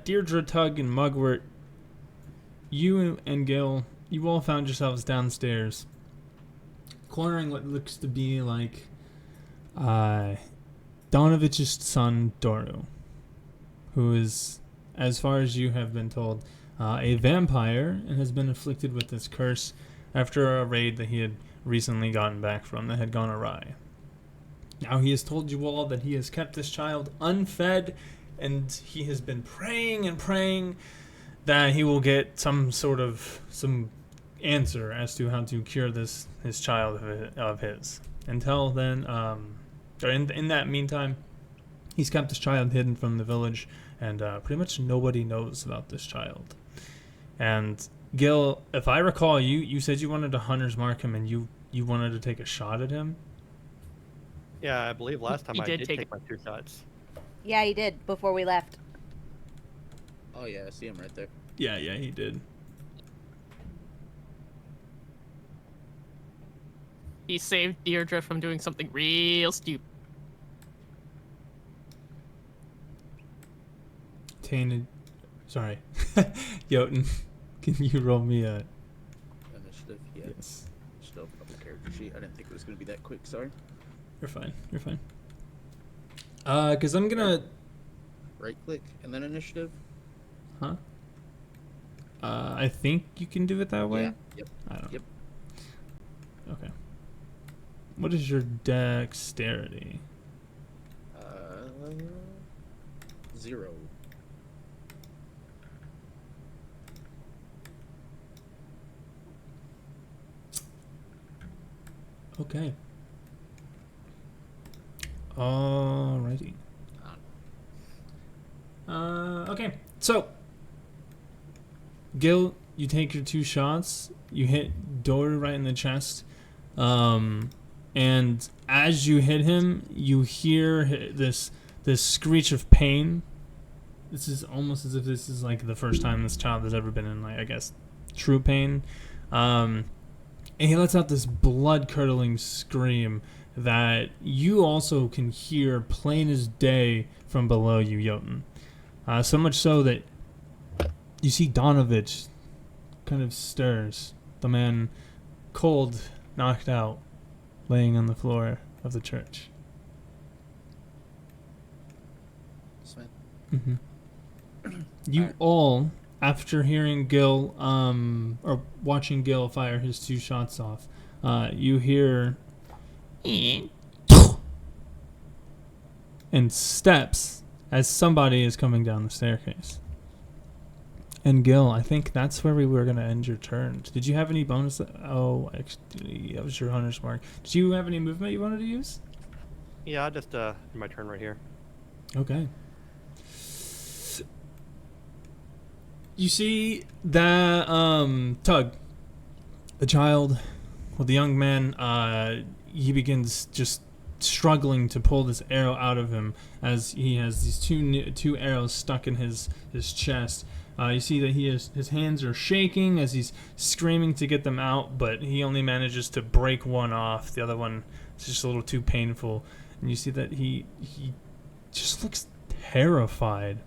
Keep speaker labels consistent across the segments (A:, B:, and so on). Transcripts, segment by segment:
A: Deirdre, Tug, and Mugwort, you and Gil, you all found yourselves downstairs, cornering what looks to be like Donovich's son, Doru, who is, as far as you have been told, a vampire and has been afflicted with this curse after a raid that he had recently gotten back from that had gone awry. Now he has told you all that he has kept this child unfed, and he has been praying and praying that he will get some answer as to how to cure his child of his. Until then, or in that meantime, he's kept this child hidden from the village, and pretty much nobody knows about this child. And Gil, if I recall, you said you wanted to hunter's mark him, and you wanted to take a shot at him.
B: Yeah, I believe last time
C: He
B: I
C: did
B: did
C: take
B: take my 2 shots.
D: Yeah, he did before we left.
E: Oh yeah, I see him right there.
A: Yeah, he did.
C: He saved Deirdre from doing something real stupid.
A: Tainted. Sorry. Jotun, can you roll me a...
E: Initiative, yeah.
A: Yes.
E: Still open up the character sheet. I didn't think it was gonna be that quick, sorry.
A: You're fine. Because I'm gonna...
E: Right click and then initiative?
A: Huh? I think you can do it that way?
E: Yeah. Yep.
A: I don't know.
E: Yep.
A: Okay. What is your dexterity?
E: 0.
A: Okay. Alrighty. Okay. So, Gil, you take your 2 shots. You hit Doru right in the chest. And as you hit him, you hear this screech of pain. This is almost as if this is like the first time this child has ever been in, like, I guess, true pain. And he lets out this blood-curdling scream that you also can hear plain as day from below you, Jotun. So much so that you see Donovich kind of stirs. The man, cold, knocked out, laying on the floor of the church.
E: Smith.
A: Mm-hmm. You all, after hearing Gil, or watching Gil fire his 2 shots off, you hear and steps as somebody is coming down the staircase. And Gil, I think that's where we were going to end your turn. Did you have any bonus? Oh, actually, that was your hunter's mark. Did you have any movement you wanted to use?
B: Yeah, I just my turn right here.
A: Okay. You see that Tug, the child, well, the young man, he begins just struggling to pull this arrow out of him as he has these two arrows stuck in his chest. You see that his hands are shaking as he's screaming to get them out, but he only manages to break one off. The other one is just a little too painful. And you see that he just looks terrified.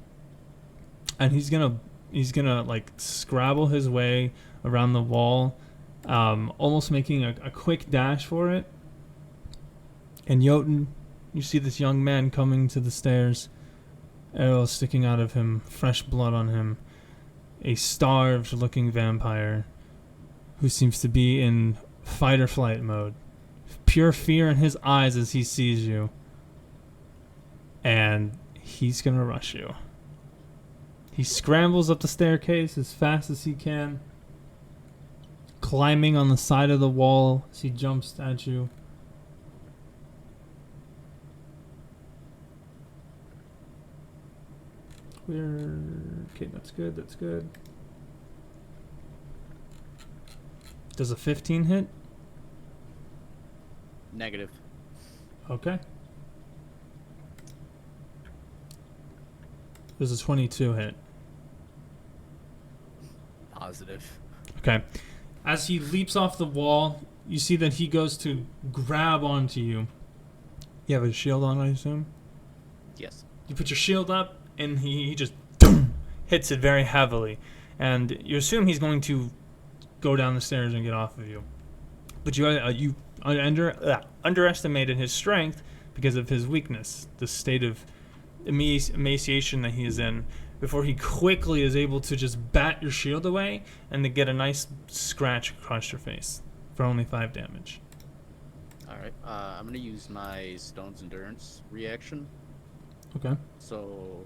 A: And he's gonna like scrabble his way around the wall, almost making a quick dash for it. And Jotun, you see this young man coming to the stairs, arrow sticking out of him, fresh blood on him. A starved-looking vampire who seems to be in fight-or-flight mode. Pure fear in his eyes as he sees you. And he's gonna rush you. He scrambles up the staircase as fast as he can, climbing on the side of the wall as he jumps at you. Okay, that's good. Does a 15 hit?
E: Negative.
A: Okay. Does a 22 hit?
E: Positive.
A: Okay. As he leaps off the wall, you see that he goes to grab onto you. You have a shield on, I assume?
E: Yes.
A: You put your shield up, and he just hits it very heavily, and you assume he's going to go down the stairs and get off of you. But you underestimated his strength because of his weakness, the state of emaciation that he is in, before he quickly is able to just bat your shield away and to get a nice scratch across your face for only 5 damage.
E: Alright, I'm gonna use my Stone's Endurance reaction.
A: Okay.
E: So,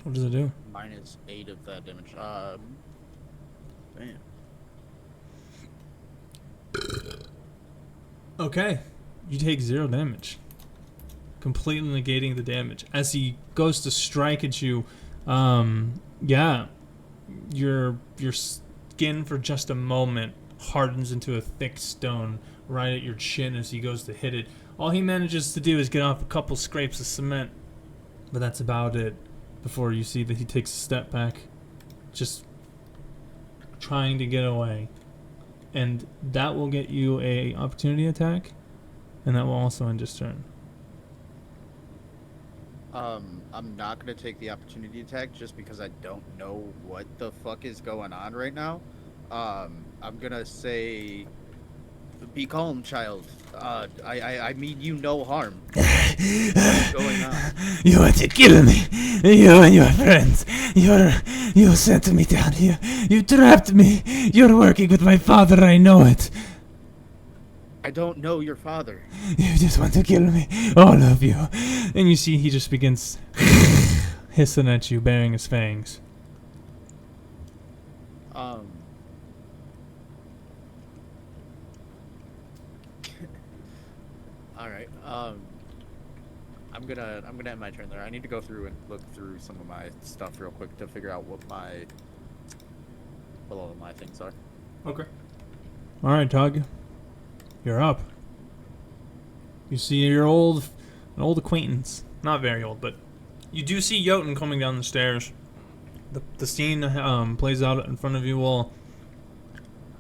A: What does it do?
E: -8 of that damage. Bam.
A: Okay. You take 0 damage. Completely negating the damage. As he goes to strike at you, yeah, your skin for just a moment hardens into a thick stone right at your chin as he goes to hit it. All he manages to do is get off a couple scrapes of cement, but that's about it before you see that he takes a step back, just trying to get away. And that will get you a opportunity attack, and that will also end his turn.
E: I'm not gonna take the opportunity attack just because I don't know what the fuck is going on right now. I'm gonna say, be calm, child. I mean you no harm. What is going on?
A: You want to kill me? You and your friends. You sent me down here. You trapped me. You're working with my father, I know it.
E: I don't know your father.
A: You just want to kill me. All of you. And you see he just begins hissing at you, baring his fangs.
E: Alright, I'm gonna end my turn there. I need to go through and look through some of my stuff real quick to figure out what all my things are.
A: Okay. Alright, Tug. You're up. You see an old acquaintance. Not very old, but you do see Jotun coming down the stairs. The scene plays out in front of you all.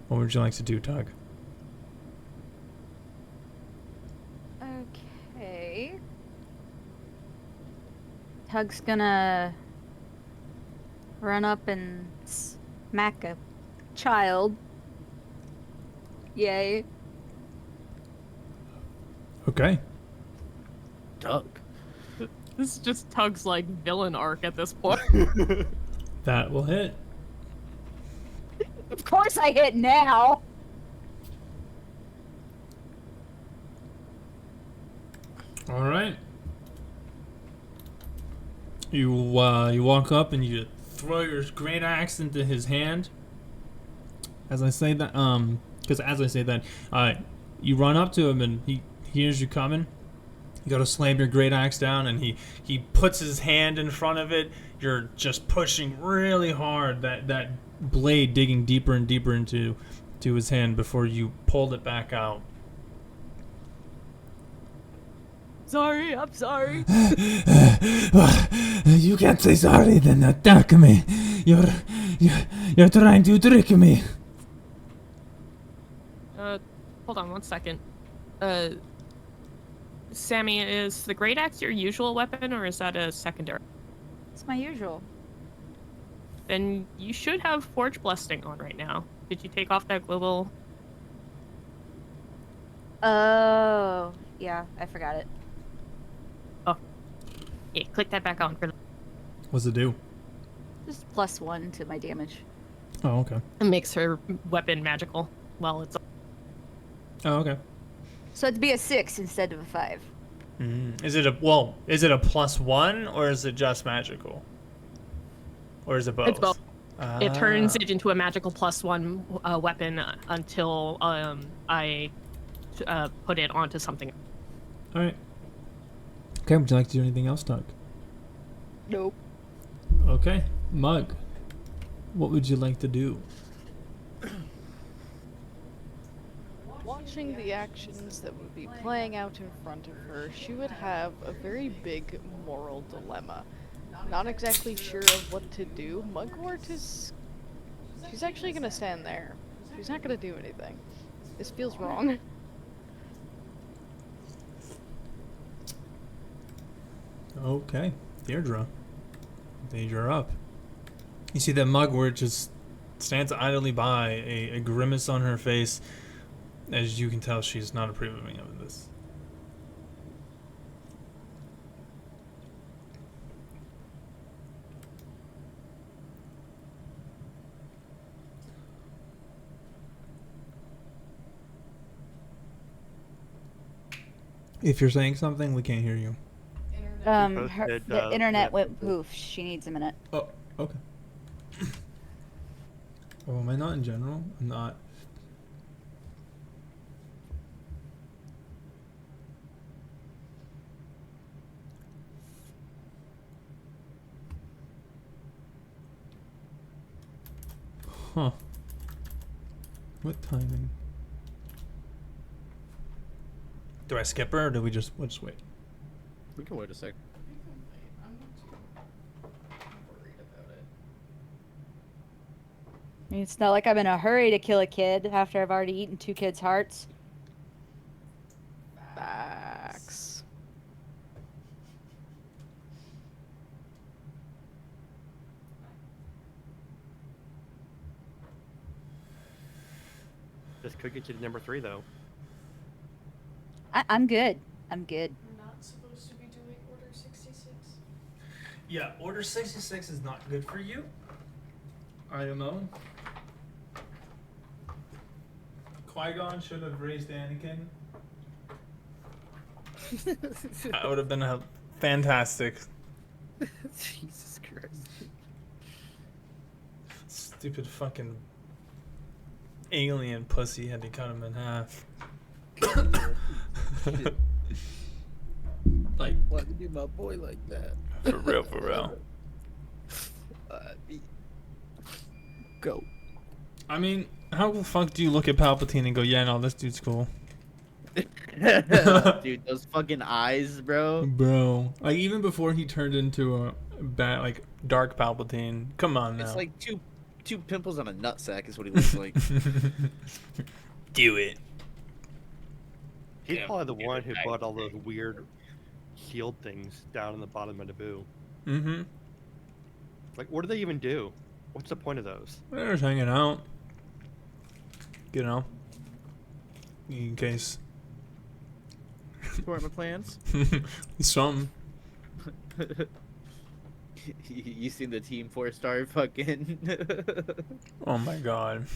A: What would you like to do, Tug?
D: Okay. Tug's gonna run up and smack a child. Yay.
A: Okay.
E: Doug.
C: This is just Tug's like villain arc at this point.
A: That will hit.
D: Of course I hit now.
A: Alright. You walk up and you throw your great axe into his hand. As I say that, you run up to him and he hears you coming. You go to slam your great axe down and he puts his hand in front of it. You're just pushing really hard, that blade digging deeper and deeper into his hand before you pulled it back out.
C: Sorry, I'm sorry.
A: You can't say sorry, then attack me. You're trying to trick me.
C: Hold on one second. Sammy, is the great axe your usual weapon, or is that a secondary?
D: It's my usual.
C: Then you should have Forge Blessing on right now. Did you take off that global?
D: Oh, yeah, I forgot it.
C: Oh, yeah, click that back on for.
A: What's it do?
D: Just +1 to my damage.
A: Oh, okay.
C: It makes her weapon magical while it's.
A: Oh, okay.
D: So it'd be a 6 instead of a 5.
A: Is it a +1 or is it just magical? Or is it both?
C: It's both. It turns it into a magical +1 weapon until I put it onto something.
A: All right. Okay. Would you like to do anything else, Doug?
D: Nope.
A: Okay. Mug. What would you like to do?
F: Watching the actions that would be playing out in front of her, she would have a very big moral dilemma. Not exactly sure of what to do. Mugwort is... she's actually gonna stand there. She's not gonna do anything. This feels wrong.
A: Okay. Deirdre. you're up. You see that mugwort just stands idly by, a grimace on her face. As you can tell, she's not approving of this. If you're saying something, we can't hear you.
B: posted,
D: The internet
B: that-
D: went poof. She needs a minute.
A: Oh, okay. Oh, am I not in general? I'm not. Huh. What timing? Do I skip her or do we just we'll just wait?
E: We can wait a sec.
D: I mean, it's not like I'm in a hurry to kill a kid after I've already eaten 2 kids' hearts.
F: Facts.
B: This could get you to number 3 though.
D: I'm good. I'm good.
G: We're not supposed to be doing Order 66.
A: Yeah, Order 66 is not good for you. IMO. Qui-Gon should have raised Anakin. That would have been a fantastic.
E: Jesus Christ.
A: Stupid fucking alien pussy had to cut him in half. Like,
E: Why did you do my boy like that?
A: for real, for real.
E: Go.
A: I mean, how the fuck do you look at Palpatine and go, yeah, no, this dude's cool?
E: Dude, those fucking eyes, bro.
A: Bro. Like, even before he turned into a bad, like, dark Palpatine. Come on now.
E: It's like two pimples on a nutsack is what he looks like.
A: Do it.
B: He's
E: Yeah,
B: probably the
E: get
B: one
E: it
B: who
E: back.
B: brought all those weird shield things down in the bottom of Naboo.
A: Mm-hmm.
B: Like, what do they even do? What's the point of those?
A: They're just hanging out. You know? In case.
E: What are my plans?
A: Something.
E: You seen the Team 4-star fucking...
A: Oh my god.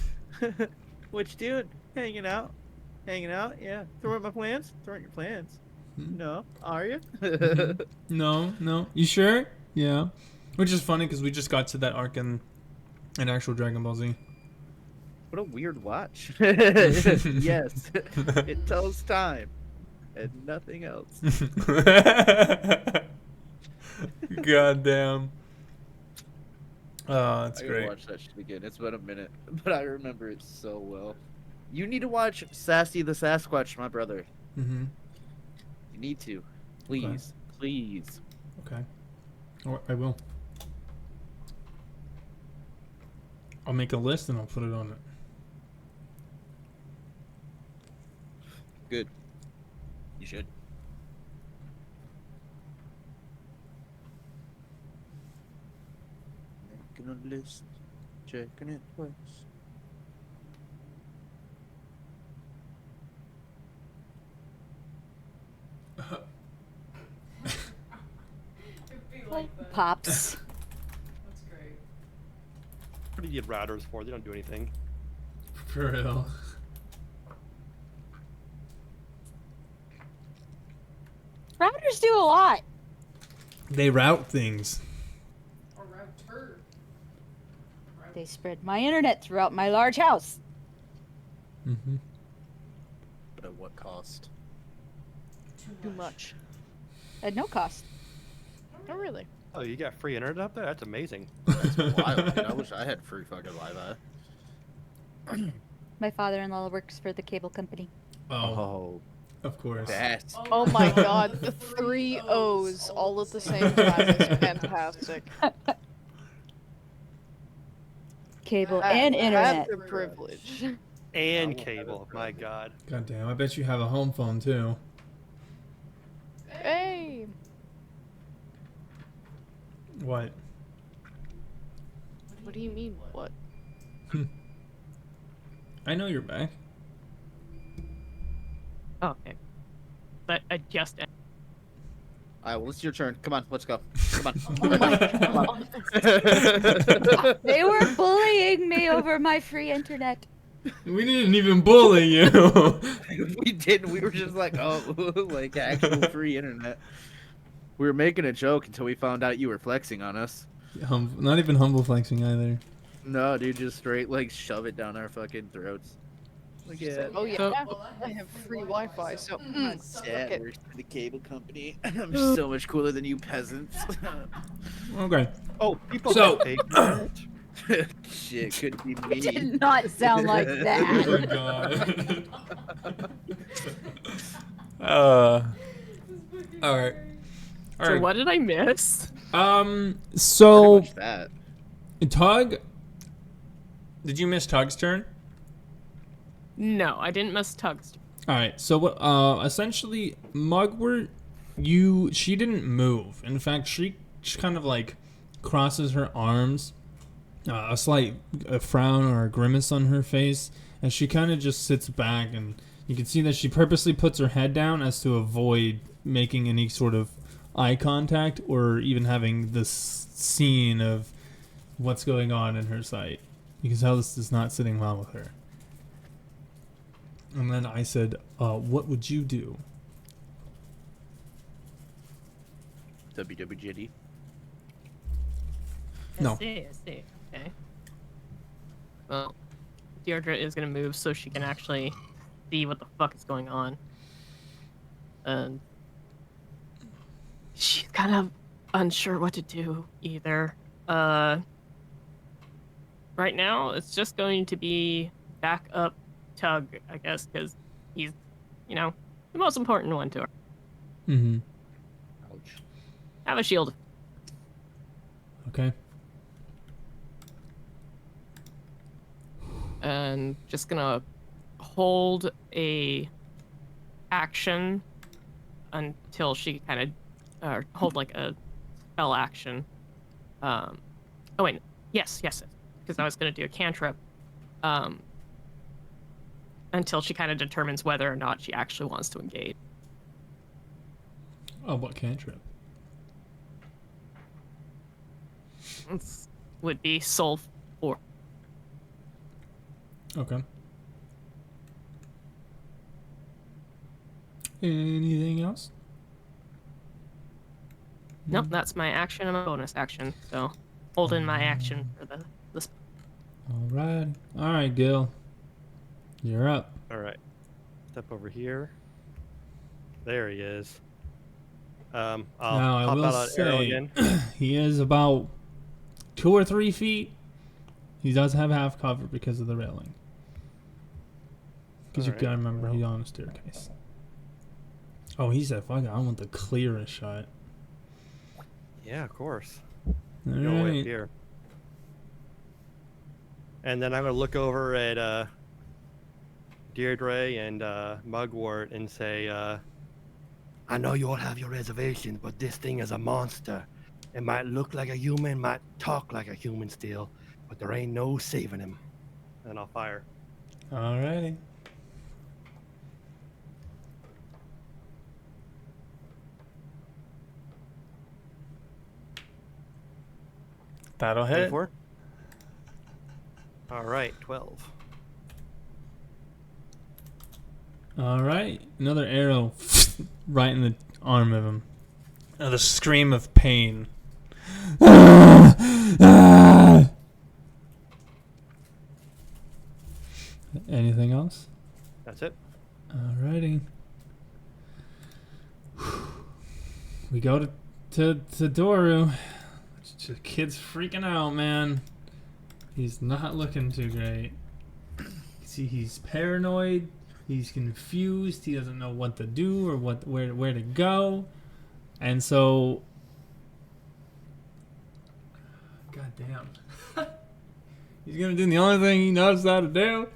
E: What you doing? Hanging out? Hanging out? Yeah. Throw out my plans? Throw out your plans. No. Are you?
A: No. You sure? Yeah. Which is funny because we just got to that arc in actual Dragon Ball Z.
E: What a weird watch. Yes. It tells time. And nothing else.
A: God damn. Oh, that's
E: I gotta
A: great.
E: watch that shit again. It's been a minute, but I remember it so well. You need to watch Sassy the Sasquatch, my brother.
A: Mm-hmm.
E: You need to. Please. Please.
A: Okay. Oh, I will. I'll make a list and I'll put it on it.
E: Good. You should. Making a list. Checking it twice.
G: It'd be like that.
D: Pops.
G: That's great.
B: What do you need routers for? They don't do anything.
A: For real.
D: Routers do a lot.
A: They route things.
G: Or router.
D: They spread my internet throughout my large house.
A: Mm-hmm.
E: But at what cost?
F: Too much.
D: At no cost.
F: Oh, really?
B: Oh, you got free internet up there? That's amazing.
E: That's wild, dude. I wish I had free fucking Wi-Fi.
D: My father-in-law works for the cable company.
A: Oh, of course.
E: That's
F: Oh my god, the 3 O's all at the same time is fantastic.
D: Cable and internet.
F: That's a privilege.
B: And
E: won't have
B: cable.
E: it
B: My
E: forever.
B: god.
A: God damn, I bet you have a home phone too.
F: Hey!
A: What?
F: What do you mean, what?
A: I know you're back.
C: Oh, okay. But I just.
E: All right, well, it's your turn. Come on, let's go. Come on.
D: Oh my god. They were bullying me over my free internet.
A: We didn't even bully you.
E: We didn't. We were just like, oh, like actual free internet. We were making a joke until we found out you were flexing on us.
A: Not even humble flexing either.
E: No, dude, just straight like shove it down our fucking throats. Like, yeah,
F: Oh yeah,
C: So-
F: I have free Wi-Fi, so
E: Dad
F: okay.
E: works for the cable company. I'm so much cooler than you peasants.
A: Okay.
B: Oh, people
A: So-
B: get paid for it.
E: Shit, could be
D: It
E: me.
D: did not sound like
A: Oh
D: that.
A: my god. All right. All
C: So
A: right.
C: what did I miss?
E: Pretty
A: So
E: much that.
A: Tug, did you miss Tug's turn?
C: No, I didn't miss Tug's.
A: All right. So what? Essentially, Mugwort, she didn't move. In fact, she kind of like crosses her arms, a slight frown or a grimace on her face, and she kind of just sits back, and you can see that she purposely puts her head down as to avoid making any sort of eye contact or even having this scene of what's going on in her sight. You can tell this is not sitting well with her. And then I said, what would you do?
E: WWJD.
A: No.
C: I see. Okay. Well, Deirdre is gonna move so she can actually see what the fuck is going on. And she's kind of unsure what to do either. Right now, it's just going to be back up Tug, I guess, because he's, the most important one to her.
A: Mm-hmm.
E: Ouch.
C: Have a shield.
A: Okay.
C: And just gonna hold a action until she kind of hold like a spell action. Oh wait, yes, because I was gonna do a cantrip. Until she kind of determines whether or not she actually wants to engage.
A: Oh, what cantrip?
C: This would be soul or
A: Okay. Anything else?
C: nope. That's my action and my bonus action. So holding my action for the
A: All right, Gil. You're up.
B: All right. Step over here. There he is. I'll
A: Now, I
B: pop
A: will
B: out an arrow
A: say,
B: again.
A: he is about 2 or 3 feet. He does have half cover because of the railing. Because you
B: Alright,
A: gotta remember, he's
B: well.
A: on a staircase. Oh, he said, fuck it, I want the clearest shot.
B: Yeah, of course.
A: All
B: Go way up
A: right.
B: here. And then I'm gonna look over at Deirdre and Mugwort and say, I know you all have your reservations, but this thing is a monster. It might look like a human, might talk like a human still, but there ain't no saving him. And I'll fire.
A: Alrighty. That'll hit.
B: 24? All right, 12.
A: Alright. Another arrow right in the arm of him. Another scream of pain. Anything else?
B: That's it.
A: Alrighty. We go to Doru. The kid's freaking out, man. He's not looking too great. See, he's paranoid. He's confused. He doesn't know what to do or where to go. And so, God damn. He's gonna do the only thing he knows how to do.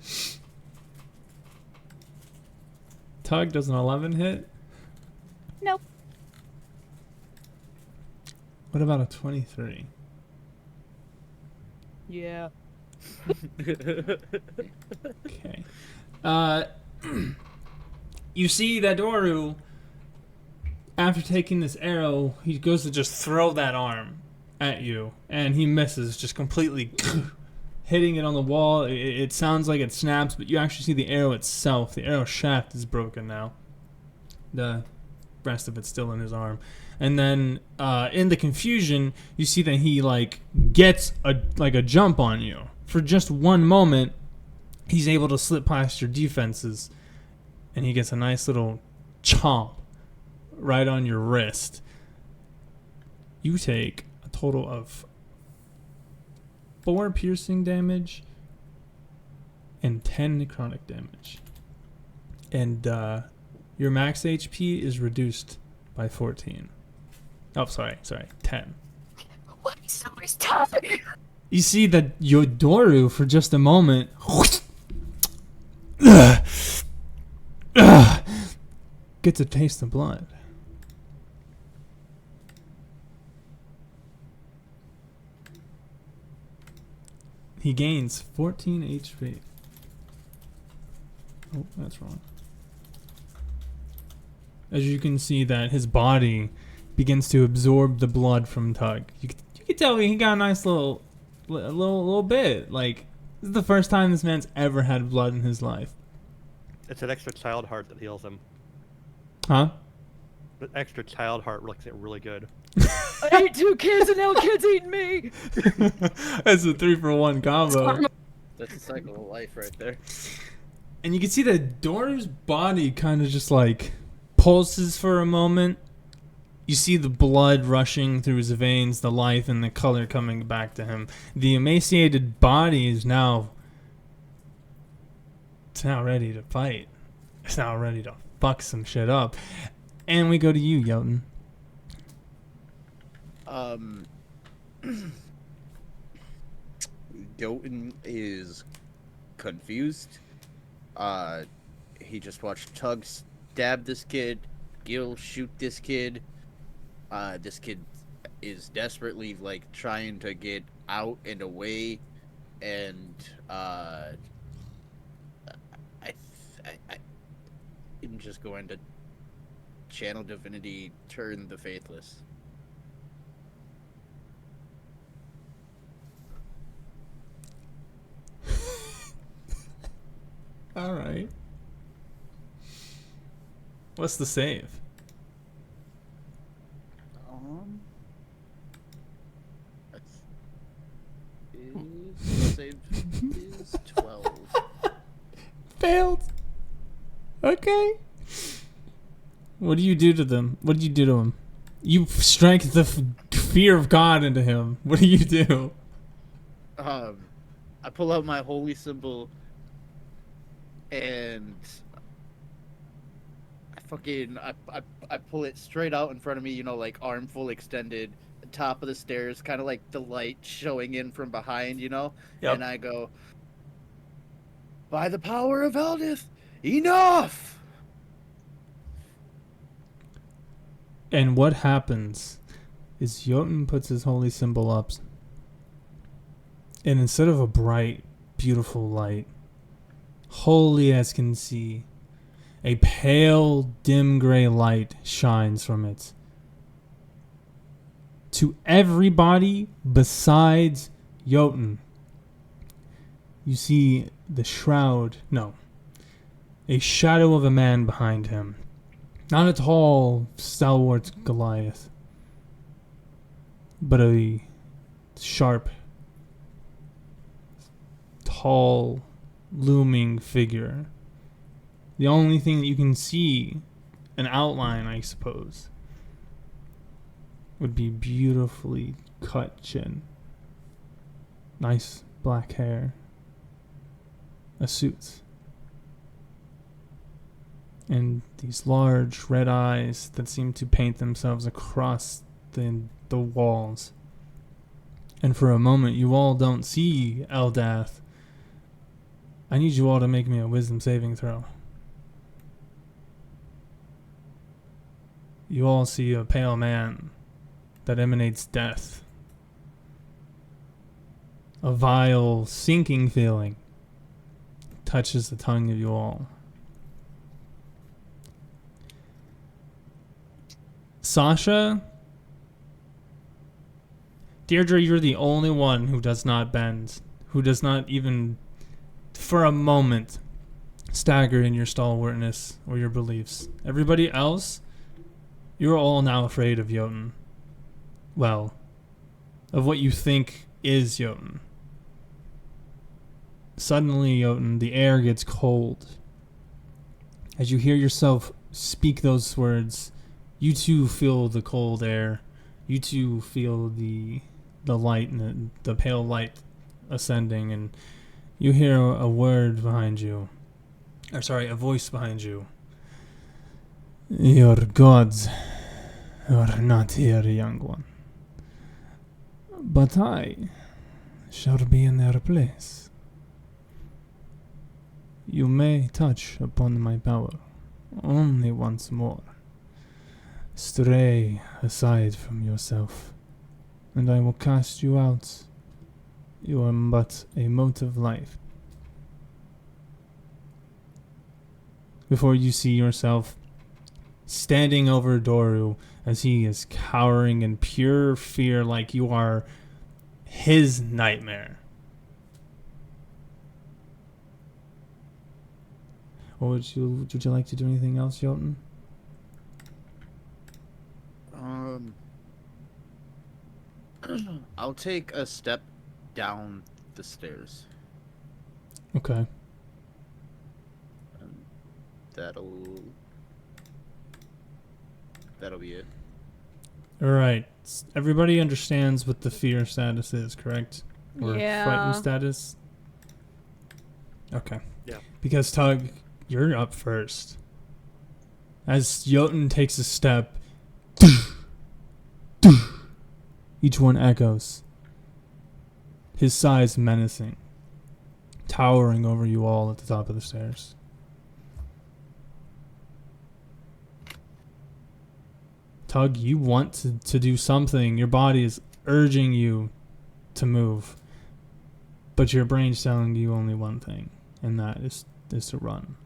A: Tug, does an 11 hit?
D: Nope.
A: What about a 23?
F: Yeah.
A: Okay. Uh, you see that Doru, after taking this arrow, he goes to just throw that arm at you, and he misses, just completely hitting it on the wall. It sounds like it snaps, but you actually see the arrow itself. The arrow shaft is broken now. The rest of it's still in his arm. And then in the confusion, you see that he gets a jump on you. For just one moment, he's able to slip past your defenses, and he gets a nice little chomp right on your wrist. You take a total of 4 piercing damage and 10 necrotic damage. And your max HP is reduced by 14. Oh, sorry, 10.
C: What is always happening?
A: You see that Yodoru, for just a moment, gets a taste of blood. He gains 14 HP. Oh, that's wrong. As you can see that his body begins to absorb the blood from Tug. You can tell he got a nice little bit. Like, this is the first time this man's ever had blood in his life.
B: It's an extra child heart that heals him.
A: Huh?
B: The extra child heart makes it really good.
F: I ate 2 kids and now kids eating me.
A: That's a 3-for-1 combo.
E: That's the cycle of life right there.
A: And you can see that Doru's body kind of just pulses for a moment. You see the blood rushing through his veins, the life and the color coming back to him. The emaciated body is now... It's now ready to fight. It's now ready to fuck some shit up. And we go to you, Jotun.
E: Jotun is confused. He just watched Tug stab this kid, Gil shoot this kid. This kid is desperately trying to get out and away, and I'm just going to channel divinity, turn the faithless.
A: All right. What's the save?
E: Save is 12.
A: Failed. Okay. What do you do to them? What did you do to him? You strike the fear of God into him. What do you do?
E: I pull out my holy symbol and I pull it straight out in front of me, arm full extended, top of the stairs, kind of like the light showing in from behind,
A: Yep.
E: And I go, by the power of Eldith, enough!
A: And what happens is Jotun puts his holy symbol up, and instead of a bright, beautiful light, holy as can see, a pale, dim gray light shines from it. To everybody besides Jotun, you see the shroud, no, a shadow of a man behind him. Not a tall, stalwart Goliath, but a sharp, tall, looming figure. The only thing that you can see, an outline, I suppose, would be beautifully cut chin, nice black hair, a suit, and these large red eyes that seem to paint themselves across the walls. And for a moment, you all don't see Eldath. I need you all to make me a wisdom saving throw. You all see a pale man that emanates death. A vile, sinking feeling touches the tongue of you all. Sasha, Deirdre, you're the only one who does not bend, who does not even for a moment stagger in your stalwartness or your beliefs. Everybody else, you're all now afraid of Jotun. Well, of what you think is Jotun. Suddenly, Jotun, the air gets cold. As you hear yourself speak those words, you too feel the cold air. You too feel the light and the pale light ascending, and you hear a word behind you. Or sorry, a voice behind you. Your gods are not here, young one. But I shall be in their place. You may touch upon my power only once more. Stray aside from yourself, and I will cast you out. You are but a mote of life. Before you see yourself standing over Doru as he is cowering in pure fear like you are his nightmare. Or would you like to do anything else, Jotun?
E: I'll take a step down the stairs.
A: Okay.
E: And that'll be it.
A: Alright. Everybody understands what the fear status is, correct? Or
D: Yeah.
A: frightened status? Okay.
B: Yeah.
A: Because Tug, you're up first. As Jotun takes a step, each one echoes. His size menacing, towering over you all at the top of the stairs. Tug, you want to do something. Your body is urging you to move. But your brain's telling you only one thing, and that is to run.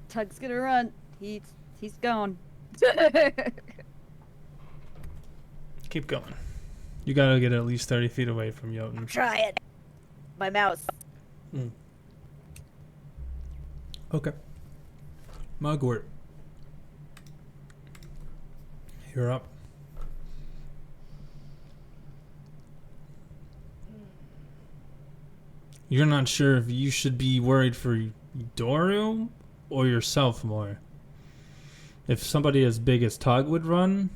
D: Tug's gonna run. He's gone.
A: Keep going. You gotta get at least 30 feet away from Jotun.
D: I'm trying. My mouse.
A: Okay. Mugwort. You're up. You're not sure if you should be worried for Doru or yourself more. If somebody as big as Tog would run,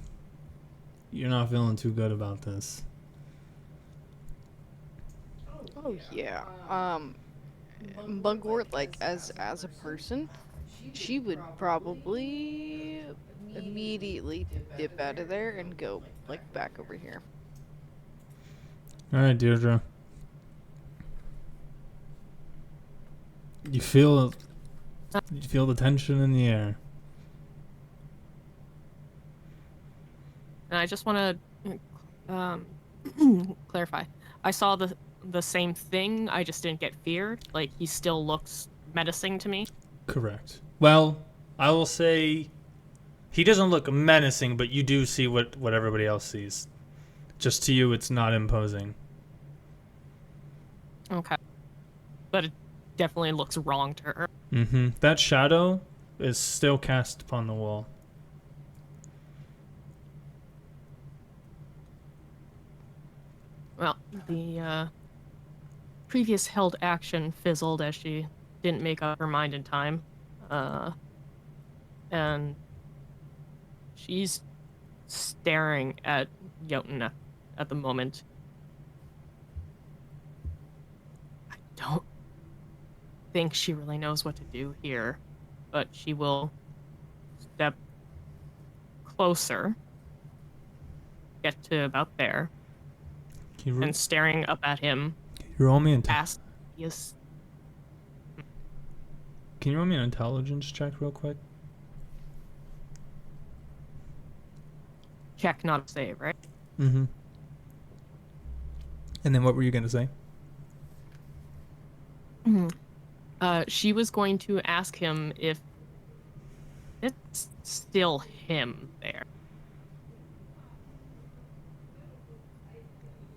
A: you're not feeling too good about this.
F: Oh yeah. Mugwort, like as a person, she would probably immediately dip out of there and go like back over here.
A: Alright, Deirdre. You feel the tension in the air.
C: And I just want to clarify. I saw the same thing. I just didn't get feared. Like, he still looks menacing to me.
A: Correct. Well, I will say he doesn't look menacing, but you do see what everybody else sees. Just to you, it's not imposing.
C: Okay. But it definitely looks wrong to her.
A: Mm-hmm. That shadow is still cast upon the wall.
C: Well, the previous held action fizzled as she didn't make up her mind in time. And she's staring at Jotun at the moment. I don't think she really knows what to do here, but she will step closer, get to about there, and staring up at him.
A: You roll me
C: Ask, yes.
A: Can you roll me an intelligence check real quick?
C: Check, not a save, right?
A: Mm-hmm. And then what were you gonna say?
C: She was going to ask him if it's still him there.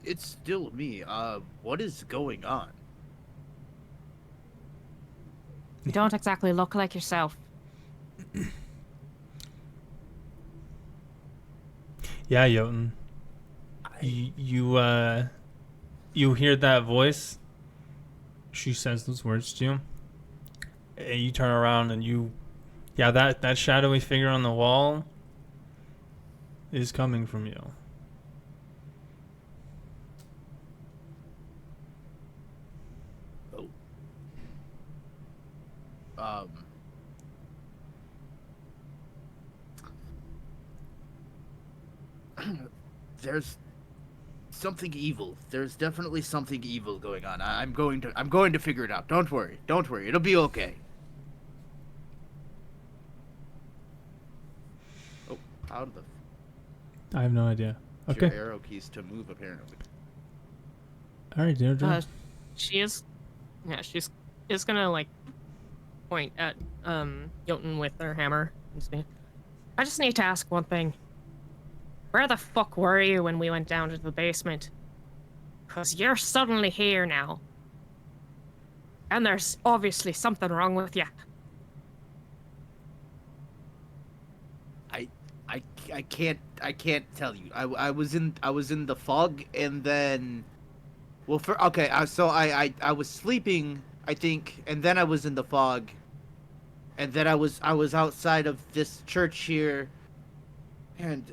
E: It's still me. What is going on?
C: You don't exactly look like yourself.
A: Yeah, Jotun. You hear that voice? She says those words to you. And you turn around and that shadowy figure on the wall is coming from you.
E: Oh. There's something evil. There's definitely something evil going on. I'm going to figure it out. Don't worry. Don't worry. It'll be okay. Oh, how the
A: I have no idea. Okay.
E: your arrow keys to move apparently.
A: All right, Deirdre.
C: She's gonna like point at Jotun with her hammer and say, I just need to ask one thing. Where the fuck were you when we went down to the basement? 'Cause you're suddenly here now. And there's obviously something wrong with you.
E: I can't tell you. I was in the fog, and then I was sleeping, I think, and then I was in the fog, and then I was outside of this church here, and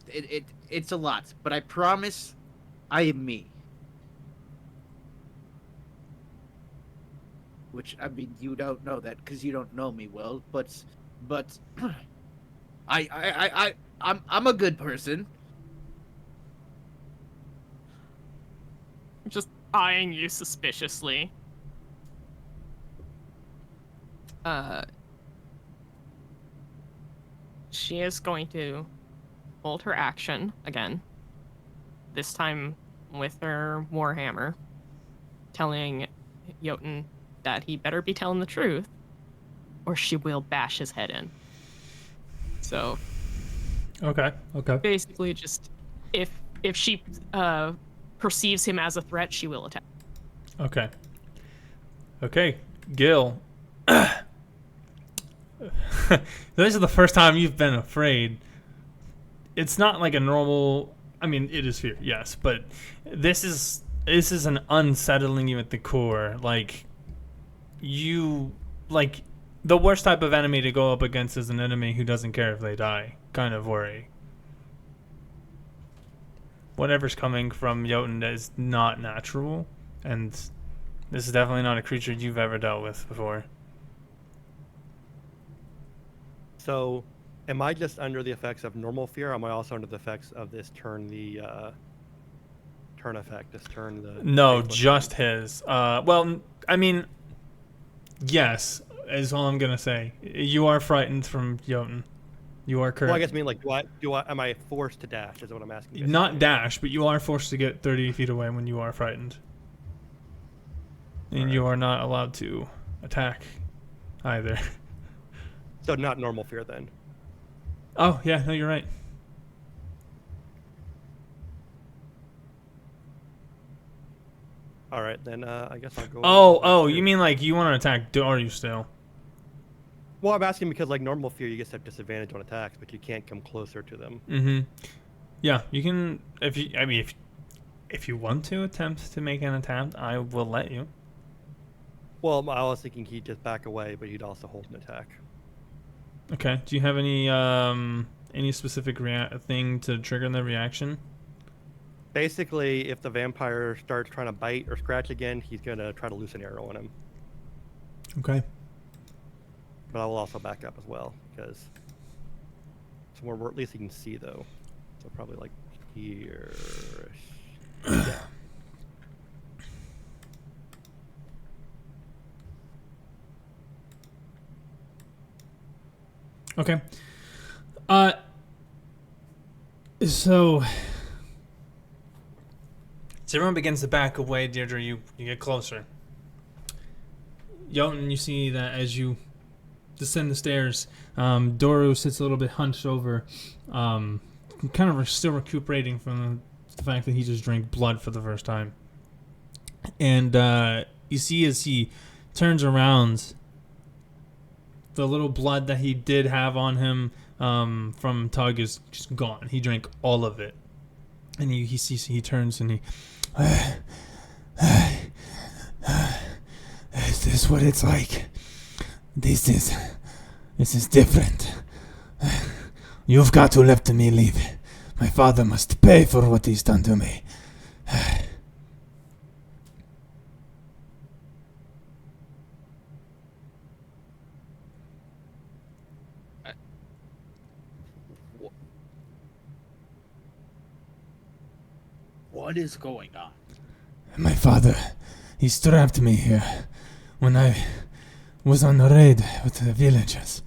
E: it's a lot, but I promise I am me. Which, I mean, you don't know that because you don't know me well, but I'm a good person.
C: Just eyeing you suspiciously. She is going to hold her action again. This time with her warhammer, telling Jotun that he better be telling the truth, or she will bash his head in. So,
A: Okay.
C: basically, just if she perceives him as a threat, she will attack.
A: Okay, Gil. This is the first time you've been afraid. It's not like a normal. I mean, it is fear, yes, but this is an unsettling you at the core. Like, the worst type of enemy to go up against is an enemy who doesn't care if they die. Kind of worry. Whatever's coming from Jotun is not natural, and this is definitely not a creature you've ever dealt with before.
B: So, am I just under the effects of normal fear? Or am I also under the effects of this turn effect? This turn the.
A: No, just his. Well, I mean, yes, is all I'm gonna say. You are frightened from Jotun. You are correct.
B: Well, I guess I mean like, am I forced to dash? Is what I'm asking.
A: Not dash, but you are forced to get 30 feet away when you are frightened. And you are not allowed to attack either.
B: So not normal fear then.
A: Oh, yeah, no, you're right.
B: All right, then I guess I'll go.
A: Oh, you mean like you want to attack Daru still?
B: Well, I'm asking because like normal fear, you just have disadvantage on attacks, but you can't come closer to them.
A: Mm-hmm. Yeah, you can. If you want to attempt to make an attempt, I will let you.
B: Well, I was thinking he'd just back away, but he'd also hold an attack.
A: Okay. Do you have any specific thing to trigger the reaction?
B: Basically, if the vampire starts trying to bite or scratch again, he's gonna try to loose an arrow on him.
A: Okay.
B: But I will also back up as well because somewhere where at least he can see though. So probably like here. Yeah.
A: Okay. So So everyone begins to back away. Deirdre, you get closer. Jotun, you see that as you descend the stairs, Doru sits a little bit hunched over, kind of still recuperating from the fact that he just drank blood for the first time. And you see as he turns around, the little blood that he did have on him from Tug is just gone. He drank all of it. And he turns and he... Is this what it's like? This is different. You've got to let me leave. My father must pay for what he's done to me.
E: What is going on?
A: My father, he strapped me here when I was on a raid with the villagers.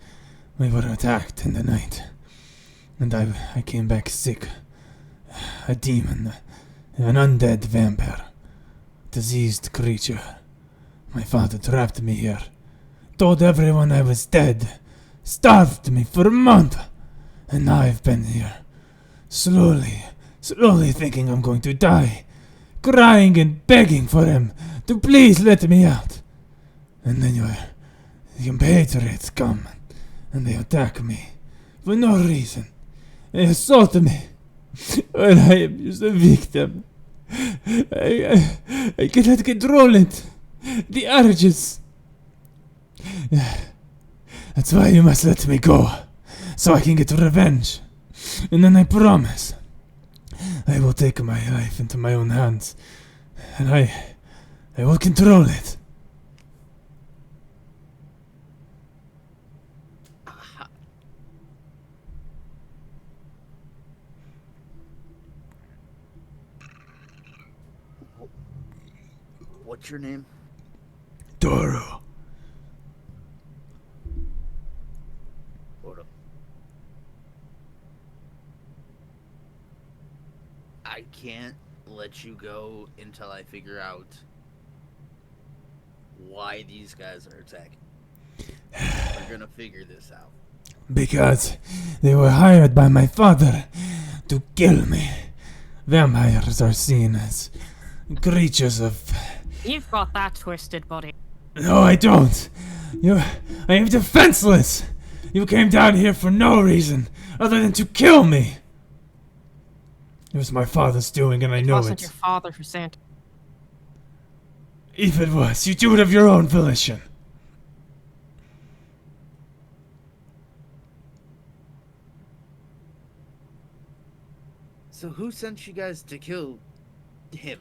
A: We were attacked in the night, and I came back sick. A demon, an undead vampire, diseased creature. My father trapped me here, told everyone I was dead, starved me for a month, and now I've been here, slowly thinking I'm going to die, crying and begging for him to please let me out. And then your compatriots come, and they attack me for no reason. They assault me, and I am just a victim. I cannot control it. The urges. That's why you must let me go, so I can get revenge. And then I promise I will take my life into my own hands, and I will control it.
E: What's your name?
A: Doru.
E: Hold up. I can't let you go until I figure out why these guys are attacking. We're gonna figure this out.
A: Because they were hired by my father to kill me. Vampires are seen as creatures of...
C: You've got that twisted, buddy.
A: No, I don't. I am defenseless. You came down here for no reason other than to kill me. It was my father's doing, and I know
C: Wasn't
A: it.
C: your father who sent?
A: If it was, you do it of your own volition.
E: So who sent you guys to kill him?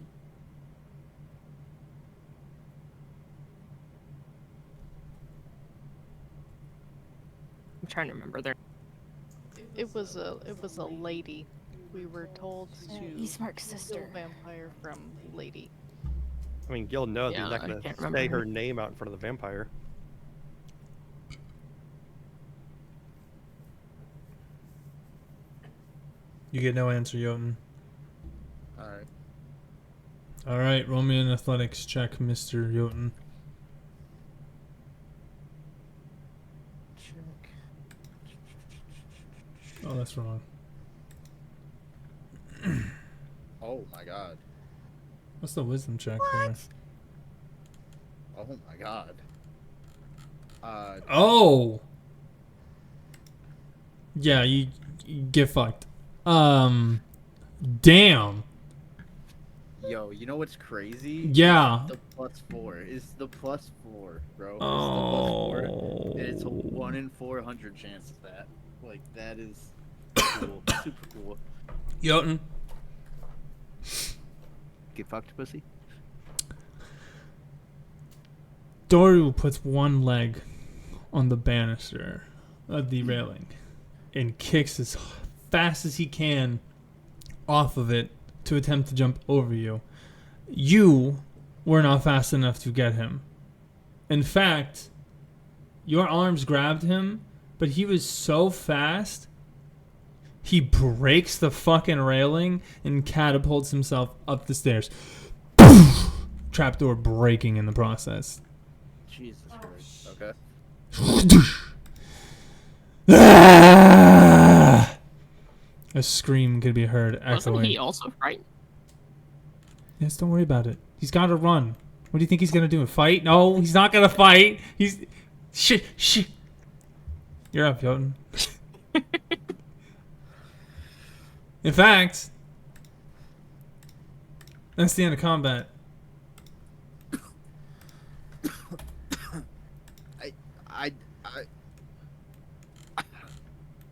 C: I'm trying to remember their.
F: It was a lady. We were told to
D: Eastmark's
F: kill
D: sister.
F: vampire from lady.
B: I mean, Gil knows
C: Yeah,
B: he's not
C: I
B: going
C: can't
B: to
C: remember
B: say
C: her
B: her name out in front of the vampire.
A: You get no answer, Jotun.
E: Alright.
A: Alright, roll me an athletics check, Mr. Jotun.
E: Check.
A: Oh, that's wrong.
E: Oh my god.
A: What's the wisdom check for?
E: Oh my god.
A: Oh! Yeah, you get fucked. Damn.
E: Yo, you know what's crazy?
A: Yeah.
E: The +4. It's the +4, bro. It's
A: Oh.
E: the +4. And it's a 1 in 400 chance of that. Like, that is cool. Super cool.
A: Jotun.
B: Get fucked, pussy.
A: Doru puts one leg on the banister of the railing and kicks as fast as he can off of it to attempt to jump over you. You were not fast enough to get him. In fact, your arms grabbed him, but he was so fast, He breaks the fucking railing and catapults himself up the stairs. Trapdoor breaking in the process.
E: Jesus Christ. Okay.
A: A scream could be heard
C: Wasn't
A: echoing.
C: he also frightened?
A: Yes, don't worry about it. He's got to run. What do you think he's gonna do? Fight? No, he's not gonna fight. He's shit. You're up, Jotun. In fact, that's the end of combat.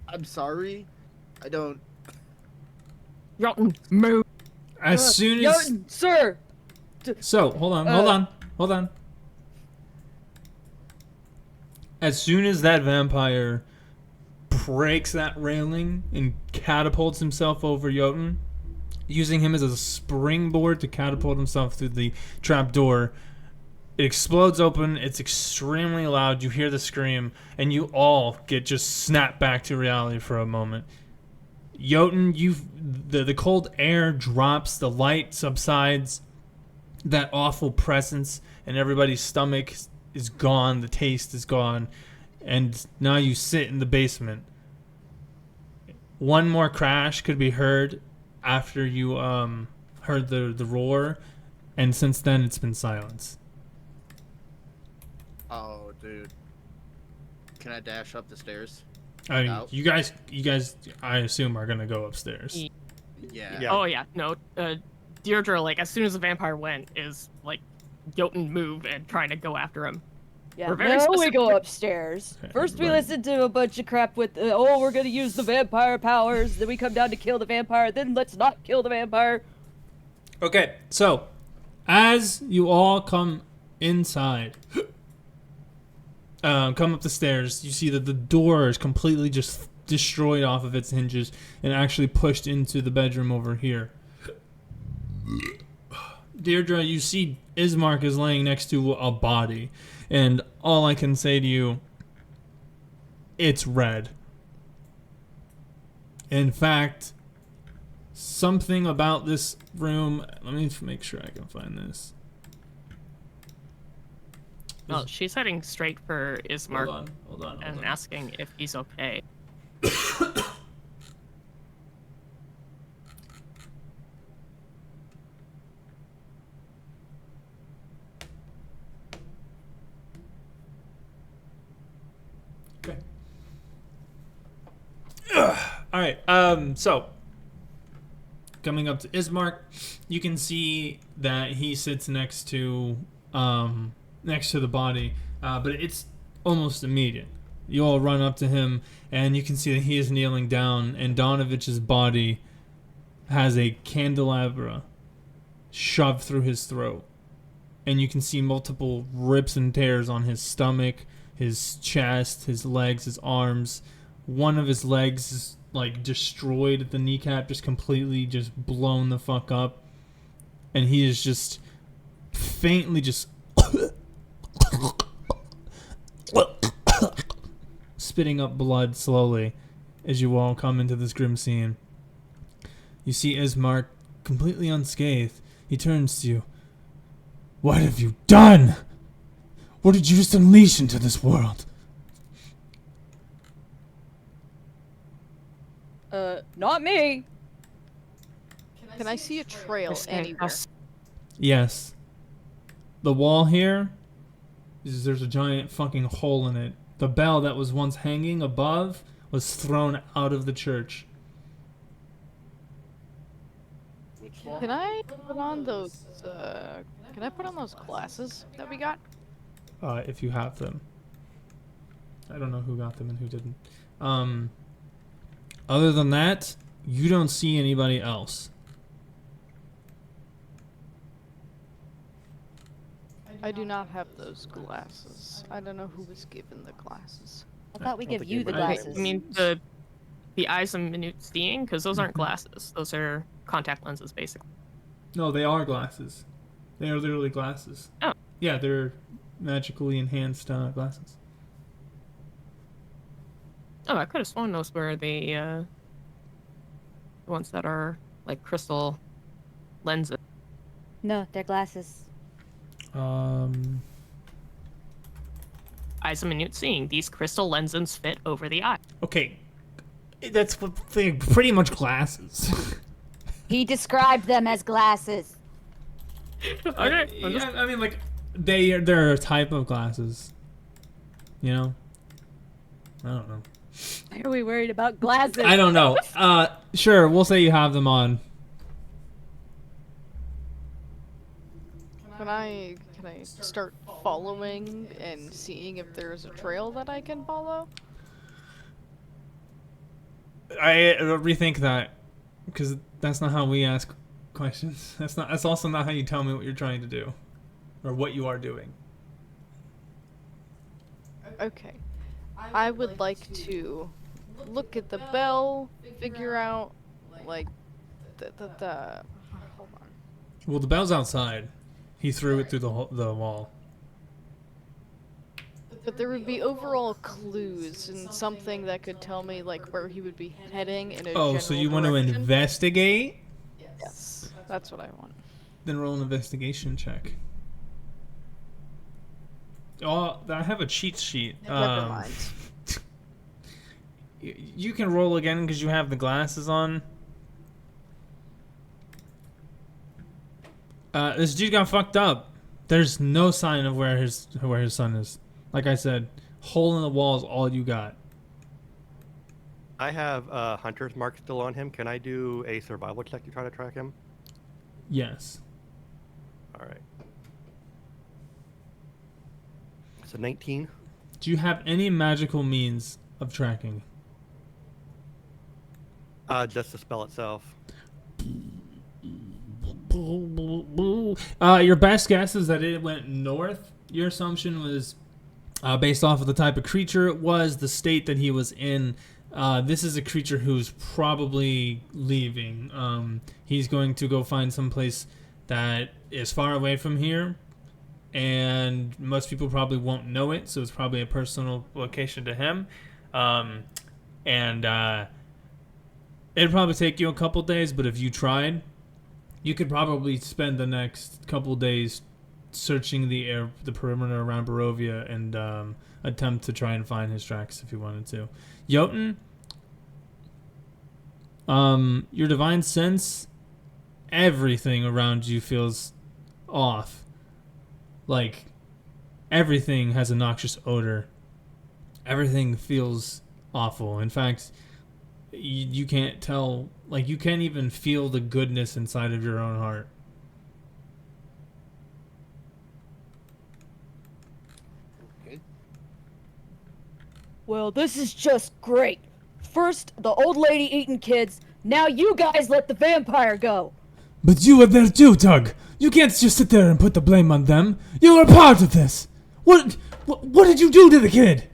E: I'm sorry. I don't.
C: Jotun, move.
A: As soon as
D: Jotun, sir.
A: so, hold on. As soon as that vampire breaks that railing and catapults himself over Jotun, using him as a springboard to catapult himself through the trapdoor, it explodes open. It's extremely loud. You hear the scream, and you all get just snapped back to reality for a moment. Jotun, the cold air drops, the light subsides, that awful presence, and everybody's stomach is gone, the taste is gone, and now you sit in the basement. One more crash could be heard after you heard the roar, and since then it's been silence.
E: Oh, dude. Can I dash up the stairs?
A: I mean,
E: Out.
A: you guys, I assume are gonna go upstairs.
E: Yeah.
B: Yeah.
C: Oh yeah, no. Deirdre, like as soon as the vampire went, is like Jotun move and trying to go after him.
D: Yeah,
C: We're very
D: now we
C: specific.
D: go upstairs.
A: Okay,
D: First we
A: right.
D: listen to a bunch of crap with, we're gonna use the vampire powers, then we come down to kill the vampire, then let's not kill the vampire.
A: Okay, so as you all come inside, come up the stairs, you see that the door is completely just destroyed off of its hinges and actually pushed into the bedroom over here. Deirdre, you see Ismark is laying next to a body, and all I can say to you, it's red. In fact, something about this room, let me make sure I can find this.
C: Well, she's heading straight for Ismark
A: Hold on.
C: and asking if he's okay.
A: Okay. All right. So coming up to Ismark, you can see that he sits next to the body, but it's almost immediate. You all run up to him, and you can see that he is kneeling down, and Donovich's body has a candelabra shoved through his throat, and you can see multiple rips and tears on his stomach, his chest, his legs, his arms. One of his legs is like destroyed at the kneecap, just completely just blown the fuck up, and he is just faintly just spitting up blood slowly as you all come into this grim scene. You see Ismark completely unscathed. He turns to you. What have you done? What did you just unleash into this world?
D: Not me.
F: Can I see a trail
C: This guy
F: anywhere?
C: has-
A: Yes. The wall here, there's a giant fucking hole in it. The bell that was once hanging above was thrown out of the church.
E: Which wall?
F: Can I put on those? Can I put on those glasses that we got?
A: If you have them. I don't know who got them and who didn't. Other than that, you don't see anybody else.
F: I do not have those glasses. I don't know who was given the glasses.
D: I thought we
E: don't
D: give
E: think
D: you the
E: anybody-
D: glasses.
C: I mean the eyes of minute seeing, because those aren't glasses. Those are contact lenses, basically.
A: No, they are glasses. They are literally glasses.
C: Oh.
A: Yeah, they're magically enhanced glasses.
C: Oh, I could have sworn those were the The ones that are like crystal lenses.
D: No, they're glasses.
C: Eyes of minute seeing. These crystal lenses fit over the eye.
A: Okay, that's what they're pretty much glasses.
D: He described them as glasses.
C: Okay.
A: Yeah, I mean, like they're a type of glasses. You know. I don't know.
D: Why are we worried about glasses?
A: I don't know. Sure, we'll say you have them on.
F: Can I start following and seeing if there's a trail that I can follow?
A: I rethink that because that's not how we ask questions. That's also not how you tell me what you're trying to do or what you are doing.
F: Okay. I would like to look at the bell, figure out, like, the hold on.
A: Well, the bell's outside. He threw it through the wall.
F: But there would be overall clues and something that could tell me, like, where he would be heading in a
A: Oh, so you want to
F: direction.
A: investigate?
F: Yes, that's what I want.
A: Then roll an investigation check. Oh, I have a cheat sheet.
F: Never mind.
A: You can roll again because you have the glasses on. This dude got fucked up. There's no sign of where his son is. Like I said, hole in the wall is all you got.
B: I have hunter's mark still on him. Can I do a survival check to try to track him?
A: Yes.
B: All right. It's a 19.
A: Do you have any magical means of tracking?
B: Just the spell itself.
A: Your best guess is that it went north. Your assumption was based off of the type of creature it was, the state that he was in. This is a creature who's probably leaving. He's going to go find some place that is far away from here, and most people probably won't know it, so it's probably a personal location to him. It'd probably take you a couple days, but if you tried, you could probably spend the next couple days searching the perimeter around Barovia and attempt to try and find his tracks if you wanted to. Jotun, your divine sense, everything around you feels off. Like, everything has a noxious odor. Everything feels awful. In fact, you can't tell, like, you can't even feel the goodness inside of your own heart.
D: Well, this is just great. First, the old lady eating kids. Now you guys let the vampire go.
A: But you were there too, Tug. You can't just sit there and put the blame on them. You were a part of this. What did you do to the kid?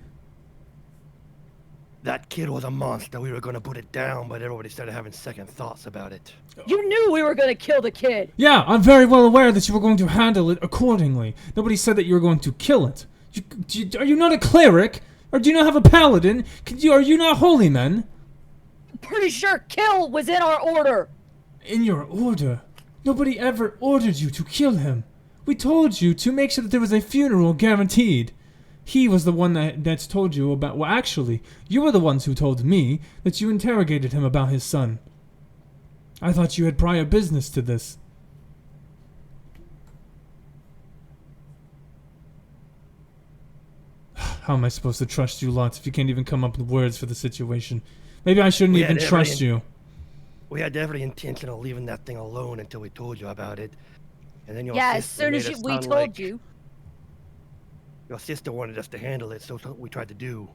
B: That kid was a monster. We were going to put it down, but everybody started having second thoughts about it.
D: You knew we were gonna kill the kid.
A: Yeah, I'm very well aware that you were going to handle it accordingly. Nobody said that you were going to kill it. Are you not a cleric? Or do you not have a paladin? Are you not holy men?
D: I'm pretty sure kill was in our order.
A: In your order? Nobody ever ordered you to kill him. We told you to make sure that there was a funeral guaranteed. He was the one that's told you about... Well, actually, you were the ones who told me that you interrogated him about his son. I thought you had prior business to this. How am I supposed to trust you lots if you can't even come up with words for the situation? Maybe I shouldn't even trust you.
B: We had every intention of leaving that thing alone until we told you about it. And then your
D: Yeah, as
B: sister
D: soon
B: made
D: as
B: it
D: we
B: sound
D: told
B: like
D: you.
B: Your sister wanted us to handle it, so that's what we tried to do.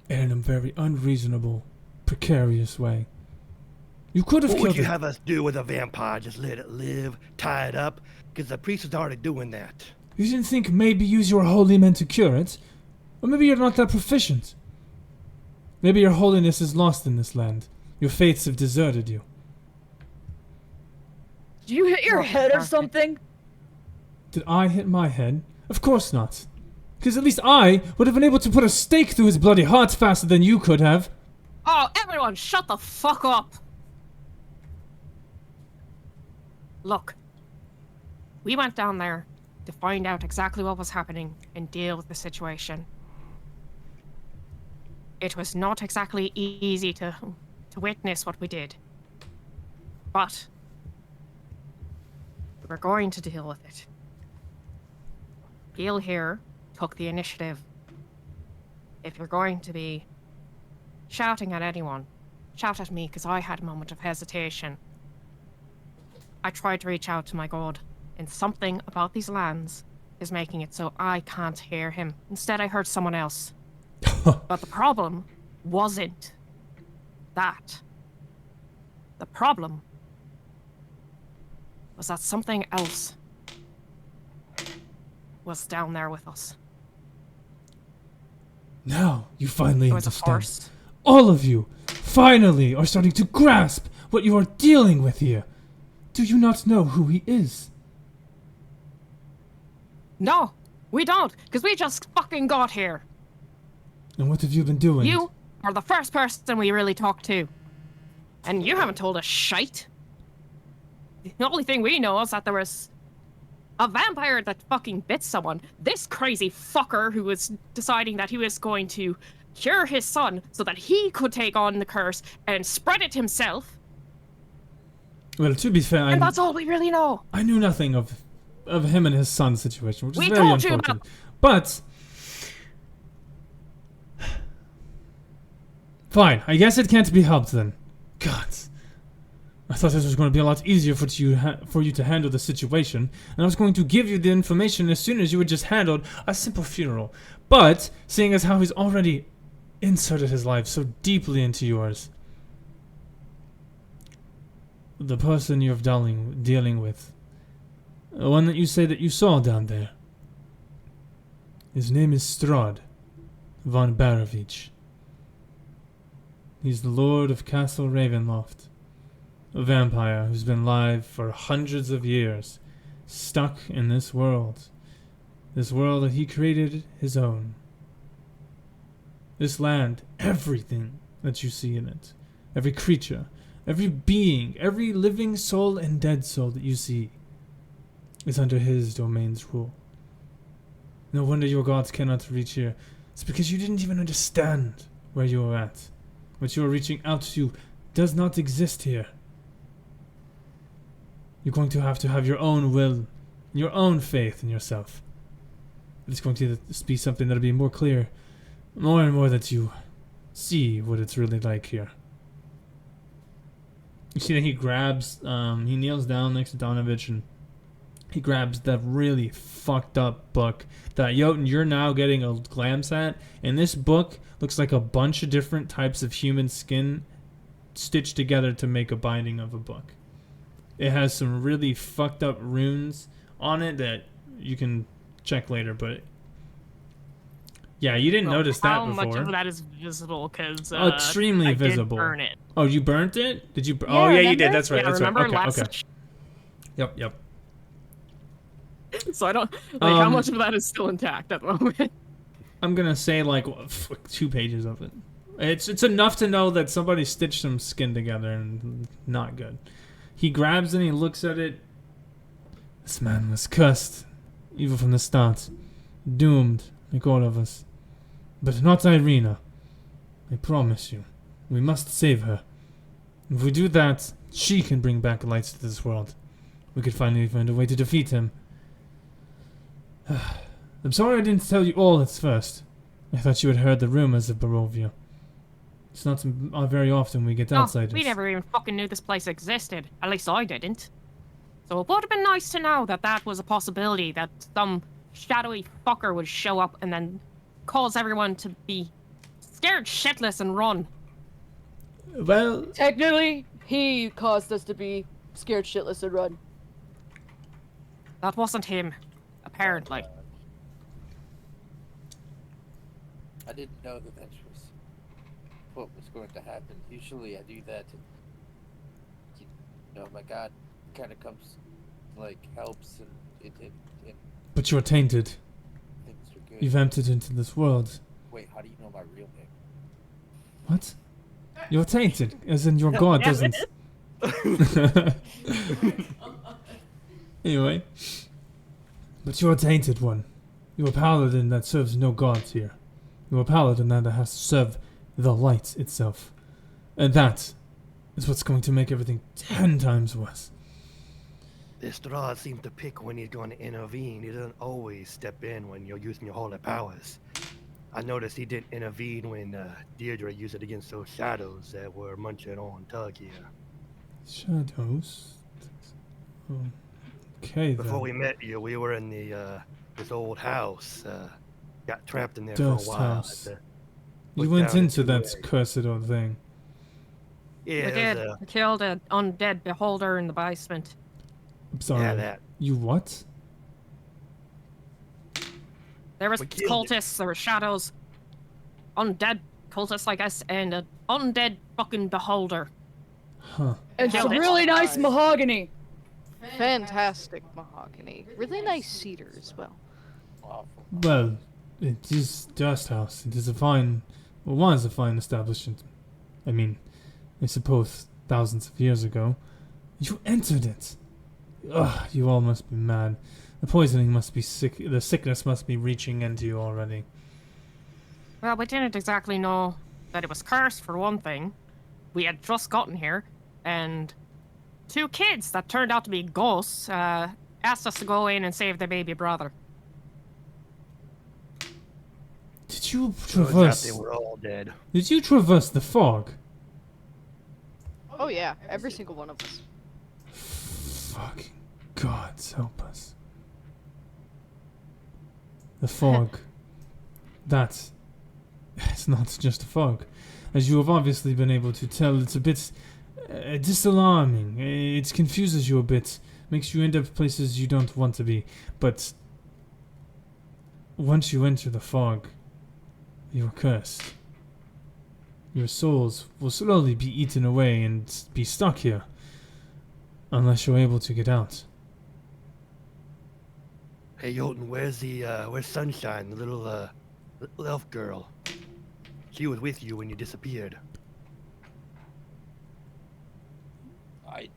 A: In a very unreasonable, precarious way. You could have
B: What
A: killed
B: would you
A: it.
B: have us do with a vampire? Just let it live, tie it up? Because the priest is already doing that.
A: You didn't think maybe use your holy men to cure it? Or maybe you're not that proficient. Maybe your holiness is lost in this land. Your faiths have deserted you.
D: Did you hit your head or something?
A: Did I hit my head? Of course not. Because at least I would have been able to put a stake through his bloody heart faster than you could have.
C: Oh, everyone, shut the fuck up! Look, we went down there to find out exactly what was happening and deal with the situation. It was not exactly easy to witness what we did. But we're going to deal with it. Gil here took the initiative. If you're going to be shouting at anyone, shout at me, because I had a moment of hesitation. I tried to reach out to my god, and something about these lands is making it so I can't hear him. Instead, I heard someone else. But the problem wasn't that. The problem was that something else was down there with us.
A: Now you finally
C: It was a
A: understand.
C: force.
A: All of you finally are starting to grasp what you are dealing with here. Do you not know who he is?
C: No, we don't, because we just fucking got here.
A: And what have you been doing?
C: You are the first person we really talked to. And you haven't told us shite. The only thing we know is that there was a vampire that fucking bit someone. This crazy fucker who was deciding that he was going to cure his son so that he could take on the curse and spread it himself.
A: Well, to be fair,
C: And that's all we really know.
A: I knew nothing of him and his son's situation, which is
C: We
A: very
C: told you
A: unfortunate.
C: about-
A: But fine, I guess it can't be helped then. God, I thought this was going to be a lot easier for you to handle the situation, and I was going to give you the information as soon as you had just handled a simple funeral. But seeing as how he's already inserted his life so deeply into yours, the person you're dealing with, the one that you say that you saw down there, his name is Strahd von Barovich. He's the Lord of Castle Ravenloft, a vampire who's been alive for hundreds of years, stuck in this world that he created his own. This land, everything that you see in it, every creature, every being, every living soul and dead soul that you see, is under his domain's rule. No wonder your gods cannot reach here. It's because you didn't even understand where you were at. What you are reaching out to does not exist here. You're going to have your own will, your own faith in yourself. It's going to be something that'll be more clear, more and more that you see what it's really like here. You see that he grabs, he kneels down next to Donovich and he grabs that really fucked up book that Jotun, you're now getting a glance at. And this book looks like a bunch of different types of human skin stitched together to make a binding of a book. It has some really fucked up runes on it that you can check later, but yeah, you didn't notice that before.
C: How much of that is visible? Because
A: extremely
C: I
A: visible.
C: did burn it.
A: Oh, you burnt it? Did you?
D: Yeah,
A: Oh, yeah, you
D: remember?
A: did. That's right.
C: Yeah,
A: that's
C: remember
A: right. Okay,
C: last.
A: okay. Yep.
C: So I don't like how
A: Um,
C: much of that is still intact at the moment.
A: I'm gonna say like 2 pages of it. It's enough to know that somebody stitched some skin together and not good. He grabs it and he looks at it. This man was cursed, evil from the start, doomed like all of us, but not Irina. I promise you, we must save her. If we do that, she can bring back light to this world. We could finally find a way to defeat him. I'm sorry I didn't tell you all at first. I thought you had heard the rumors of Barovia. It's not very often we get outsiders.
C: We never even fucking knew this place existed. At least I didn't. So it would have been nice to know that that was a possibility, that some shadowy fucker would show up and then cause everyone to be scared shitless and run.
A: Well,
D: Technically, he caused us to be scared shitless and run.
C: That wasn't him, apparently.
H: I didn't know that was what was going to happen. Usually I do that and, you know, my god kind of comes, like, helps and
A: but you're tainted.
H: things are good.
A: You've entered into this world.
H: Wait, how do you know my real name?
A: What? You're tainted, as in your god doesn't. Anyway, but you're a tainted one. You're a paladin that serves no gods here. You're a paladin that has to serve the light itself. And that is what's going to make everything 10 times worse.
B: This Strahd seems to pick when he's going to intervene. He doesn't always step in when you're using your holy powers. I noticed he didn't intervene when Deirdre used it against those shadows that were munching on Tug here.
A: Shadows? Okay,
B: Before
A: then.
B: we met you, we were in the this old house. Got trapped in there
A: Dust
B: for a while.
A: house.
B: Had to
A: You
B: look
A: went
B: down
A: into
B: the
A: that
B: way.
A: cursed old thing.
B: Yeah,
C: We
B: it
C: did.
B: was,
C: We killed an undead beholder in the basement.
A: I'm sorry.
B: yeah, that.
A: You what?
C: There was
B: We killed it.
C: cultists, there were shadows, undead cultists, I guess, and an undead fucking beholder.
A: Huh.
D: And
C: Killed
D: some
C: it.
D: really nice mahogany.
F: Fantastic mahogany. Really nice cedar as well.
H: Awful.
A: Well, it is Dust House. It is a fine, well, was a fine establishment. I mean, I suppose thousands of years ago. You entered it. Ugh, you all must be mad. The poisoning must be sick. The sickness must be reaching into you already.
C: Well, we didn't exactly know that it was cursed, for one thing. We had just gotten here, and 2 kids that turned out to be ghosts asked us to go in and save their baby brother.
A: Did you
B: Turns out
A: traverse?
B: they were all dead.
A: Did you traverse the fog?
F: Oh yeah, every single one of us.
A: Fucking gods help us. The fog. That. It's not just a fog. As you have obviously been able to tell, it's a bit disalarming. It confuses you a bit. Makes you end up places you don't want to be. But once you enter the fog, you are cursed. Your souls will slowly be eaten away and be stuck here. Unless you're able to get out.
B: Hey, Jotun, where's Sunshine, the little elf girl? She was with you when you disappeared.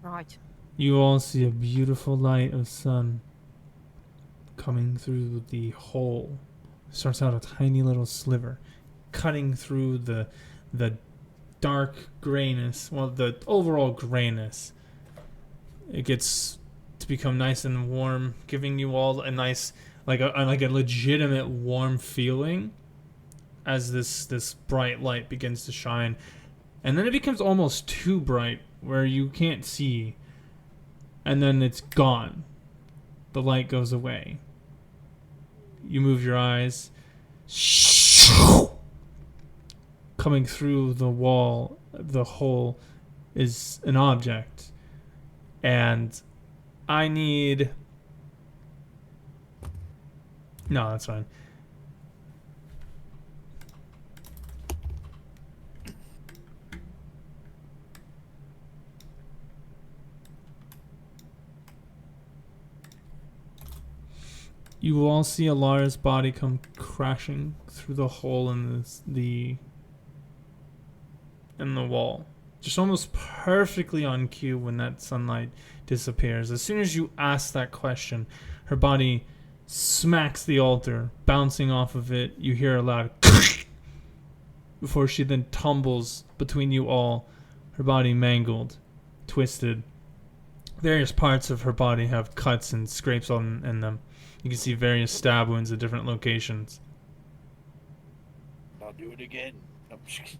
C: Right.
A: You all see a beautiful light of sun coming through the hole. Starts out a tiny little sliver, cutting through the dark grayness, well, the overall grayness. It gets to become nice and warm, giving you all a nice, like a legitimate warm feeling as this bright light begins to shine. And then it becomes almost too bright where you can't see. And then it's gone. The light goes away. You move your eyes. Coming through the wall, the hole, is an object. And I need... No, that's fine. You will all see Alara's body come crashing through the hole in the wall. Just almost perfectly on cue when that sunlight disappears. As soon as you ask that question, her body smacks the altar, bouncing off of it. You hear a loud before she then tumbles between you all, her body mangled, twisted. Various parts of her body have cuts and scrapes in them. You can see various stab wounds at different locations.
H: I'll do it again. I'm just kidding.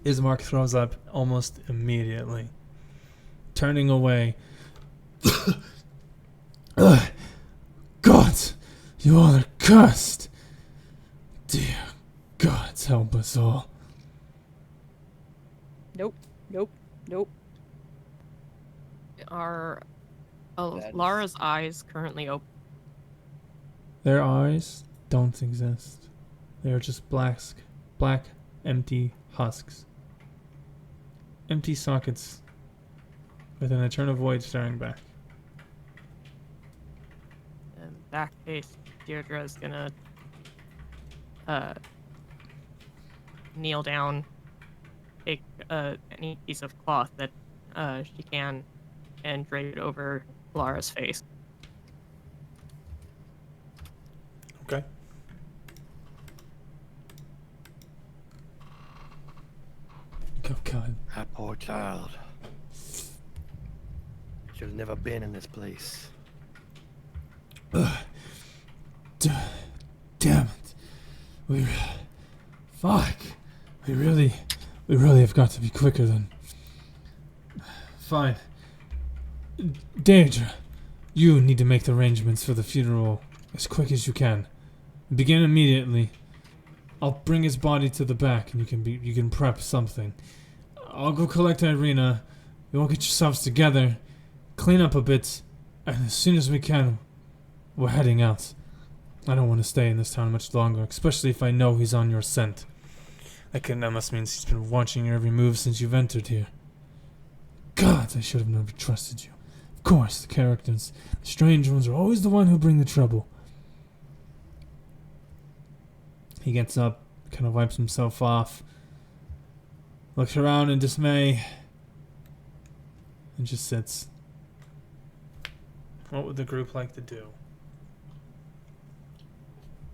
A: Ismark throws up almost immediately, turning away. God, you all are cursed. Dear gods, help us all.
D: Nope. Nope. Nope.
C: Are
H: That is-
C: Lara's eyes currently open?
A: Their eyes don't exist. They are just black, empty husks. Empty sockets with an eternal void staring back.
C: In that case, Deirdre is gonna kneel down, take any piece of cloth that she can, and drape it over Lara's face.
A: Okay. Oh God.
B: That poor child. Should have never been in this place.
A: Damn it. Fuck. We really have got to be quicker than. Fine. Deirdre, you need to make the arrangements for the funeral as quick as you can. Begin immediately. I'll bring his body to the back, and you can prep something. I'll go collect Irina. You all get yourselves together, clean up a bit, and as soon as we can, we're heading out. I don't want to stay in this town much longer, especially if I know he's on your scent. That must mean he's been watching your every move since you've entered here. God, I should have never trusted you. Of course, the characters, the strange ones, are always the one who bring the trouble. He gets up, kind of wipes himself off, looks around in dismay, and just sits. What would the group like to do?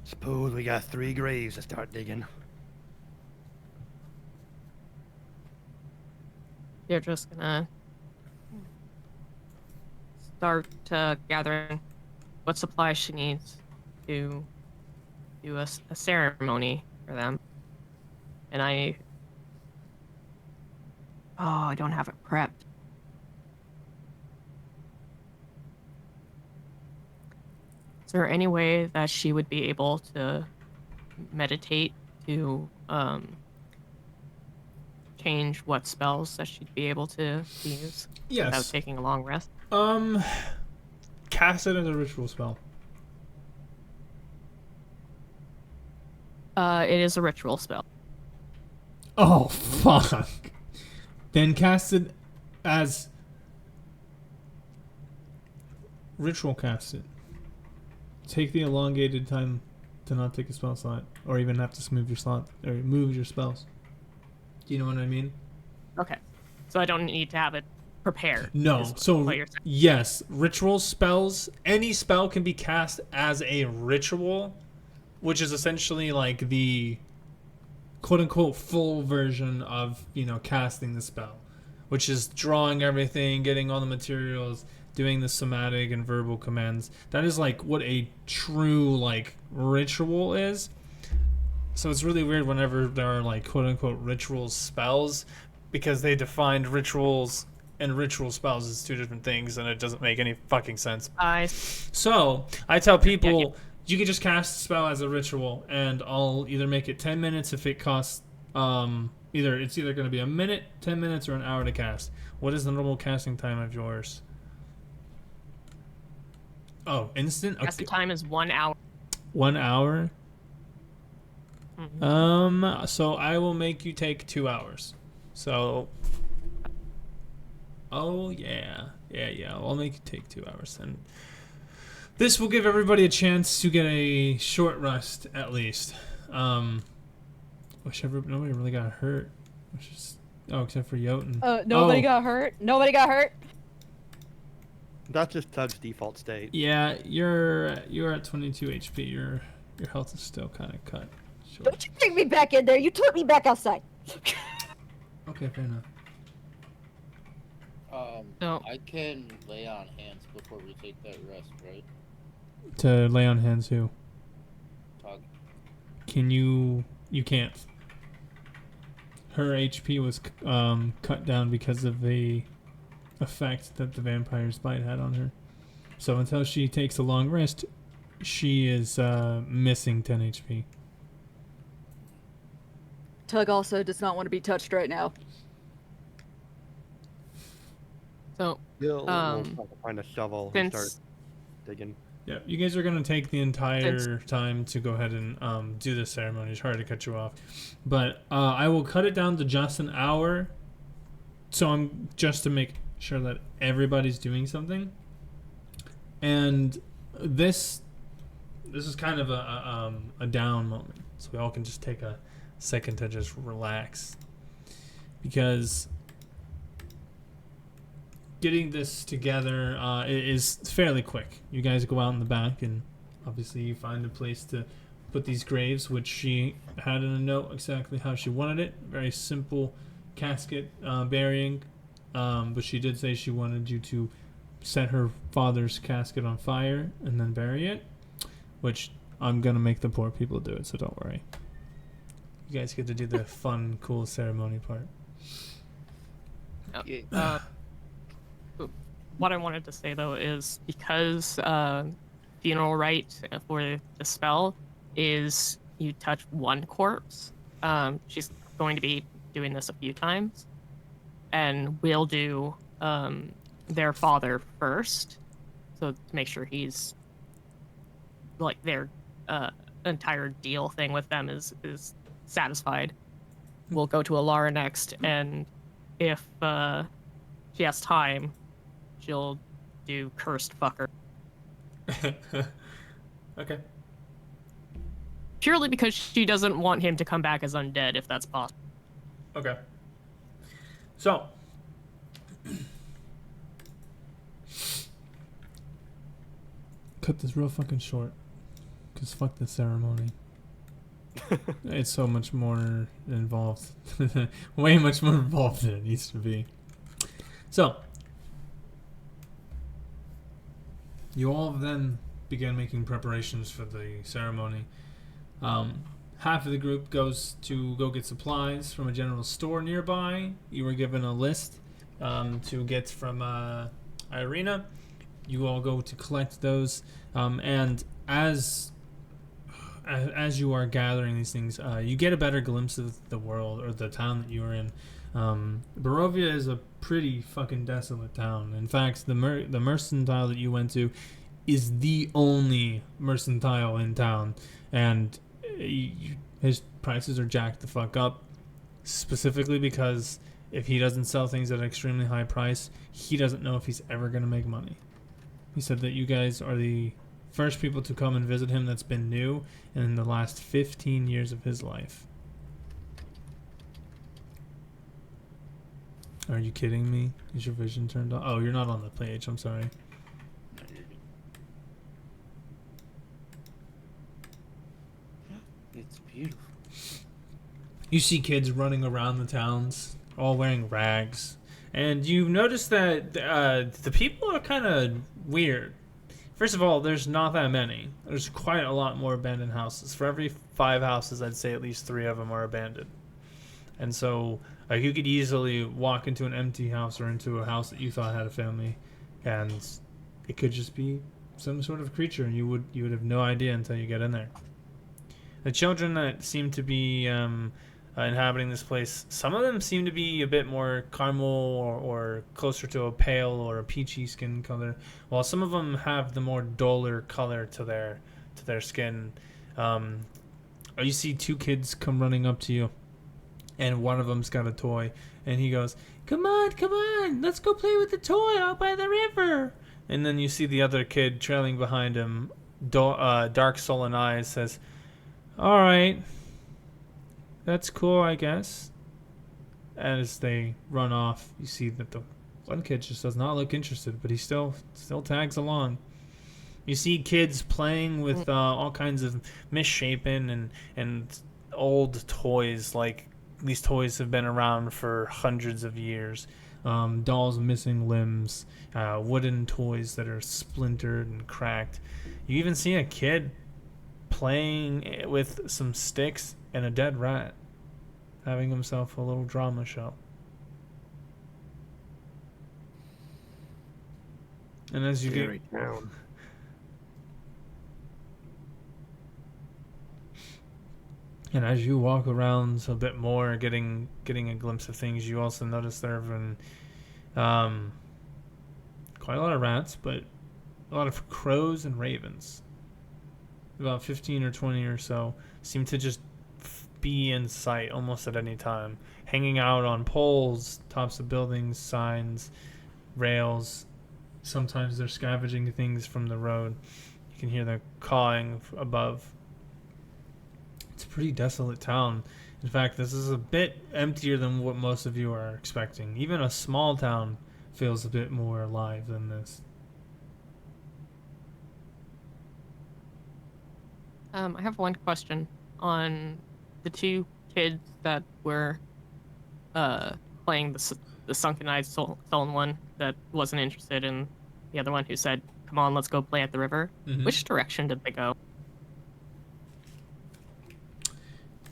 B: Suppose we got 3 graves to start digging.
C: They're just gonna start gathering what supplies she needs to do a ceremony for them. And I don't have it prepped. Is there any way that she would be able to meditate to change what spells that she'd be able to use without
A: Yes.
C: taking a long rest?
A: Cast it as a ritual spell.
C: It is a ritual spell.
A: Oh, fuck. Then cast it as... Ritual cast it. Take the elongated time to not take a spell slot, or even have to move your slot, or move your spells. Do you know what I mean?
C: Okay. So I don't need to have it prepared.
A: No.
C: is
A: So,
C: what you're saying.
A: yes, ritual spells, any spell can be cast as a ritual, which is essentially like the quote-unquote full version of, casting the spell, which is drawing everything, getting all the materials, doing the somatic and verbal commands. That is like what a true like ritual is. So it's really weird whenever there are like quote-unquote ritual spells, because they defined rituals and ritual spells as 2 different things, and it doesn't make any fucking sense. So I tell people, you can just cast a spell as a ritual, and I'll either make it 10 minutes if it costs it's either going to be a minute, 10 minutes, or an hour to cast. What is the normal casting time of yours? Oh, instant? Okay.
C: Casting time is 1 hour.
A: 1 hour?
C: Mhm.
A: So I will make you take 2 hours. So, oh yeah, I'll make you take 2 hours, and this will give everybody a chance to get a short rest at least. Nobody really got hurt, except for Jotun.
D: Nobody got hurt. Nobody got hurt.
B: That's just Tug's default state.
A: Yeah, you're at 22 HP. Your health is still kind of cut short.
D: Don't you take me back in there. You took me back outside.
A: Okay, fair enough.
C: No.
H: I can lay on hands before we take that rest, right?
A: To lay on hands, who?
H: Talk.
A: Can you? You can't. Her HP was cut down because of the effect that the vampire's bite had on her. So until she takes a long rest, she is missing 10 HP.
D: Tug also does not want to be touched right now.
C: So
B: We'll find a shovel and start
C: since
B: digging.
A: Yeah, you guys are gonna take the entire time to go ahead and do the ceremony. Sorry to cut you off, but I will cut it down to just an hour. So I'm just to make sure that everybody's doing something. And this this is kind of a down moment, so we all can just take a second to just relax, because getting this together is fairly quick. You guys go out in the back, and obviously you find a place to put these graves, which she had in a note exactly how she wanted it. Very simple casket burying, but she did say she wanted you to set her father's casket on fire and then bury it, which I'm gonna make the poor people do it, so don't worry. You guys get to do the fun, cool ceremony part.
C: What I wanted to say though is because funeral rite for the spell is you touch one corpse. She's going to be doing this a few times, and we'll do their father first, so to make sure he's like their entire deal thing with them is satisfied. We'll go to Alara next, and if she has time, she'll do cursed fucker.
A: Okay.
C: Purely because she doesn't want him to come back as undead, if that's possible.
A: Okay. So, cut this real fucking short, cause fuck the ceremony. It's so much more involved, way much more involved than it needs to be. So, you all then begin making preparations for the ceremony. Half of the group goes to go get supplies from a general store nearby. You were given a list to get from Irina. You all go to collect those, and as you are gathering these things, you get a better glimpse of the world or the town that you are in. Barovia is a pretty fucking desolate town. In fact, the mercantile that you went to is the only mercantile in town, and his prices are jacked the fuck up, specifically because if he doesn't sell things at an extremely high price, he doesn't know if he's ever going to make money. He said that you guys are the first people to come and visit him that's been new in the last 15 years of his life. Are you kidding me? Is your vision turned on? Oh, you're not on the page. I'm sorry.
H: It's beautiful.
A: You see kids running around the towns, all wearing rags. And you notice that the people are kind of weird. First of all, there's not that many. There's quite a lot more abandoned houses. For every 5 houses, I'd say at least 3 of them are abandoned. And so you could easily walk into an empty house or into a house that you thought had a family, and it could just be some sort of creature, and you would have no idea until you get in there. The children that seem to be inhabiting this place, some of them seem to be a bit more caramel or closer to a pale or a peachy skin color, while some of them have the more duller color to their skin. You see 2 kids come running up to you, and one of them's got a toy, and he goes, come on, let's go play with the toy out by the river." And then you see the other kid trailing behind him, dark sullen eyes, says, "All right, that's cool, I guess." And as they run off, you see that the one kid just does not look interested, but he still tags along. You see kids playing with all kinds of misshapen and old toys. Like, these toys have been around for hundreds of years. Dolls missing limbs, wooden toys that are splintered and cracked. You even see a kid playing with some sticks and a dead rat, having himself a little drama show. And as you get
B: down.
A: And as you walk around a bit more, getting a glimpse of things, you also notice there have been quite a lot of rats, but a lot of crows and ravens. About 15 or 20 or so seem to just be in sight almost at any time, hanging out on poles, tops of buildings, signs, rails. Sometimes they're scavenging things from the road. You can hear the cawing above. It's a pretty desolate town. In fact, this is a bit emptier than what most of you are expecting. Even a small town feels a bit more alive than this.
C: I have one question on the two kids that were playing the sunken eyed sullen one that wasn't interested in the other one who said, "Come on, let's go play at the river."
A: Mhm.
C: Which direction did they go?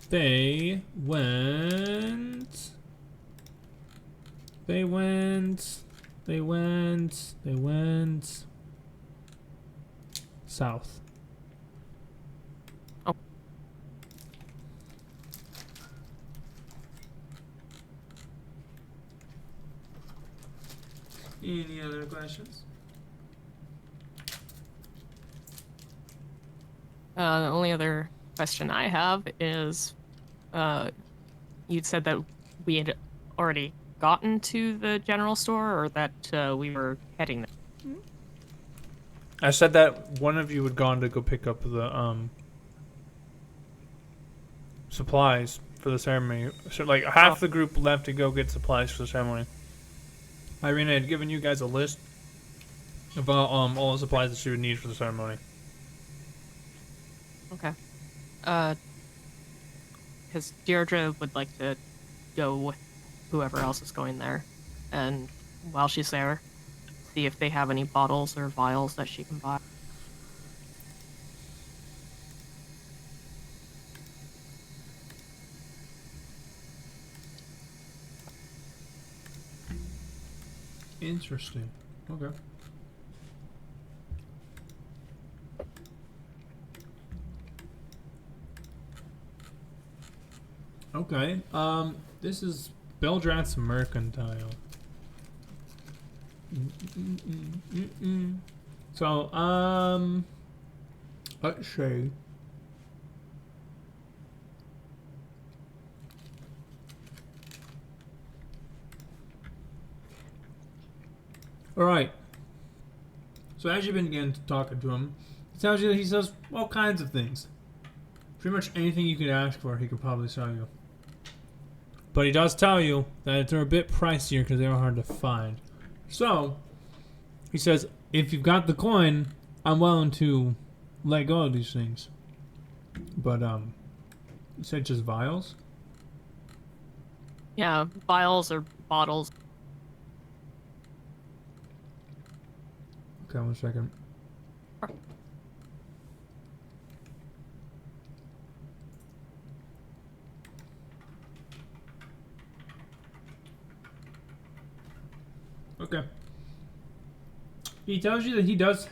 A: They went. They went south.
C: Oh.
A: Any other questions?
C: The only other question I have is, you'd said that we had already gotten to the general store, or that we were heading there.
A: I said that one of you had gone to go pick up the supplies for the ceremony. So like half the group left to go get supplies for the ceremony. Irina had given you guys a list of all the supplies that she would need for the ceremony.
C: Okay. Because Deirdre would like to go with whoever else is going there, and while she's there, see if they have any bottles or vials that she can buy.
A: Interesting. Okay. Okay. This is Beldrat's Mercantile. So, let's see. All right. So as you begin talking to him, he tells you that he sells all kinds of things. Pretty much anything you could ask for, he could probably sell you. But he does tell you that they're a bit pricier because they are hard to find. So, he says, if you've got the coin, I'm willing to let go of these things. But, you said just vials?
C: Yeah, vials or bottles.
A: Okay, 1 second. Okay. He tells you that he does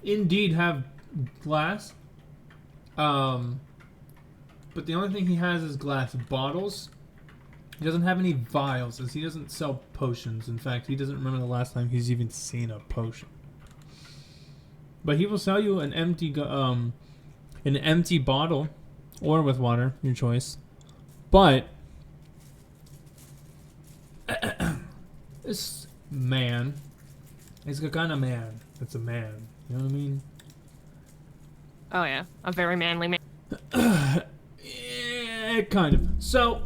A: indeed have glass. But the only thing he has is glass bottles. He doesn't have any vials, as he doesn't sell potions. In fact, he doesn't remember the last time he's even seen a potion. But he will sell you an empty bottle, or with water, your choice. But this man, he's the kind of man that's a man. You know what I mean?
C: Oh yeah, a very manly man.
A: Yeah, kind of. So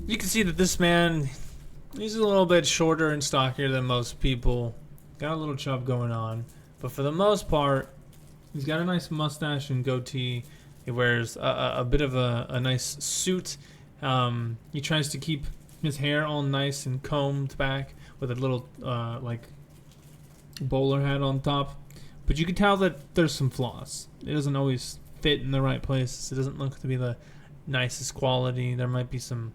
A: you can see that this man, he's a little bit shorter and stockier than most people. Got a little chub going on, but for the most part, he's got a nice mustache and goatee. He wears a bit of a nice suit. He tries to keep his hair all nice and combed back with a little like bowler hat on top. But you can tell that there's some flaws. It doesn't always fit in the right places. It doesn't look to be the nicest quality. There might be some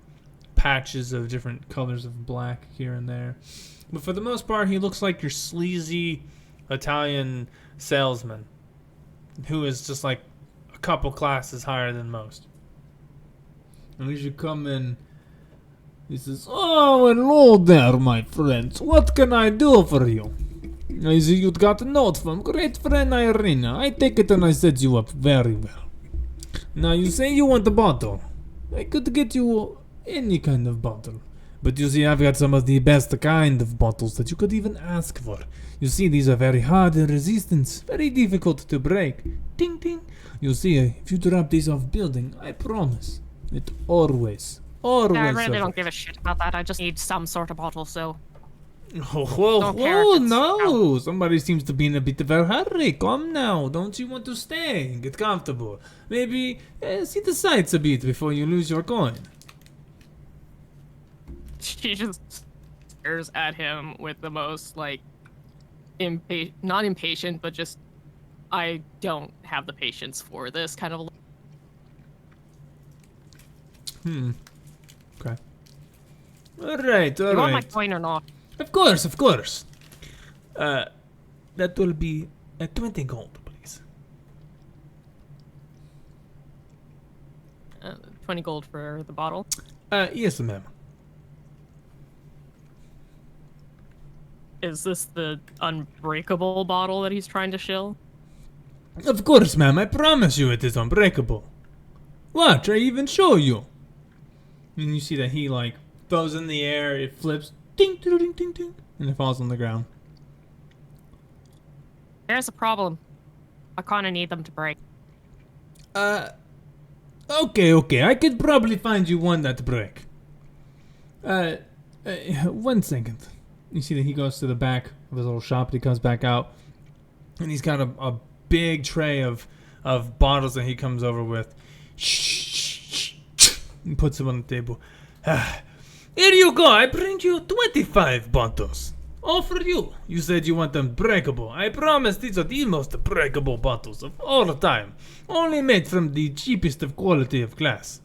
A: patches of different colors of black here and there. But for the most part, he looks like your sleazy Italian salesman who is just like a couple classes higher than most. And as you come in, he says, "Oh, hello there, my friends. What can I do for you? I see you got a note from great friend Irina. I take it and I set you up very well. Now, you say you want a bottle. I could get you any kind of bottle. But you see, I've got some of the best kind of bottles that you could even ask for. You see, these are very hard in resistance, very difficult to break. Ding ding. You see, if you drop these off building, I promise, it always
C: I really
A: survives.
C: don't give a shit about that. I just need some sort of bottle, so.
A: Oh,
C: Don't care if
A: oh
C: it's
A: no! Somebody seems to be in a bit of a hurry. Come now, don't you want to stay and get comfortable? Maybe see the sights a bit before you lose your coin.
C: She just stares at him with the most, like, not impatient, but just, I don't have the patience for this kind of.
A: Okay. Alright,
C: You want my
A: alright.
C: coin or not?
A: Of course, of course. That will be 20 gold, please.
C: 20 gold for the bottle.
A: Yes, ma'am.
C: Is this the unbreakable bottle that he's trying to shill?
A: Of course, ma'am. I promise you it is unbreakable. Watch, I even show you. And you see that he, like, throws in the air, it flips, ding, ding, ding, ding, ding, and it falls on the ground.
C: There's a problem. I kind of need them to break.
A: Okay, I could probably find you one that break. 1 second. You see that he goes to the back of his little shop, he comes back out, and he's got a big tray of bottles that he comes over with. And puts them on the table. Here you go, I bring you 25 bottles. All for you. You said you want them breakable. I promise these are the most breakable bottles of all time. Only made from the cheapest of quality of glass.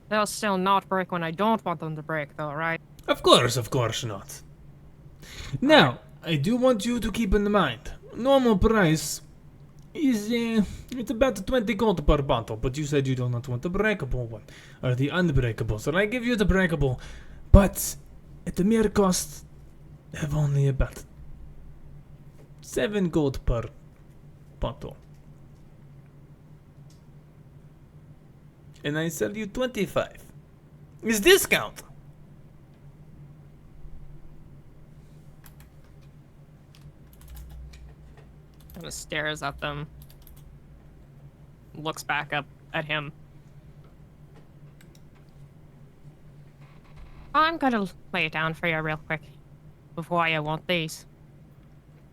C: They'll still not break when I don't want them to break, though, right?
A: Of course not. Now, I do want you to keep in mind, normal price is it's about 20 gold per bottle, but you said you do not want the breakable one, or the unbreakable, so I give you the breakable, but at the mere cost of only about 7 gold per bottle. And I sell you 25. Is discount.
C: Kind of stares at them. Looks back up at him. I'm gonna lay it down for you real quick. Of why I want these.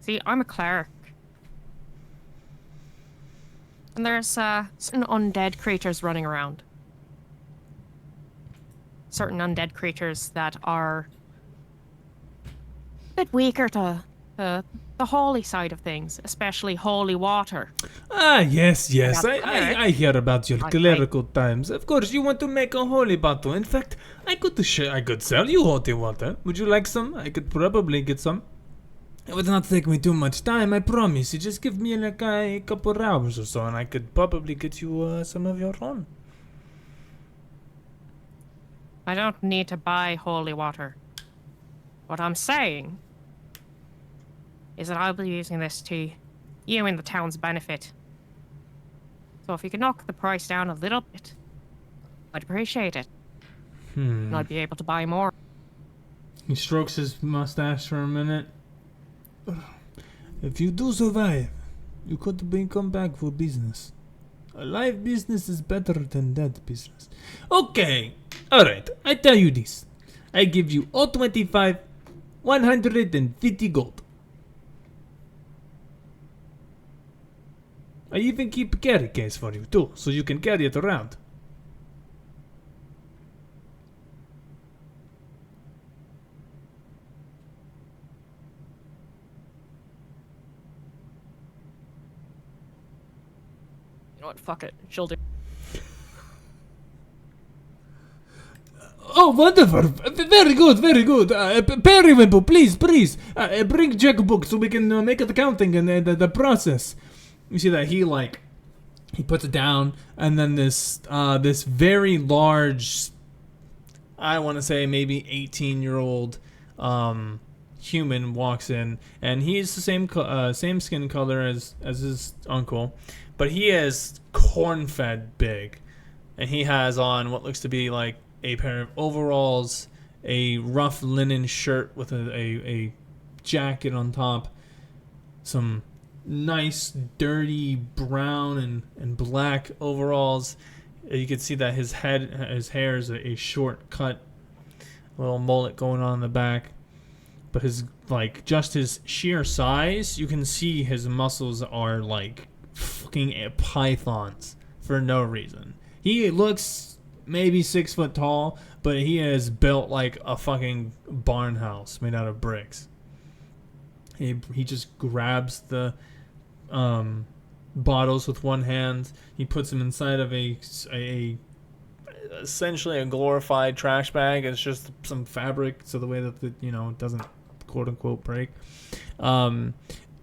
C: See, I'm a cleric. And there's certain undead creatures running around. Certain undead creatures that are a bit weaker to the holy side of things, especially holy water.
A: Ah, yes.
C: About
A: I hear about your
C: I-
A: clerical times. Of course, you want to make a holy bottle. In fact, I could sell you holy water. Would you like some? I could probably get some. It would not take me too much time, I promise. You just give me like a couple hours or so, and I could probably get you some of your own.
C: I don't need to buy holy water. What I'm saying is that I'll be using this to you and the town's benefit. So if you could knock the price down a little bit, I'd appreciate it. And I'd be able to buy more.
A: He strokes his mustache for a minute. If you do survive, you could come back for business. A live business is better than dead business. Okay, alright, I tell you this. I give you all 25, 150 gold. I even keep a carry case for you too, so you can carry it around.
C: You know what? Fuck it. She'll do.
A: Oh, wonderful! Very good, very good. Periwinkle, please, bring checkbook so we can make it accounting and the process. You see that he puts it down, and then this very large, I want to say maybe 18-year-old human walks in, and he is the same skin color as his uncle, but he is corn-fed big. and he has on what looks to be like a pair of overalls, a rough linen shirt with a jacket on top, some nice dirty brown and black overalls. You can see that his hair is a short cut, little mullet going on in the back. But just his sheer size, you can see his muscles are like fucking pythons for no reason. He looks maybe 6 foot tall, but he is built like a fucking barn house made out of bricks. He just grabs the bottles with one hand. He puts them inside of a essentially a glorified trash bag. It's just some fabric, so the way that it doesn't quote unquote break. And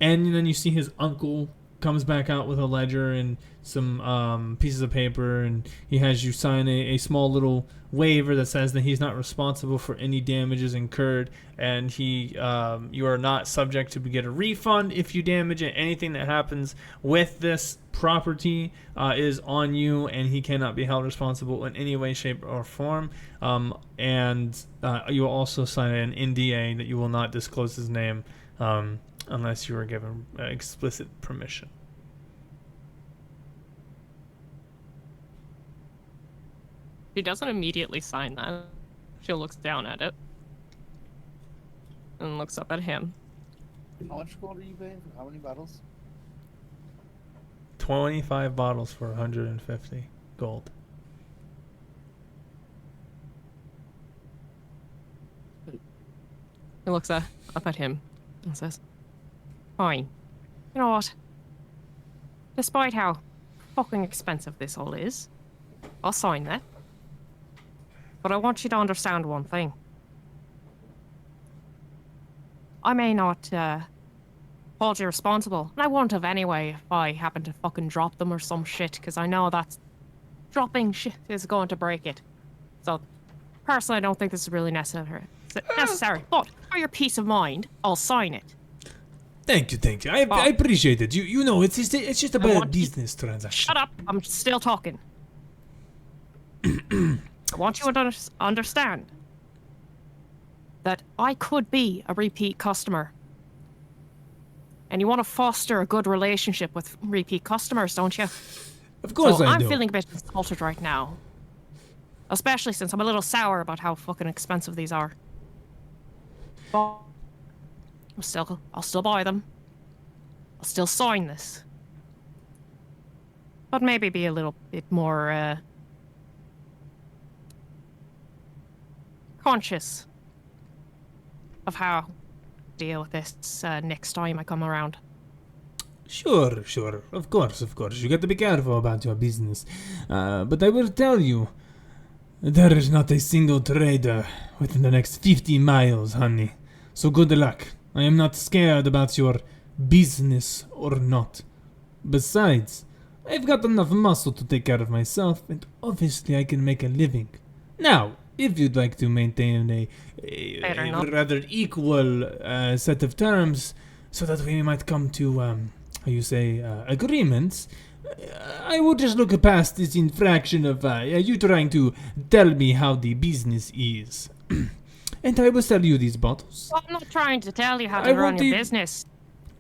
A: then you see his uncle comes back out with a ledger and some pieces of paper, and he has you sign a small little waiver that says that he's not responsible for any damages incurred, and you are not subject to get a refund if you damage it. Anything that happens with this property is on you, and he cannot be held responsible in any way, shape, or form. And you will also sign an NDA that you will not disclose his name unless you are given explicit permission.
C: She doesn't immediately sign that. She looks down at it and looks up at him.
H: How much gold are you paying for how many bottles?
A: 25 bottles for 150 gold.
C: He looks up at him and says, "Fine. You know what? Despite how fucking expensive this all is, I'll sign that. But I want you to understand one thing. I may not hold you responsible, and I wouldn't have anyway if I happened to fucking drop them or some shit, because I know that dropping shit is going to break it. So, personally, I don't think this is really necessary. But for your peace of mind, I'll sign it."
A: Thank you. I appreciate it. You know, it's just about a business transaction.
C: Shut up! I'm still talking. I want you to understand that I could be a repeat customer. And you want to foster a good relationship with repeat customers, don't you?
A: Of course I do.
C: I'm feeling a bit insulted right now. Especially since I'm a little sour about how fucking expensive these are. But I'll still buy them. I'll still sign this. But maybe be a little bit more conscious of how to deal with this next time I come around.
A: Sure. Of course. You got to be careful about your business. But I will tell you, there is not a single trader within the next 50 miles, honey. So good luck. I am not scared about your business or not. Besides, I've got enough muscle to take care of myself, and obviously I can make a living. Now, if you'd like to maintain a rather equal set of terms, so that we might come to, agreements, I will just look past this infraction of you trying to tell me how the business is. And I will sell you these bottles.
C: Well, I'm not trying to tell you how to run your business.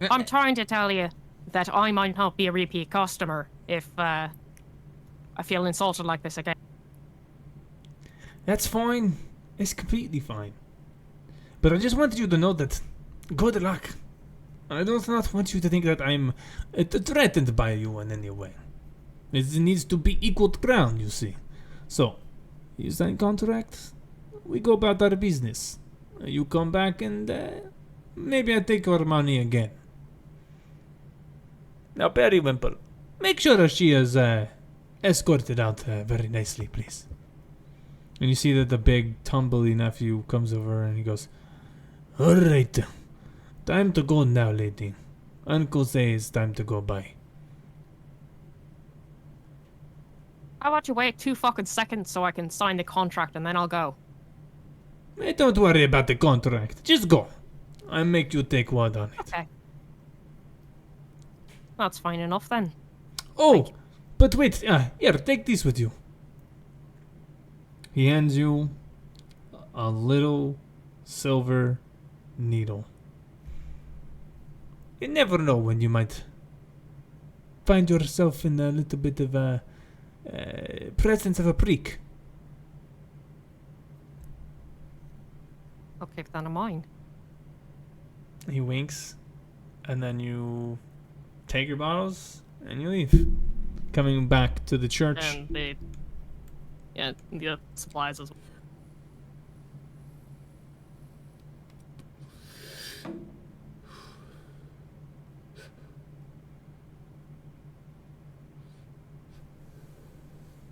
C: I'm trying to tell you that I might not be a repeat customer if I feel insulted like this again.
A: That's fine. It's completely fine. But I just wanted you to know that good luck. I do not want you to think that I'm threatened by you in any way. It needs to be equal ground, you see. So, you sign contracts, we go about our business. You come back and maybe I take your money again. Now, Periwinkle, make sure that she is escorted out very nicely, please. And you see that the big tumbly nephew comes over and he goes, "Alright, time to go now, lady. Uncle says it's time to go by."
C: How about you wait 2 fucking seconds so I can sign the contract and then I'll go?
A: Hey, don't worry about the contract. Just go. I'll make you take word on it.
C: Okay. That's fine enough then.
A: Oh, but wait. Here, take this with you. He hands you a little silver needle. You never know when you might find yourself in a little bit of a presence of a prick.
C: I'll keep that in mind.
A: He winks, and then you take your bottles and you leave, coming back to the church.
C: And the supplies as well.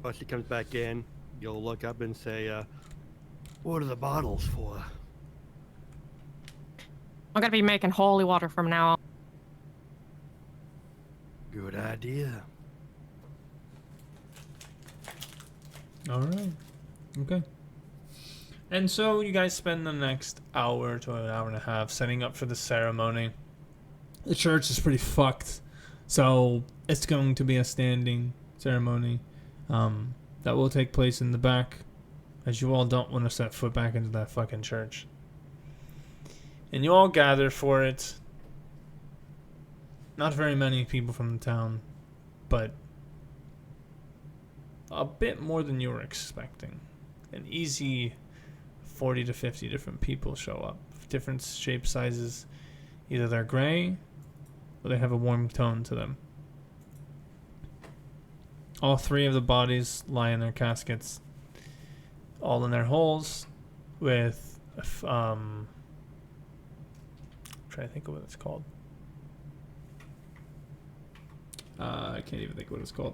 B: Once she comes back in, you'll look up and say, what are the bottles for?
C: I'm gonna be making holy water from now on.
B: Good idea.
A: All right. Okay. And so you guys spend the next hour to an hour and a half setting up for the ceremony. The church is pretty fucked, so it's going to be a standing ceremony that will take place in the back, as you all don't want to set foot back into that fucking church. And you all gather for it. Not very many people from the town, but a bit more than you were expecting. An easy 40 to 50 different people show up. Different shapes, sizes. Either they're gray or they have a warm tone to them. All three of the bodies lie in their caskets, all in their holes, with trying to think of what it's called. I can't even think of what it's called.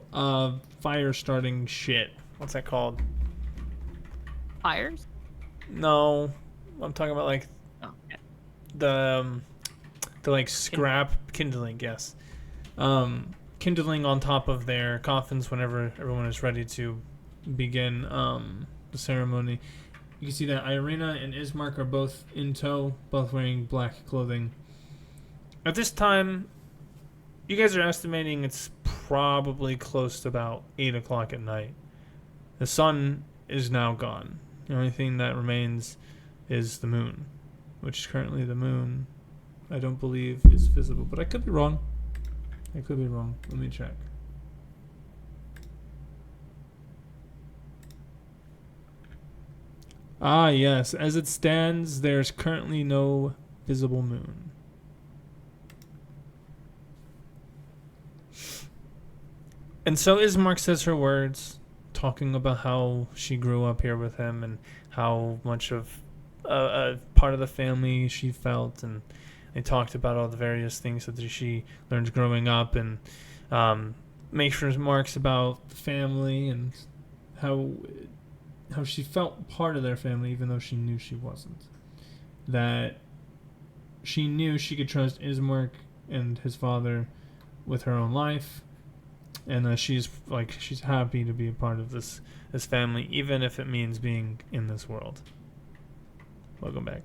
A: Fire starting shit. What's that called?
C: Fires?
A: No, I'm talking about like
C: Oh, yeah.
A: the like scrap kindling. Yes, kindling on top of their coffins whenever everyone is ready to begin the ceremony. You can see that Irina and Ismark are both in tow, both wearing black clothing. At this time, you guys are estimating it's probably close to about 8 o'clock at night. The sun is now gone. The only thing that remains is the moon, which currently the moon, I don't believe, is visible. But I could be wrong. Let me check. Ah, yes. As it stands, there's currently no visible moon. And so Ismark says her words, talking about how she grew up here with him and how much of a part of the family she felt, and they talked about all the various things that she learned growing up, and makes remarks about the family and how she felt part of their family even though she knew she wasn't. That she knew she could trust Ismark and his father with her own life, and she's happy to be a part of this family, even if it means being in this world. Welcome back.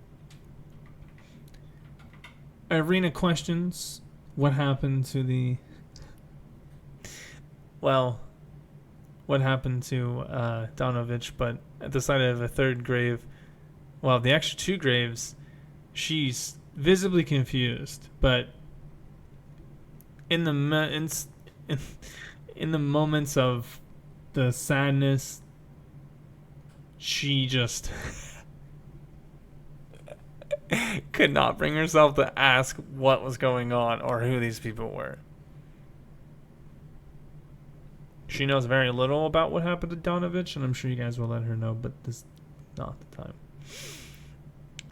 A: Irina questions what happened to Donovich, but at the sight of a third grave, the extra two graves, she's visibly confused. But in the moments of the sadness, she just could not bring herself to ask what was going on or who these people were. She knows very little about what happened to Donovich, and I'm sure you guys will let her know, but this is not the time.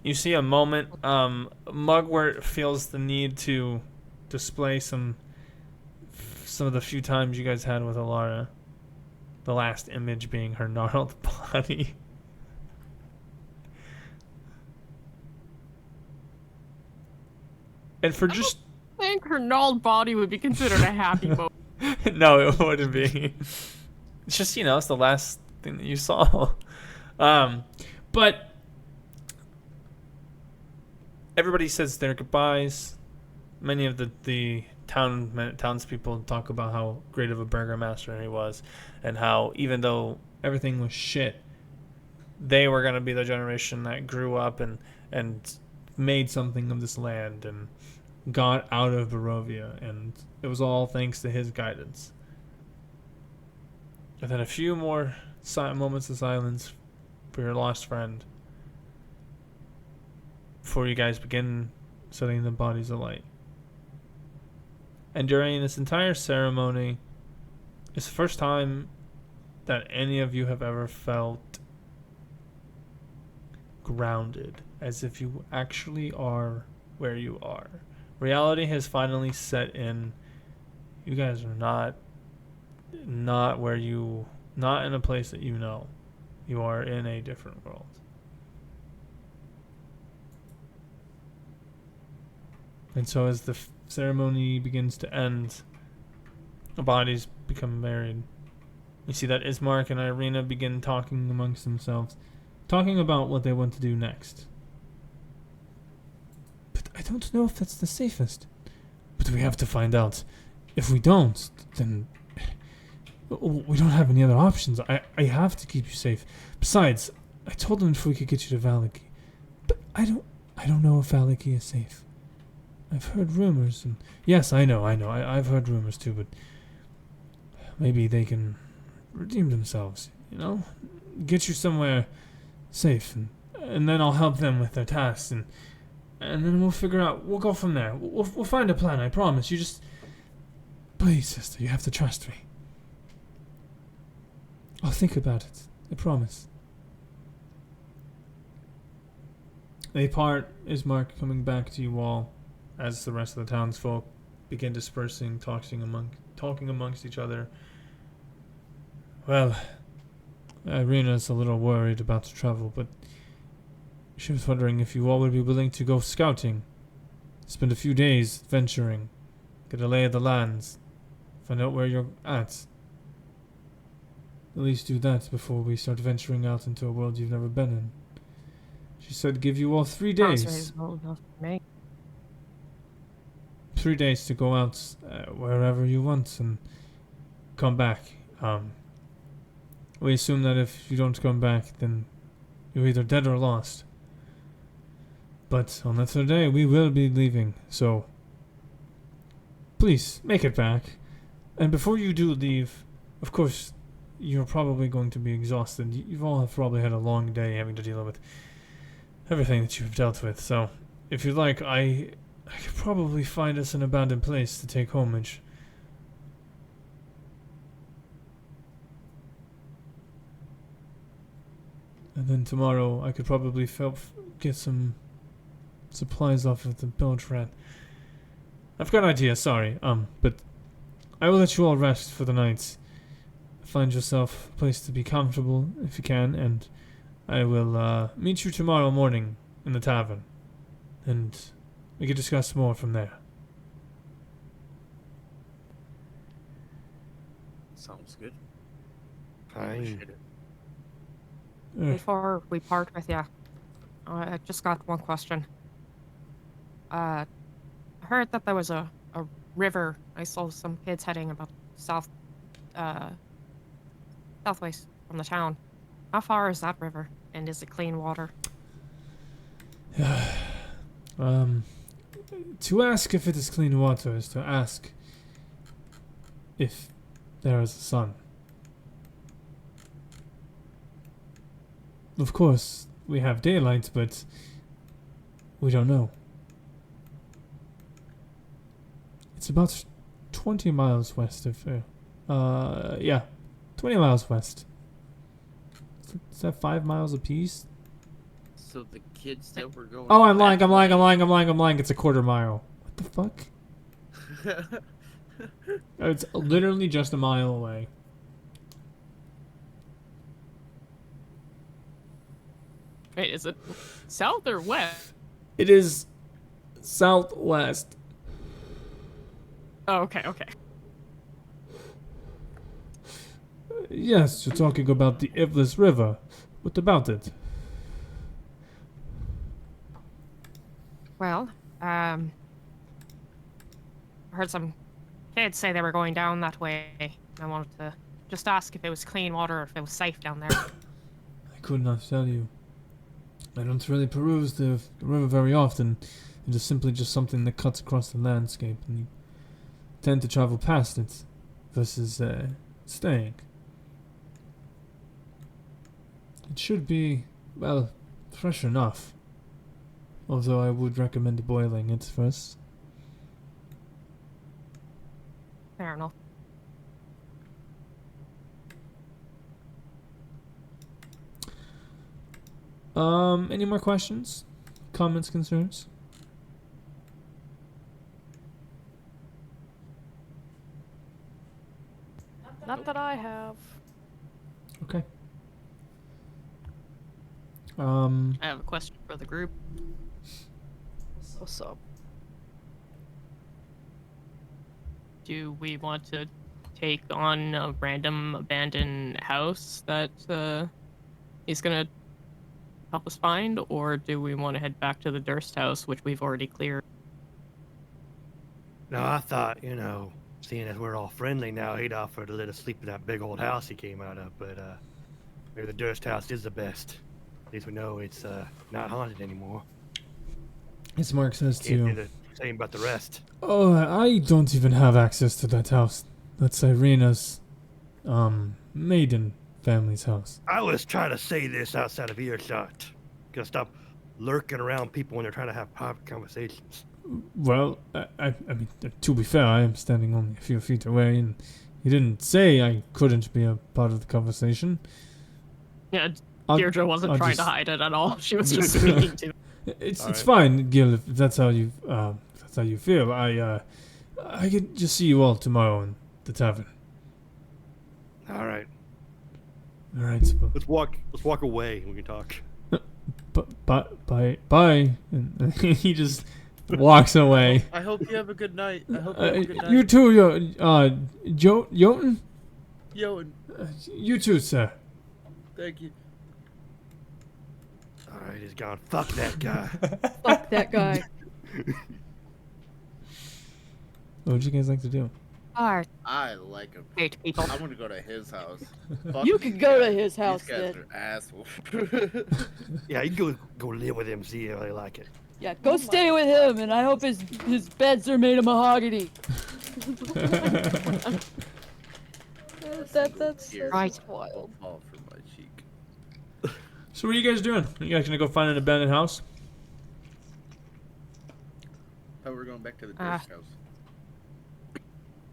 A: You see a moment, Mugwort feels the need to display some of the few times you guys had with Alara. The last image being her gnarled body. And for just...
C: I think her gnarled body would be considered a happy moment.
A: No, it wouldn't be. It's just, it's the last thing that you saw. But everybody says their goodbyes. Many of the townspeople talk about how great of a burgomaster he was, and how even though everything was shit, they were going to be the generation that grew up and made something of this land and got out of Barovia, and it was all thanks to his guidance. And then a few more moments of silence for your lost friend before you guys begin setting the bodies alight. And during this entire ceremony, it's the first time that any of you have ever felt grounded, as if you actually are where you are. Reality has finally set in. You guys are not where you, not in a place that you know. You are in a different world. And so as the ceremony begins to end, the bodies become buried. You see that Ismark and Irina begin talking amongst themselves, talking about what they want to do next. But I don't know if that's the safest. But we have to find out. If we don't, then we don't have any other options. I have to keep you safe. Besides, I told them if we could get you to Valaki. But I don't know if Valaki is safe. I've heard rumors, and yes, I know. I've heard rumors too, but maybe they can redeem themselves, you know? Get you somewhere safe, and then I'll help them with their tasks, and then we'll figure out, we'll go from there. We'll find a plan, I promise. You just, please, sister, you have to trust me. I'll think about it, I promise. They part, Ismark coming back to you all as the rest of the townsfolk begin dispersing, talking amongst each other. Well, Irina's a little worried about the travel, but she was wondering if you all would be willing to go scouting, spend a few days venturing, get a lay of the lands, find out where you're at. At least do that before we start venturing out into a world you've never been in. She said give you all 3 days. 3 days to go out wherever you want and come back. We assume that if you don't come back, then you're either dead or lost. But on the 3rd day, we will be leaving, so please, make it back. And before you do leave, of course, you're probably going to be exhausted. You've all have probably had a long day having to deal with everything that you've dealt with, so if you'd like, I could probably find us an abandoned place to take homage. And then tomorrow I could probably get some supplies off of the bilge rat. I've got an idea, sorry. But I will let you all rest for the night. Find yourself a place to be comfortable if you can, and I will meet you tomorrow morning in the tavern. And we can discuss more from there.
E: Sounds good.
B: Fine.
E: Appreciate it.
C: Before we part with you, I just got one question. I heard that there was a river. I saw some kids heading about southwest from the town. How far is that river? And is it clean water?
A: To ask if it is clean water is to ask if there is a sun. Of course, we have daylight, but we don't know. It's about 20 miles west of 20 miles west. Is that 5 miles apiece?
H: So the kids that were going.
A: Oh, I'm lying. It's a quarter mile. What the fuck? It's literally just a mile away.
C: Wait, is it south or west?
A: It is southwest.
C: Oh, okay.
A: Yes, you're talking about the Ivlis River. What about it?
C: Well, I heard some kids say they were going down that way. I wanted to just ask if it was clean water or if it was safe down there.
A: I could not tell you. I don't really peruse the river very often. It is simply just something that cuts across the landscape, and you tend to travel past it versus staying. It should be, well, fresh enough. Although I would recommend boiling it first.
C: Fair enough.
A: Any more questions? Comments, concerns?
F: Not that I have.
A: Okay.
C: I have a question for the group.
F: What's up?
C: Do we want to take on a random abandoned house that he's gonna help us find, or do we want to head back to the Durst house, which we've already cleared?
B: No, I thought, seeing as we're all friendly now, he'd offer to let us sleep in that big old house he came out of, but maybe the Durst house is the best. At least we know it's not haunted anymore.
A: It's more access
B: Can't
A: to.
B: do the same about the rest.
A: Oh, I don't even have access to that house. That's Irina's, maiden family's house.
B: I was trying to say this outside of earshot. Gotta stop lurking around people when they're trying to have private conversations.
A: Well, I mean, to be fair, I am standing only a few feet away, and he didn't say I couldn't be a part of the conversation.
C: Yeah,
A: I'll-
C: Deirdre wasn't
A: I'll
C: trying
A: just-
C: to hide it at all. She was just speaking to.
A: It's
B: Alright.
A: fine, Gil. If that's how you feel. I could just see you all tomorrow in the tavern.
B: All right,
A: All right, so,
B: let's walk away and we can talk.
A: bye. And he just walks away.
E: I hope you have a good night. I hope you have a good night.
A: You too, Jotun.
E: Yo, and
A: You too, sir.
E: thank you.
B: All right, he's gone. Fuck that guy.
D: Fuck that guy.
A: What would you guys like to do?
C: Alright,
E: I like him.
C: great people.
E: I'm gonna go to his house. Fuck
D: You
E: these
D: can go to
E: guys.
D: his house
E: These guys
D: then.
E: are assholes.
B: Yeah, you can go live with him, see how they like it.
D: Yeah, go stay with him, and I hope his beds are made of mahogany.
F: That's
E: Here,
C: Right.
F: wild.
E: fall from my cheek.
A: So what are you guys doing? Are you guys gonna go find an abandoned house?
E: Oh, we're going back to the
C: Ah.
E: Durst house.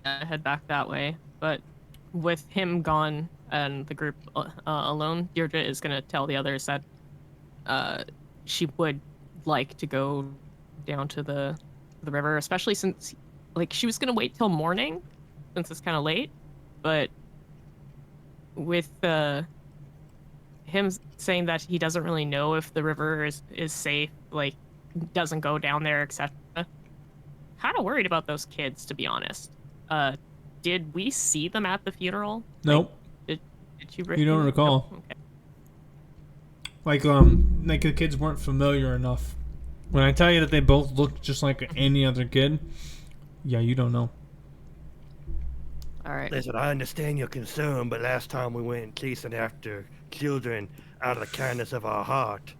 C: Head back that way. But with him gone and the group alone, Deirdre is gonna tell the others that she would like to go down to the river, especially since she was gonna wait till morning, since it's kind of late. But with him saying that he doesn't really know if the river is safe, doesn't go down there, etc. Kind of worried about those kids, to be honest. Did we see them at the funeral?
A: Nope.
C: Did you?
A: You don't recall.
C: Nope. Okay.
A: Like the kids weren't familiar enough. When I tell you that they both looked just like any other kid, yeah, you don't know.
C: All right.
B: Listen, I understand your concern, but last time we went chasing after children out of the kindness of our heart,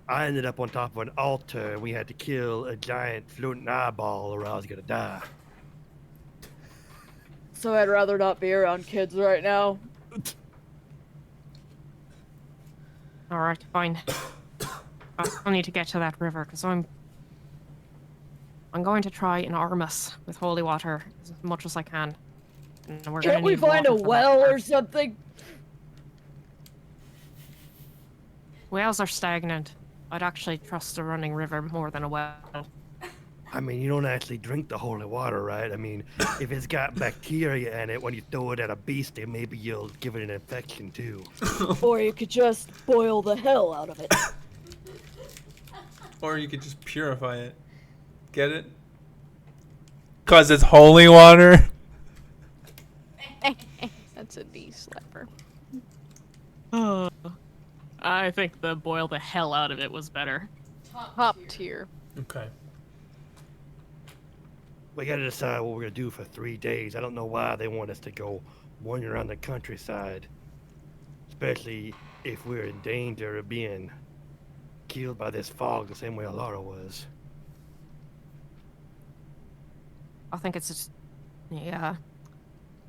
B: I ended up on top of an altar and we had to kill a giant floating eyeball or I was gonna die.
D: So I'd rather not be around kids right now.
C: All right. Fine. I still need to get to that river because I'm going to try and arm us with holy water as much as I can. And we're
D: Can't
C: gonna
D: we
C: need
D: find a
C: water for
D: well
C: that.
D: or something?
C: Wells are stagnant. I'd actually trust a running river more than a well.
B: I mean, you don't actually drink the holy water, right? I mean, if it's got bacteria in it, when you throw it at a beast, maybe you'll give it an infection too.
D: Or you could just boil the hell out of it.
I: Or you could just purify it. Get it? Cause it's holy water.
F: That's a knee slapper.
C: I think the boil the hell out of it was better.
F: Top tier.
A: Okay.
B: We gotta decide what we're gonna do for 3 days. I don't know why they want us to go wandering around the countryside. Especially if we're in danger of being killed by this fog the same way Alara was.
C: I think it's just, yeah,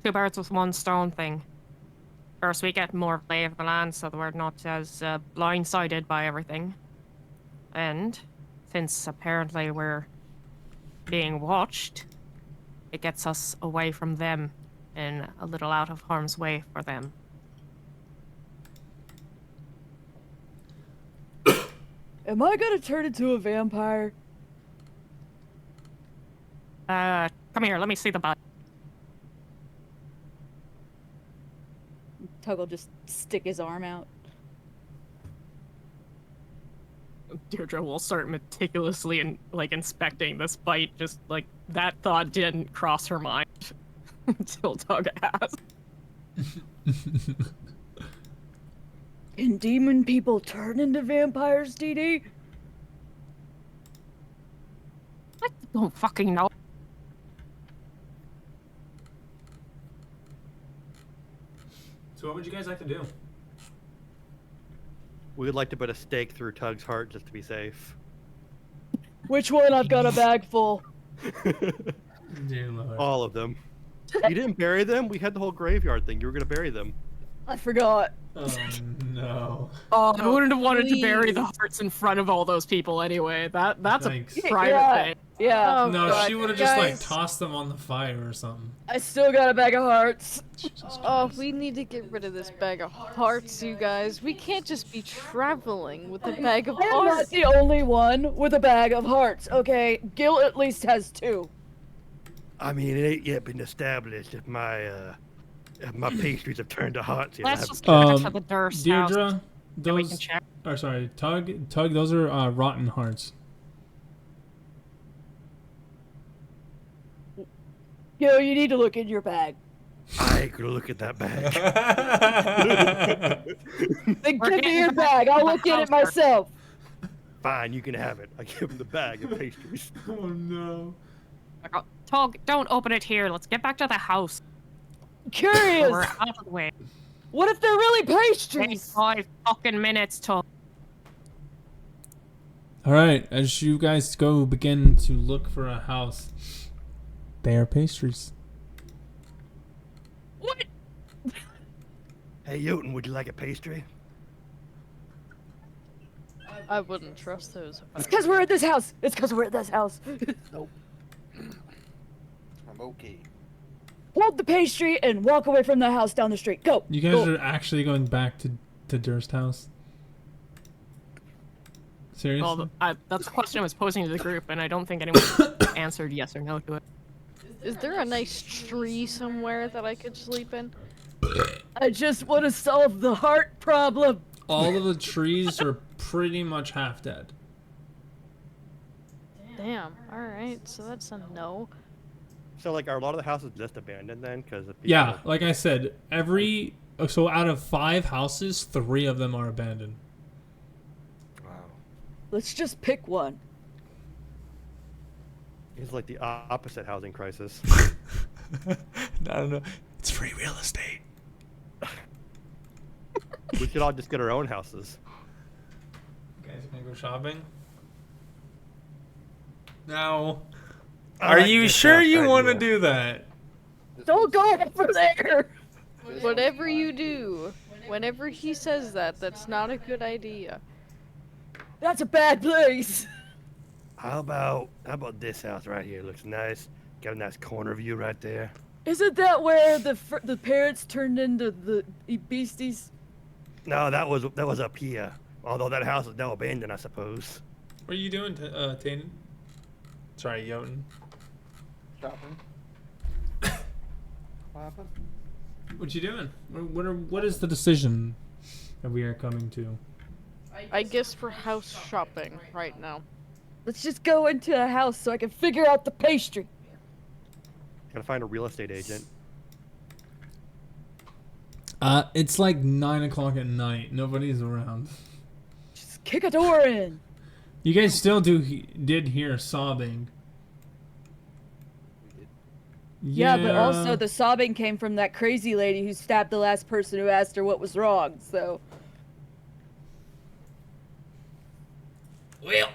C: two birds with one stone thing. First, we get more lay of the land so that we're not as blindsided by everything. And since apparently we're being watched, it gets us away from them and a little out of harm's way for them.
D: Am I gonna turn into a vampire?
C: Come here, let me see the body.
D: Tug will just stick his arm out.
C: Deirdre will start meticulously inspecting this bite. Just like that thought didn't cross her mind until Tug asked.
D: Can demon people turn into vampires, DD?
C: I don't fucking know.
A: So what would you guys like to do?
B: We would like to put a stake through Tug's heart just to be safe.
D: Which one? I've got a bag full.
A: Dear Lord.
B: All of them. You didn't bury them? We had the whole graveyard thing. You were gonna bury them.
D: I forgot.
A: Oh no.
C: Oh, I wouldn't have wanted to bury
D: please.
C: the hearts in front of all those people anyway. That's
A: Thanks.
C: a private
D: Yeah.
C: thing.
D: Yeah.
F: Oh,
A: No,
F: God,
A: she would have just like
F: guys.
A: tossed them on the fire or something.
D: I still got a bag of hearts.
F: Oh, we need to get rid of this bag of hearts, you guys. We can't just be traveling with a bag of
D: I'm not
F: hearts.
D: the only one with a bag of hearts, okay? Gil at least has 2.
B: I mean, it ain't yet been established if my pastries have turned to hearts yet.
C: Let's
B: I've-
C: just get back to the Durst house.
A: Deirdre,
C: Then we can
A: those
C: check.
A: or sorry, Tug, those are rotten hearts.
D: Yo, you need to look in your bag.
B: I ain't gonna look at that bag.
D: Then
C: We're
D: give me
C: getting
D: your
C: back
D: bag. I'll
C: to the
D: look at it
C: house first.
D: myself.
B: Fine, you can have it. I give him the bag of pastries.
A: Oh no.
C: Tug, don't open it here. Let's get back to the house. So
D: Curious.
C: we're out of the way.
D: What if they're really
C: Take
D: pastries?
C: 5 fucking minutes, Tug.
A: All right, as you guys go begin to look for a house, they are pastries.
C: What?
B: Hey, Jotun, would you like a pastry?
F: I wouldn't trust those.
D: It's because we're at this house. It's because we're at this house.
H: I'm okay.
D: Hold the pastry and walk away from the house down the street. Go.
A: You guys
D: Go.
A: are actually going back to Durst house? Seriously?
C: Well, that's a question I was posing to the group, and I don't think anyone answered yes or no to it.
F: Is there a nice tree somewhere that I could sleep in?
D: I just want to solve the heart problem.
A: All of the trees are pretty much half dead.
F: Damn. Alright, so that's a no.
B: So, like, are a lot of the houses just abandoned then? Because
A: Yeah, like I said, so out of 5 houses, 3 of them are abandoned.
B: Wow.
D: Let's just pick one.
B: It's like the opposite housing crisis.
I: I don't know. It's free real estate.
B: We should all just get our own houses.
A: You guys gonna go shopping? No.
B: I
I: Are
B: like
I: you
B: this
I: sure
B: house
I: you want to
B: idea.
I: do that?
D: Don't go over there.
F: Whatever you do, whenever he says that, that's not a good idea.
D: That's a bad place.
B: How about this house right here? Looks nice. Got a nice corner view right there.
D: Isn't that where the parents turned into the beasties?
B: No, that was up here. Although that house is now abandoned, I suppose.
A: What are you doing, Tannen? Sorry, Jotun.
H: Shopping. What happened?
A: What you doing? What is the decision that we are coming to?
F: I guess for house shopping right now.
D: Let's just go into a house so I can figure out the pastry.
B: Gotta find a real estate agent.
A: It's like 9 o'clock at night. Nobody's around.
D: Just kick a door in.
A: You guys still did hear sobbing.
D: Yeah, but also the sobbing came from that crazy lady who stabbed the last person who asked her what was wrong, so...
A: Well,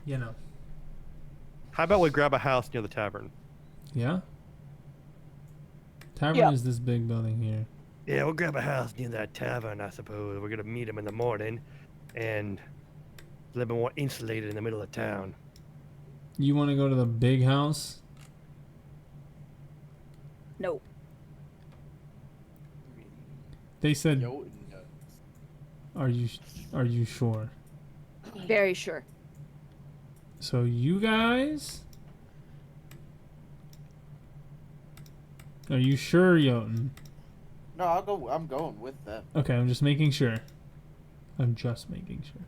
A: you know.
B: How about we grab a house near the tavern?
A: Yeah? Tavern
D: Yeah.
A: is this big building here.
B: Yeah, we'll grab a house near that tavern, I suppose. We're gonna meet him in the morning, and a little bit more insulated in the middle of town.
A: You want to go to the big house?
D: No.
A: They said,
H: Jotun knows.
A: are you sure?
D: Very sure.
A: So you guys? Are you sure, Jotun?
H: No, I'll go. I'm going with them.
A: Okay, I'm just making sure. I'm just making sure.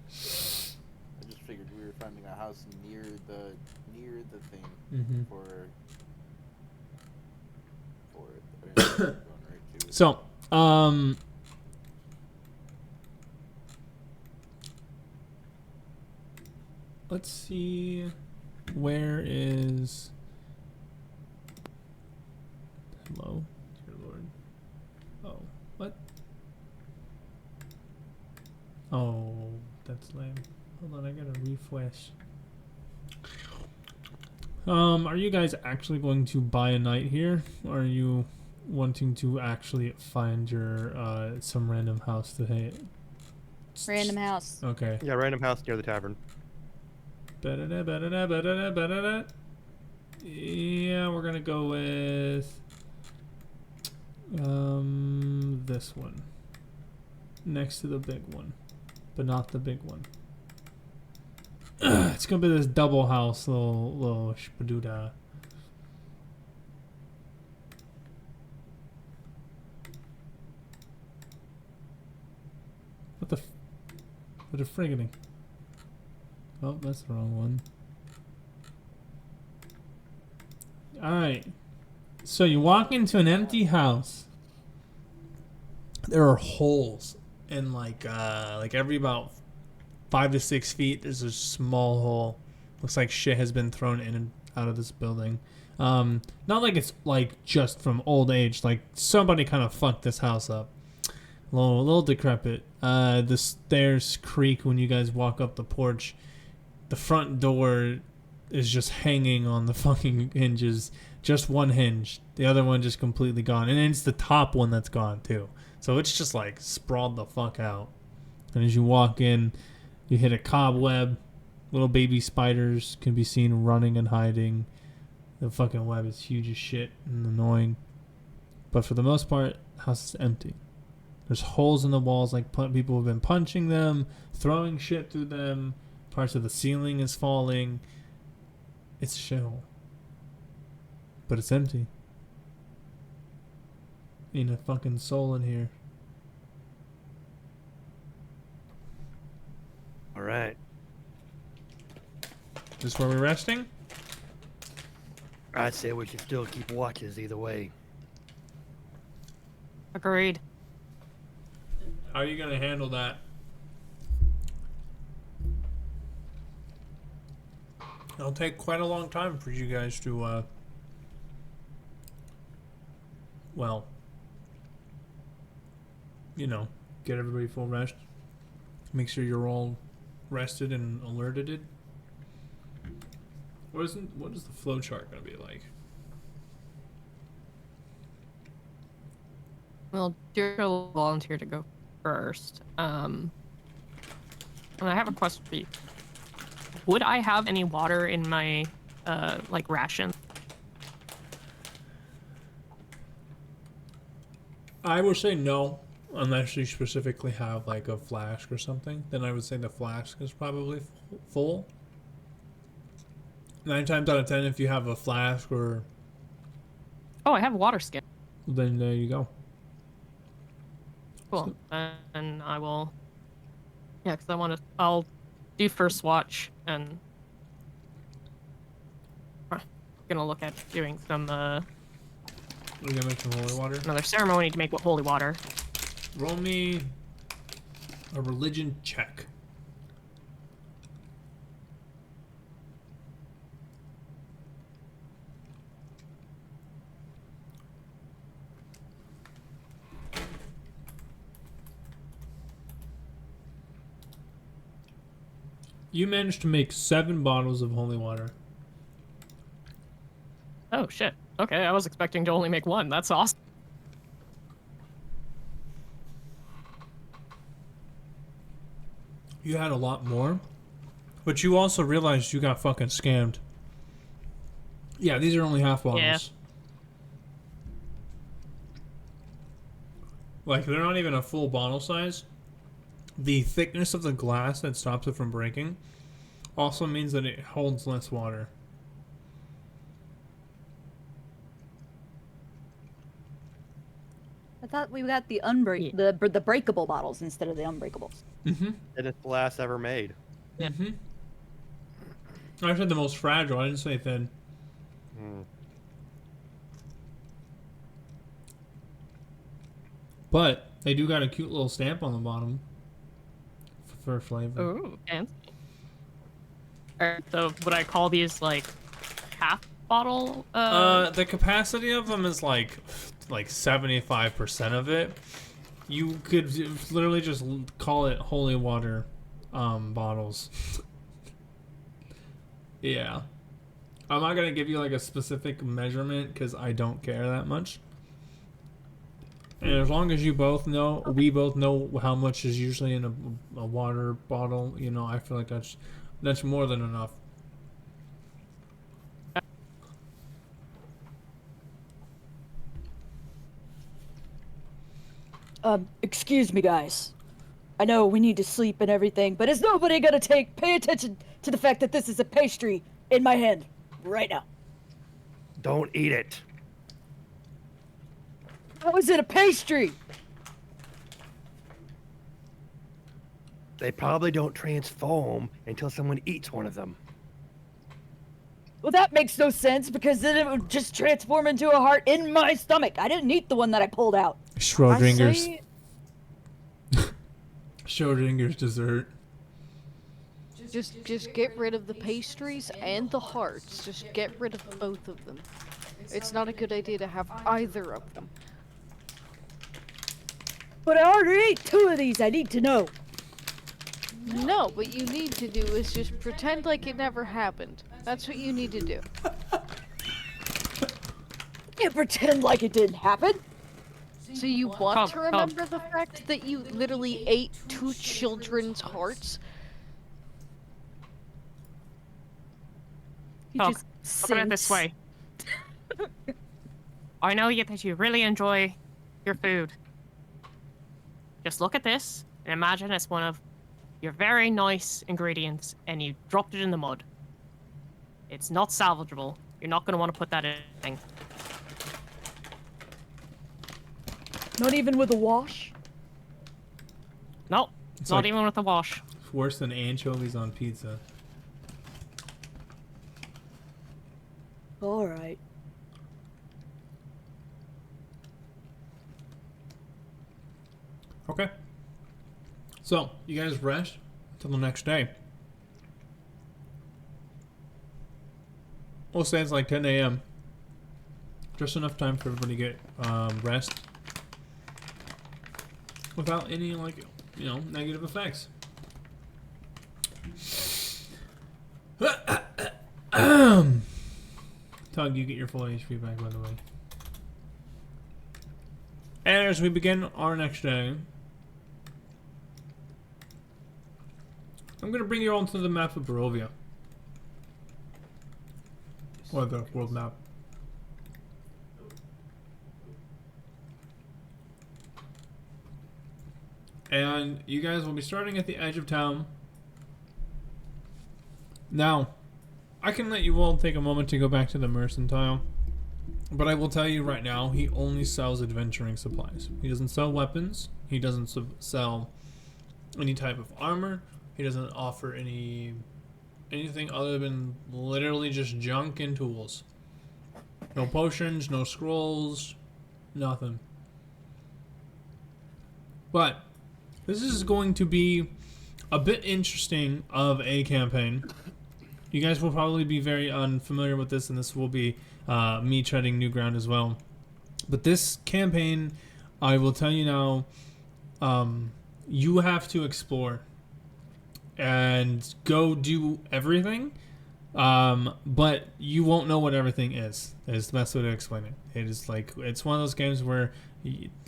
H: I just figured we were finding a house near the thing
A: Mm-hmm.
H: for going right to it.
A: So, let's see. Where is... Hello, dear Lord. Oh, what? Oh, that's lame. Hold on, I gotta refresh. Are you guys actually going to buy a night here? Or are you wanting to actually find your, some random house to hit?
D: Random house.
A: Okay.
B: Yeah, random house near the tavern.
A: Ba-da-da, ba-da-da, ba-da-da, ba-da-da. Yeah, we're gonna go with this one. Next to the big one. But not the big one. It's gonna be this double house, little shpaduda. What the what a frigging. Oh, that's the wrong one. Alright. So you walk into an empty house. There are holes in like every about 5 to 6 feet there's a small hole. Looks like shit has been thrown in and out of this building. Not like it's like just from old age, like somebody kind of fucked this house up. A little decrepit. The stairs creak when you guys walk up the porch. The front door is just hanging on the fucking hinges. Just one hinge. The other one just completely gone. And it's the top one that's gone too. So it's just like sprawled the fuck out. And as you walk in, you hit a cobweb. Little baby spiders can be seen running and hiding. The fucking web is huge as shit and annoying. But for the most part, the house is empty. There's holes in the walls like people have been punching them, throwing shit through them. Parts of the ceiling is falling. It's a shithole. But it's empty. Ain't a fucking soul in here.
B: All right.
A: This where we're resting?
B: I'd say we should still keep watches either way.
C: Agreed.
A: How are you gonna handle that? It'll take quite a long time for you guys to, well, you know, get everybody full rest. Make sure you're all rested and alerted. What is the flow chart gonna be like?
C: Well, Deirdre will volunteer to go first. And I have a question for you. Would I have any water in my, like, ration?
A: I would say no, unless you specifically have like a flask or something. Then I would say the flask is probably full. 9 times out of 10, if you have a flask or...
C: Oh, I have water skin.
A: Then there you go.
C: Cool. And I will... Yeah, because I'll do first watch and... Gonna look at doing some,
A: We're gonna make some holy water.
C: another ceremony to make holy water.
A: Roll me a religion check. You managed to make 7 bottles of holy water.
C: Oh shit. Okay, I was expecting to only make 1. That's awesome.
A: You had a lot more, but you also realized you got fucking scammed. Yeah, these are only half bottles.
C: Yeah.
A: Like, they're not even a full bottle size. The thickness of the glass that stops it from breaking also means that it holds less water.
D: I thought we got the the breakable bottles instead of the unbreakables.
A: Mm-hmm.
B: And it's the last ever made.
C: Yeah.
A: Mm-hmm. I said the most fragile. I didn't say thin.
B: Hmm.
A: But they do got a cute little stamp on the bottom for flavor.
C: Ooh, fancy. Alright, so would I call these like half bottle?
A: The capacity of them is like 75% of it. You could literally just call it holy water bottles. Yeah. I'm not gonna give you like a specific measurement because I don't care that much. And as long as you both know, we both know how much is usually in a water bottle, you know, I feel like that's more than enough.
D: Excuse me, guys. I know we need to sleep and everything, but is nobody gonna pay attention to the fact that this is a pastry in my hand right now?
B: Don't eat it.
D: How is it a pastry?
B: They probably don't transform until someone eats one of them.
D: Well, that makes no sense because then it would just transform into a heart in my stomach. I didn't eat the one that I pulled out.
A: Schrodinger's
F: I say
A: Schrodinger's dessert.
F: just get rid of the pastries and the hearts. Just get rid of both of them. It's not a good idea to have either of them.
D: But I already ate 2 of these. I need to know.
F: No, what you need to do is just pretend like it never happened. That's what you need to do.
D: Can't pretend like it didn't happen.
F: So you want to
C: Tom.
F: remember the fact that you literally ate 2 children's hearts?
D: He
C: Oh,
D: just
C: Look at it this
D: sinks.
C: way. I know that you really enjoy your food. Just look at this and imagine it's one of your very nice ingredients and you dropped it in the mud. It's not salvageable. You're not going to want to put that in.
D: Not even with a wash.
C: No,
A: It's
C: not
A: like-
C: even with the wash.
A: It's worse than anchovies on pizza.
D: All right.
A: Okay. So, you guys rest until the next day. We'll say it's like 10 a.m. Just enough time for everybody to get rest. Without any, like, you know, negative effects. Tug, you get your full HP back, by the way. And as we begin our next day, I'm going to bring you onto the map of Barovia. Or the world map. And you guys will be starting at the edge of town. Now, I can let you all take a moment to go back to the mercantile. But I will tell you right now, he only sells adventuring supplies. He doesn't sell weapons. He doesn't sell any type of armor. He doesn't offer anything other than literally just junk and tools. No potions, no scrolls, nothing. But this is going to be a bit interesting of a campaign. You guys will probably be very unfamiliar with this, and this will be me treading new ground as well. But this campaign, I will tell you now, you have to explore. and go do everything. But you won't know what everything is the best way to explain it. It is like, it's one of those games where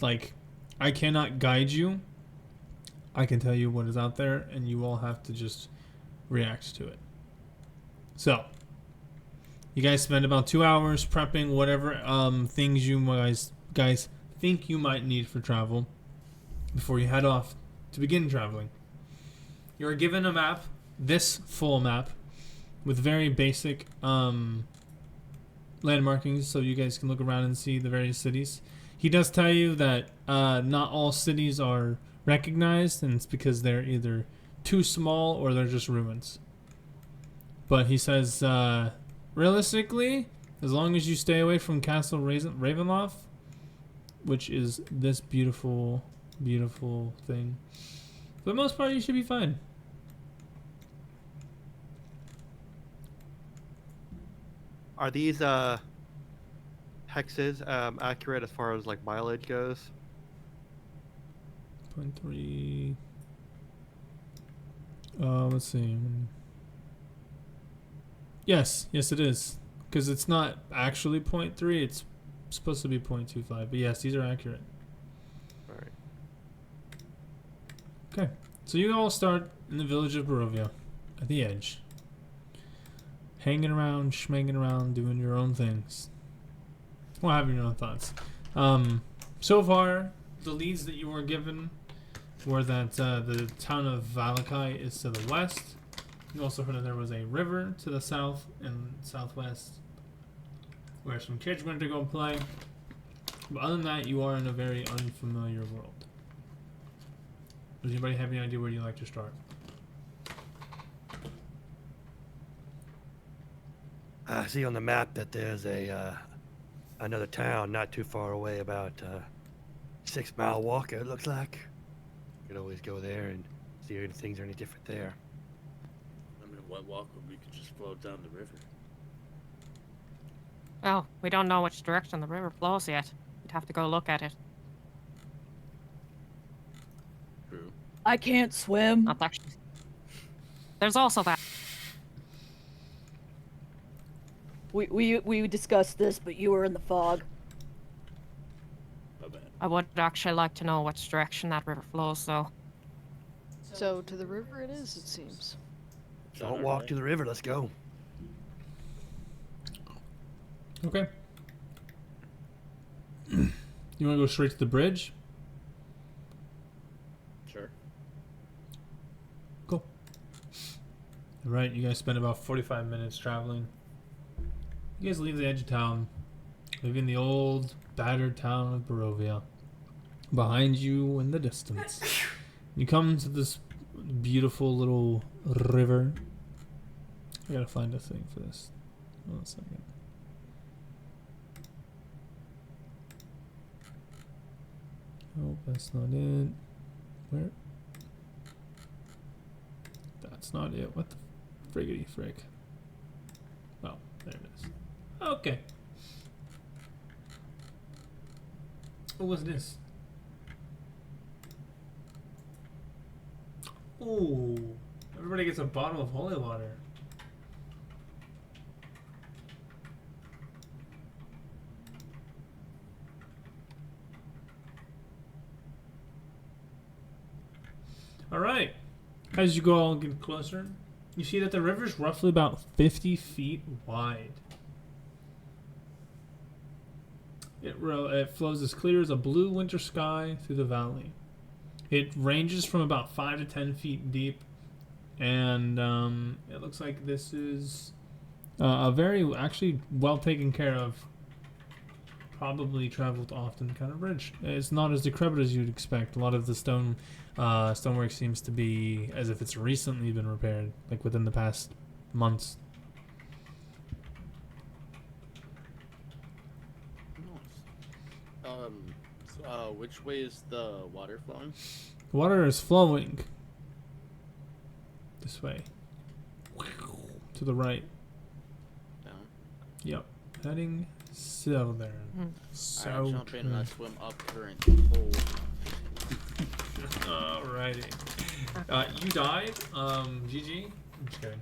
A: like, I cannot guide you. I can tell you what is out there, and you all have to just react to it. So you guys spend about 2 hours prepping whatever things you guys think you might need for travel before you head off to begin traveling. You're given a map, this full map, with very basic landmarkings, so you guys can look around and see the various cities. He does tell you that not all cities are recognized, and it's because they're either too small or they're just ruins. But he says, realistically, as long as you stay away from Castle Ravenloft, which is this beautiful, beautiful thing, for the most part, you should be fine.
B: Are these hexes accurate as far as like mileage goes?
A: 0.3. Let's see. Yes, it is. Because it's not actually 0.3, it's supposed to be 0.25. But yes, these are accurate.
B: Alright.
A: Okay, so you all start in the village of Barovia, at the edge. Hanging around, schmanging around, doing your own things. Well, having your own thoughts. So far, the leads that you were given were that the town of Valakai is to the west. You also heard that there was a river to the south and southwest where some kids went to go play. But other than that, you are in a very unfamiliar world. Does anybody have any idea where you'd like to start?
B: I see on the map that there's a another town not too far away, about 6 mile walk. It looks like. You could always go there and see if things are any different there.
J: I mean, what walk would we could just float down the river?
C: Well, we don't know which direction the river flows yet. We'd have to go look at it.
J: True.
D: I can't swim.
C: Not actually. There's also that.
D: We discussed this, but you were in the fog.
J: My bad.
C: I would actually like to know which direction that river flows, though.
F: So to the river it is, it seems.
J: It's on
B: Don't
J: our
B: walk
J: way.
B: to the river. Let's go.
A: Okay. You want to go straight to the bridge?
J: Sure.
A: Cool. All right, you guys spend about 45 minutes traveling. You guys leave the edge of town, leaving the old, battered town of Barovia behind you in the distance. You come to this beautiful little river. I gotta find a thing for this. Hold on a second. Oh, that's not it. Where? That's not it. What the friggity frick? Oh, there it is. Okay. What was this? Ooh. Everybody gets a bottle of holy water. Alright. As you go all get closer, you see that the river is roughly about 50 feet wide. It flows as clear as a blue winter sky through the valley. It ranges from about 5 to 10 feet deep, and it looks like this is a very actually well taken care of, probably traveled often kind of bridge. It's not as decrepit as you'd expect. A lot of the stonework seems to be as if it's recently been repaired, like within the past months.
J: Which way is the water flowing?
A: The water is flowing this way to the right.
J: Down.
A: Yep, heading southern.
J: I jump in and I swim up current.
A: Alrighty. You died. GG. I'm just kidding.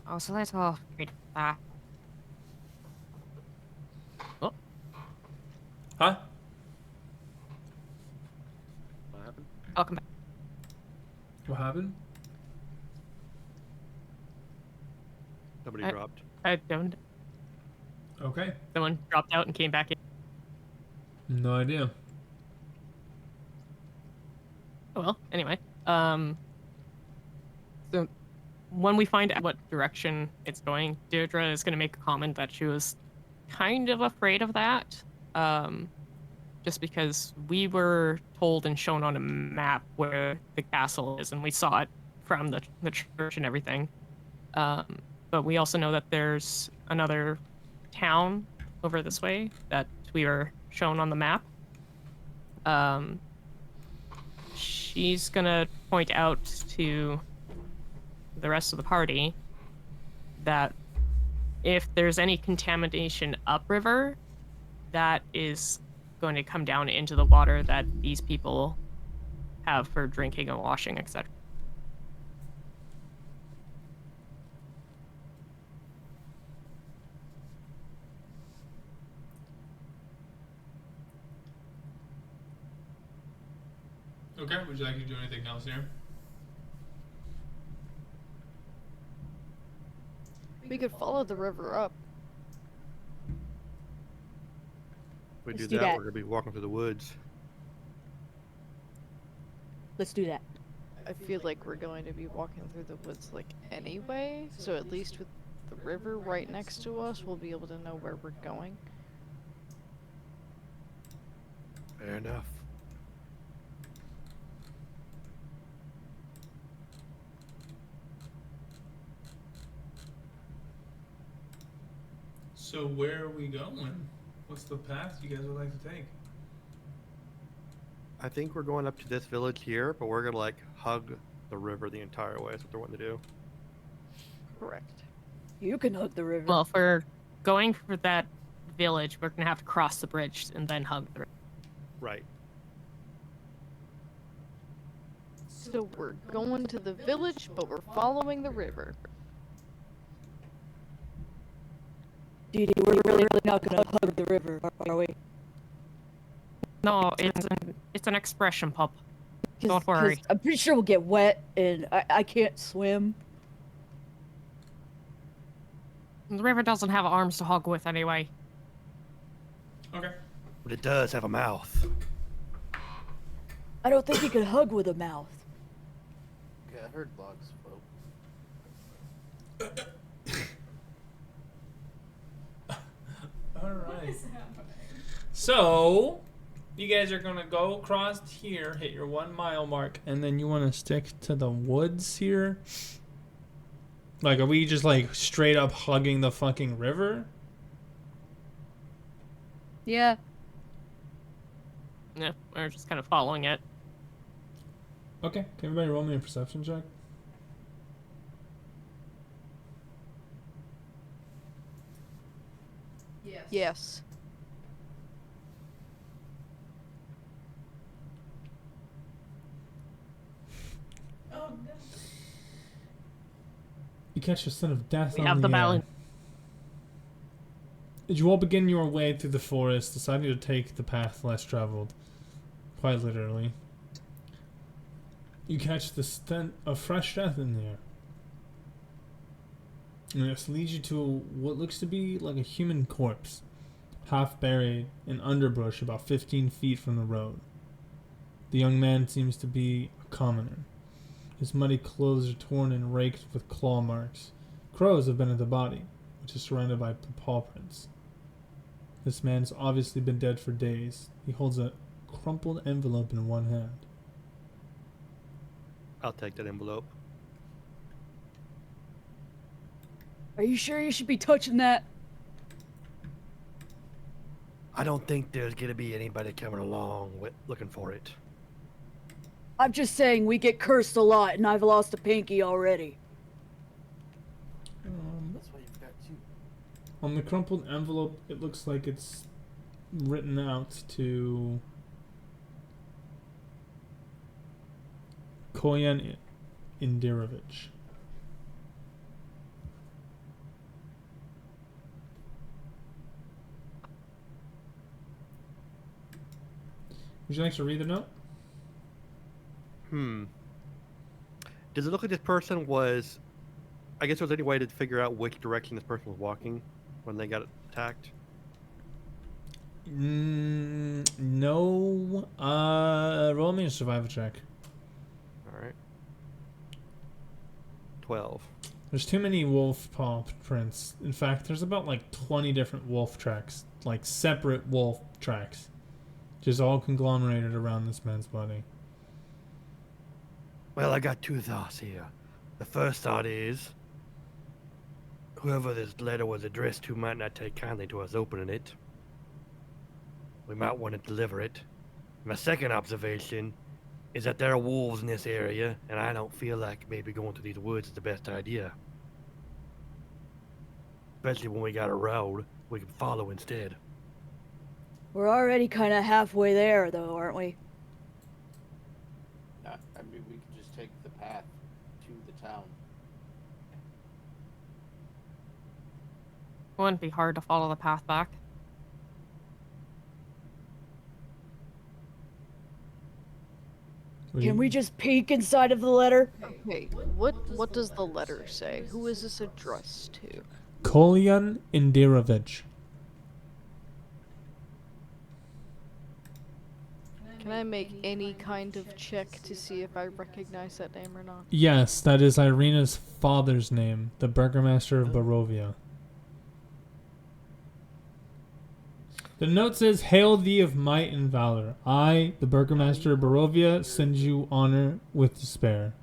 C: Oh, so let's all read that. Oh,
A: Huh?
J: What happened?
C: welcome back.
A: What happened?
B: Somebody
C: I-
B: dropped.
C: I don't.
A: Okay.
C: Someone dropped out and came back in.
A: No idea.
C: Oh well. Anyway, so when we find out what direction it's going, Deirdre is going to make a comment that she was kind of afraid of that. Just because we were told and shown on a map where the castle is, and we saw it from the church and everything. But we also know that there's another town over this way that we were shown on the map. She's gonna point out to the rest of the party that if there's any contamination upriver, that is going to come down into the water that these people have for drinking and washing, etc.
A: Okay. Would you like to do anything else here?
F: We could follow the river up.
B: If we
D: Let's
B: do
D: do
B: that,
D: that.
B: we're gonna be walking through the woods.
D: Let's do that.
F: I feel like we're going to be walking through the woods like anyway, so at least with the river right next to us, we'll be able to know where we're going.
B: Fair enough.
A: So where are we going? What's the path you guys would like to take?
B: I think we're going up to this village here, but we're gonna like hug the river the entire way. That's what they're wanting to do.
F: Correct.
D: You can hug the river.
C: Well, if we're going for that village, we're gonna have to cross the bridge and then hug the river.
B: Right.
F: So we're going to the village, but we're following the river.
D: Dee Dee, we're really not gonna hug the river, are we?
C: No, it's an expression, pup.
D: 'Cause-
C: Don't worry.
D: 'cause I'm pretty sure we'll get wet, and I can't swim.
C: The river doesn't have arms to hug with anyway.
A: Okay.
B: But it does have a mouth.
D: I don't think you can hug with a mouth.
H: Okay, I heard logs float.
A: All right. So, you guys are gonna go across here, hit your 1 mile mark, and then you want to stick to the woods here. Like, are we just like straight up hugging the fucking river?
D: Yeah.
C: Yeah, we're just kind of following it.
A: Okay. Can everybody roll me a perception check?
G: Yes.
F: Yes.
G: Oh no.
A: You catch the son of death
C: We
A: on
C: have the
A: air.
C: balance.
A: As you all begin your way through the forest, deciding to take the path less traveled, quite literally, you catch the scent of fresh death in the air. And this leads you to what looks to be like a human corpse, half buried in underbrush about 15 feet from the road. The young man seems to be a commoner. His muddy clothes are torn and raked with claw marks. Crows have been at the body, which is surrounded by paw prints. This man's obviously been dead for days. He holds a crumpled envelope in one hand.
B: I'll take that envelope.
D: Are you sure you should be touching that?
B: I don't think there's gonna be anybody coming along with looking for it.
D: I'm just saying we get cursed a lot, and I've lost a pinky already.
H: That's why you've got two.
A: On the crumpled envelope, it looks like it's written out to Koyan Indirovich. Would you like to read the note?
B: Does it look like this person was? I guess there was any way to figure out which direction this person was walking when they got attacked.
A: No. Roll me a survival check.
B: All right. 12.
A: There's too many wolf paw prints. In fact, there's about like 20 different wolf tracks, like separate wolf tracks, just all conglomerated around this man's body.
B: Well, I got two thoughts here. The first thought is, whoever this letter was addressed to might not take kindly to us opening it. We might want to deliver it. My second observation is that there are wolves in this area, and I don't feel like maybe going to these woods is the best idea. Especially when we got a road we can follow instead.
D: We're already kind of halfway there, though, aren't we?
H: I mean, we could just take the path to the town.
C: It wouldn't be hard to follow the path back.
D: Can we just peek inside of the letter?
F: Okay, what does the letter say? Who is this addressed to?
A: Koyan Indirovich.
F: Can I make any kind of check to see if I recognize that name or not?
A: Yes, that is Irina's father's name, the burgomaster of Barovia. The note says, "Hail thee of might and valor. I, the burgomaster of Barovia, send you honor with despair.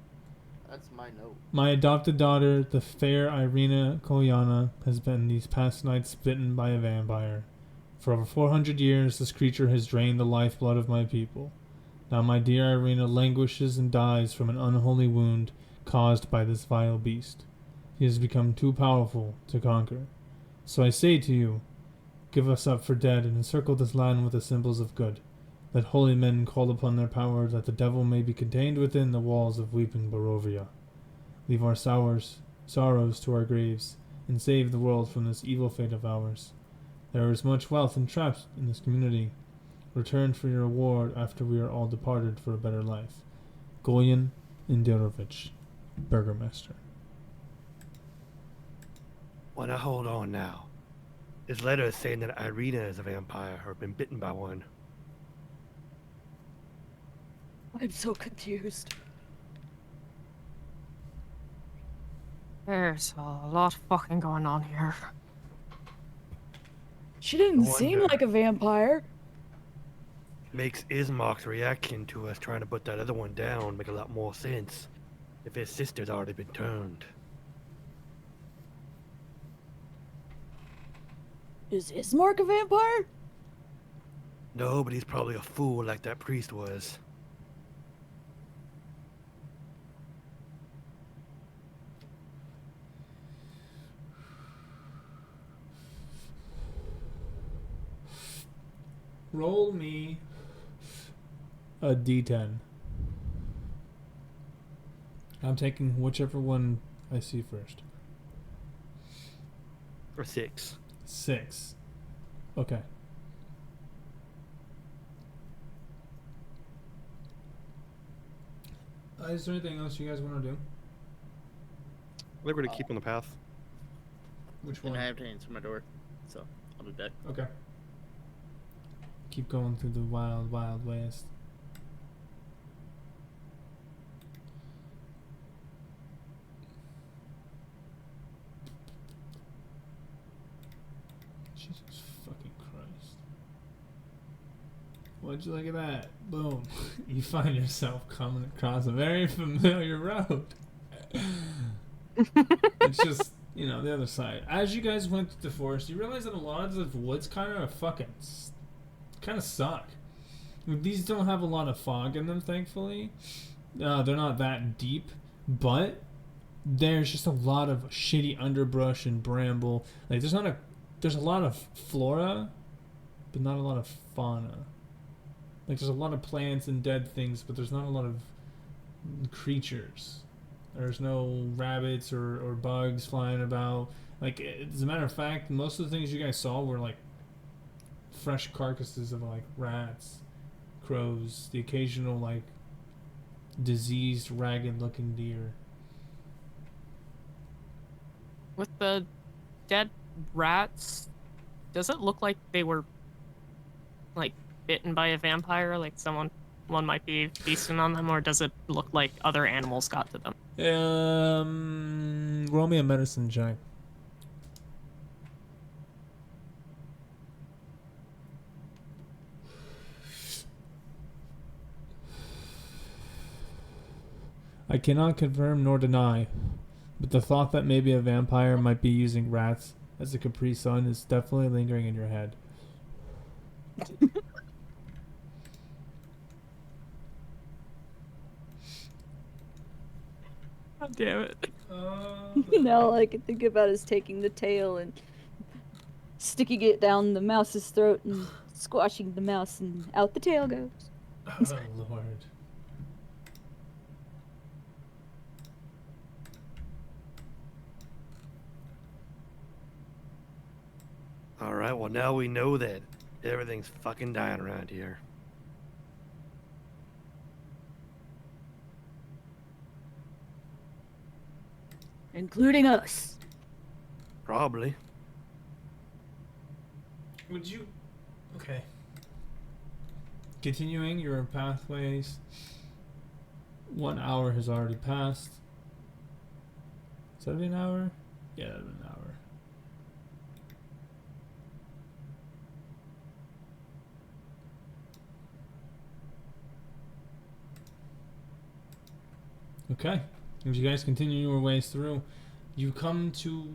H: That's my note.
A: My adopted daughter, the fair Irina Kolyana, has been these past nights bitten by a vampire. For over 400 years, this creature has drained the lifeblood of my people. Now my dear Irina languishes and dies from an unholy wound caused by this vile beast. He has become too powerful to conquer. So I say to you, give us up for dead and encircle this land with the symbols of good. Let holy men call upon their power that the devil may be contained within the walls of weeping Barovia. Leave our sorrows to our graves, and save the world from this evil fate of ours. There is much wealth entrapped in this community. Return for your reward after we are all departed for a better life. Goyan Indirovich, Burgomaster."
B: Well, now hold on now. This letter is saying that Irina is a vampire or been bitten by one.
D: I'm so confused.
C: There's a lot fucking going on here.
D: She didn't
B: I
D: seem
B: wonder.
D: like a vampire.
B: Makes Ismark's reaction to us trying to put that other one down make a lot more sense if his sister's already been turned.
D: Is Ismark a vampire?
B: No, but he's probably a fool like that priest was.
A: Roll me a d10. I'm taking whichever one I see first.
B: Or 6.
A: 6. Okay. Is there anything else you guys want to do?
B: We're going to keep on the path.
A: Which
E: And
A: one?
E: I have to answer my door, so I'll be back.
A: Okay. Keep going through the wild, wild west. Jesus fucking Christ. What'd you look at that? Boom. You find yourself coming across a very familiar road. It's just, you know, the other side. As you guys went through the forest, you realize that a lot of the woods kind of fucking kind of suck. These don't have a lot of fog in them, thankfully. They're not that deep, but there's just a lot of shitty underbrush and bramble. Like there's a lot of flora, but not a lot of fauna. Like there's a lot of plants and dead things, but there's not a lot of creatures. There's no rabbits or bugs flying about. Like, as a matter of fact, most of the things you guys saw were like fresh carcasses of like rats, crows, the occasional like diseased, ragged-looking deer.
C: With the dead rats, does it look like they were like bitten by a vampire? Like one might be feasting on them, or does it look like other animals got to them?
A: Roll me a medicine check. I cannot confirm nor deny, but the thought that maybe a vampire might be using rats as a Capri Sun is definitely lingering in your head.
C: God damn it.
D: Now all I can think about is taking the tail and sticking it down the mouse's throat and squashing the mouse, and out the tail goes.
A: Oh, Lord.
B: All right. Well, now we know that everything's fucking dying around here.
D: Including us.
B: Probably.
A: Would you... Okay. Continuing your pathways. 1 hour has already passed. Is that an hour? Yeah, that'd been an hour. Okay. As you guys continue your ways through, you come to,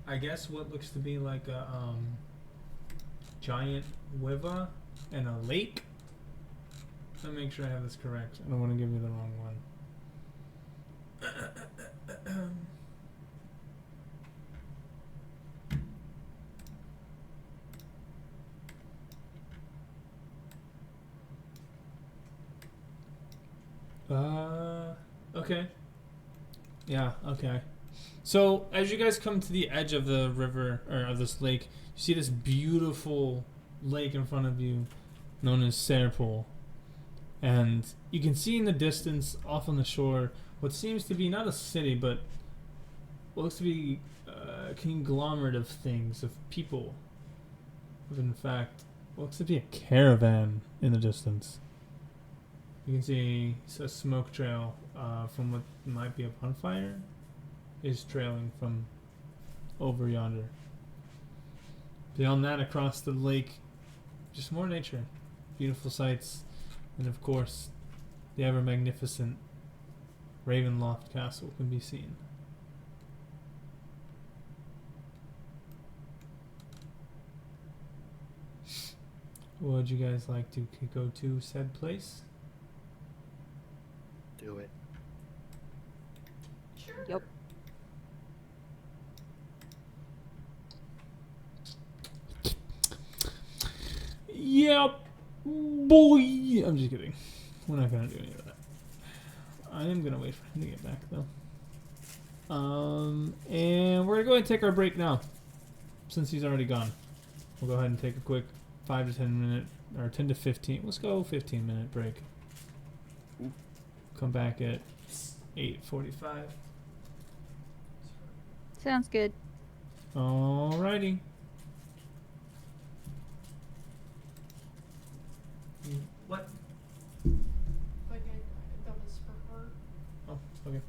A: I guess, what looks to be like a giant river and a lake. Let me make sure I have this correct. I don't want to give you the wrong one. Okay. Yeah, okay. So, as you guys come to the edge of the river, or of this lake, you see this beautiful lake in front of you, known as Serpol. And you can see in the distance, off on the shore, what seems to be not a city, but what looks to be a conglomerate of things, of people. Of, in fact, what looks to be a caravan in the distance. You can see a smoke trail from what might be a bonfire is trailing from over yonder. Beyond that, across the lake, just more nature, beautiful sights, and of course, the ever magnificent Ravenloft Castle can be seen. Would you guys like to go to said place?
B: Do it.
G: Sure.
D: Yep.
A: Yep, boy. I'm just kidding. We're not gonna do any of that. I am gonna wait for him to get back though. And we're gonna go ahead and take our break now, since he's already gone. We'll go ahead and take a quick 5 to 10 minute, or 10 to 15. Let's go 15-minute break. Come back at 8:45.
D: Sounds good.
A: Alrighty. What?
G: Like that was for her.
A: Oh, okay.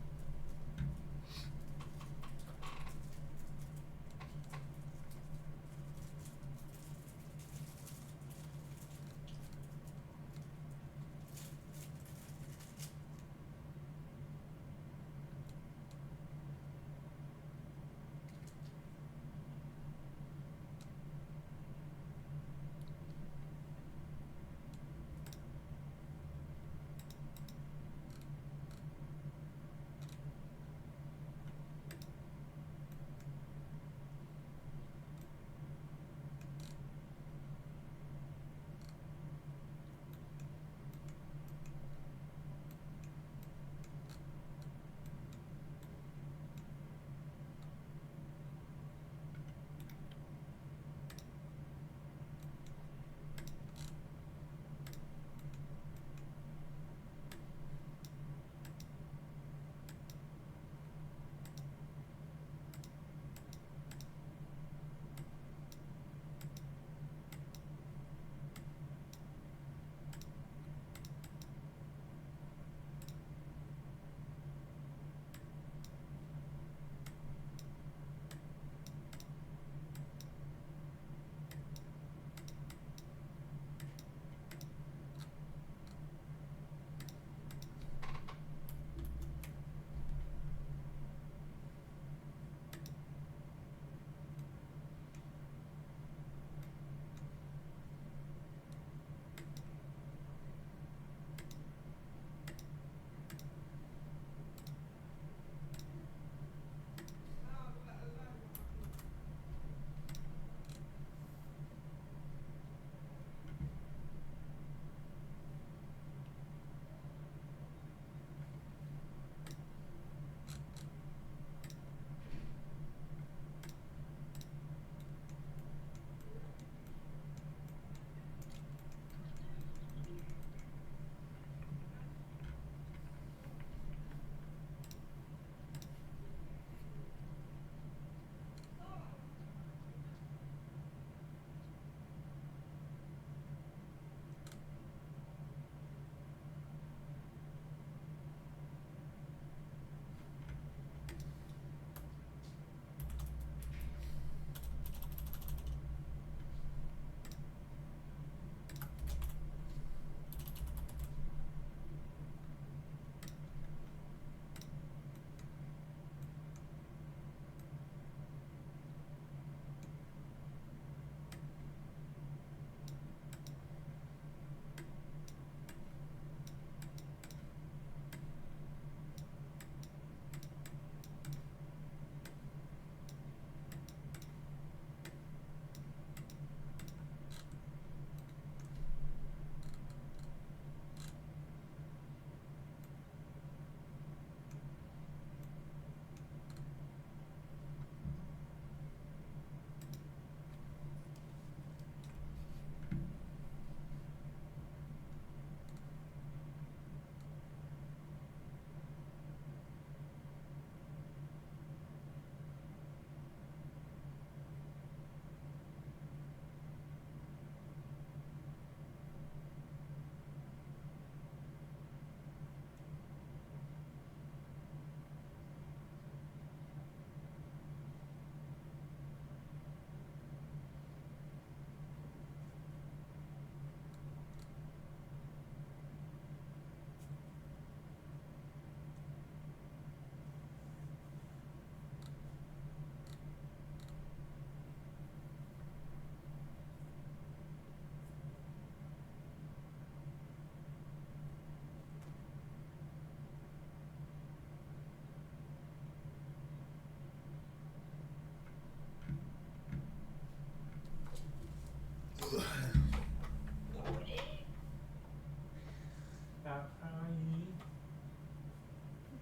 A: Hi.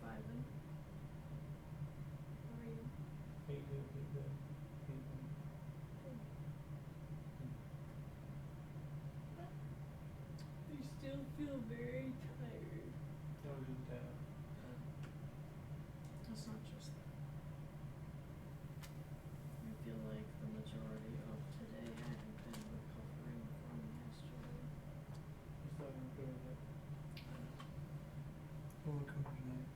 G: Vibing. How are you?
A: Hey, good.
G: You still feel very tired. That's not just that. I feel like the majority of today I have been recovering from yesterday.
A: We'll recover tonight.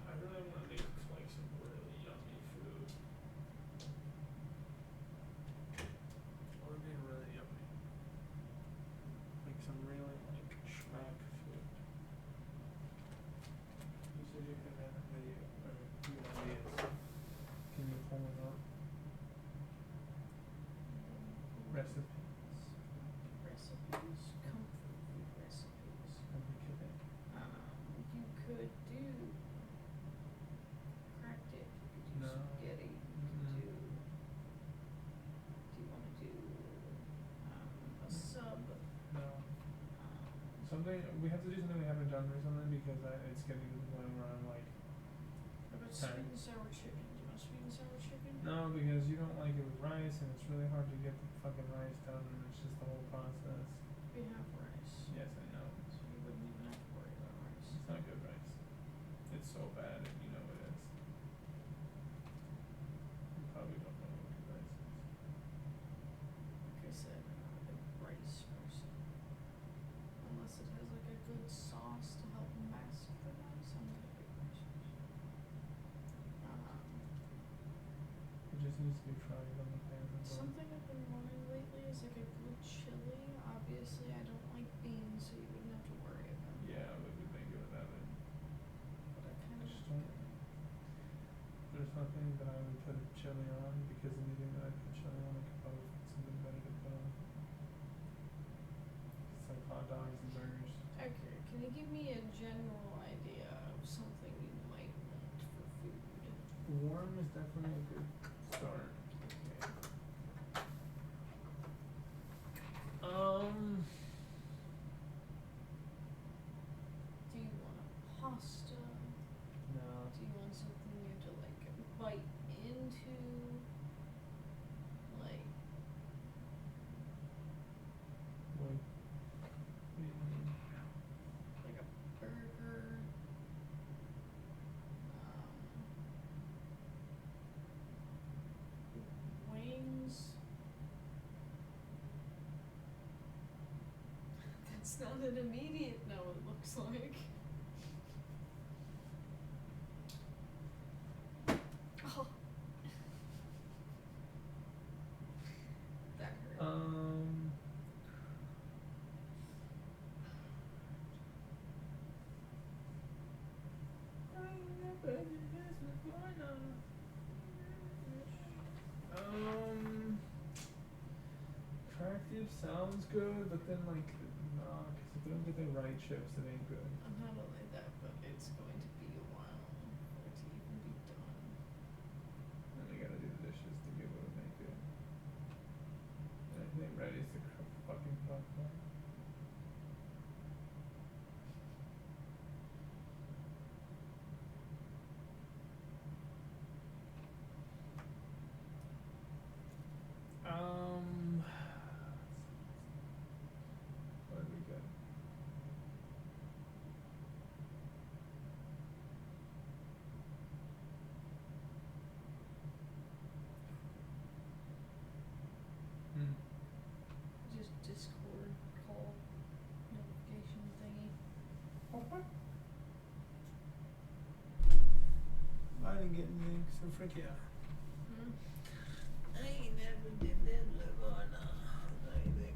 A: I really want to make like some really yummy food. What would be really yummy? Like some really like schmack food. You said you could have a video or few ideas. Can you pull it up? Recipes.
G: Recipes, comfort food recipes.
A: I'm kidding.
G: You could do cracked it. You could do
A: No.
G: spaghetti. You could do. Do you want to do a sub?
A: No. Something we have to do something we haven't done recently because it's getting to the point where I'm like,
G: How about
A: Sorry.
G: sweet and sour chicken? Do you want sweet and sour chicken?
A: no, because you don't like it with rice and it's really hard to get the fucking rice done and it's just the whole process.
G: We have rice.
A: Yes, I know.
G: So you wouldn't even have to worry about rice.
A: It's not good rice. It's so bad and you know it is. You probably don't know what good rice is.
G: Like I said, I'm not a big rice person. Unless it has like a good sauce to help mask the rice, I'm not a big rice person.
A: It just needs to be fried on the pan. That's all.
G: Something I've been wanting lately is like a good chili. Obviously, I don't like beans, so you wouldn't have to worry about that.
A: Yeah, we would make it without it.
G: But I kind
A: I
G: of
A: just don't. There's nothing that I would put chili on because anything that I put chili on, I could probably find something better to put on. It's like hot dogs and burgers.
G: Okay, can you give me a general idea of something you might want for food?
A: Warm is definitely a good start.
G: Do you want a pasta?
A: No.
G: Do you want something you have to like bite into? Like
A: What do you mean?
G: like a burger? Wings? That's not an immediate no, it looks like. Oh. That hurt.
A: Attractive sounds good, but then like, nah, 'cause if we don't get the right chips, it ain't good.
G: Not only that, but it's going to be a while for it to even be done.
A: And we gotta do the dishes to be able to make it. And I think ready's the fucking fuck part. What do we got?
G: Just Discord call notification thingy.
A: I didn't get anything, so frick yeah.
G: I ain't never did this before, no. Anything,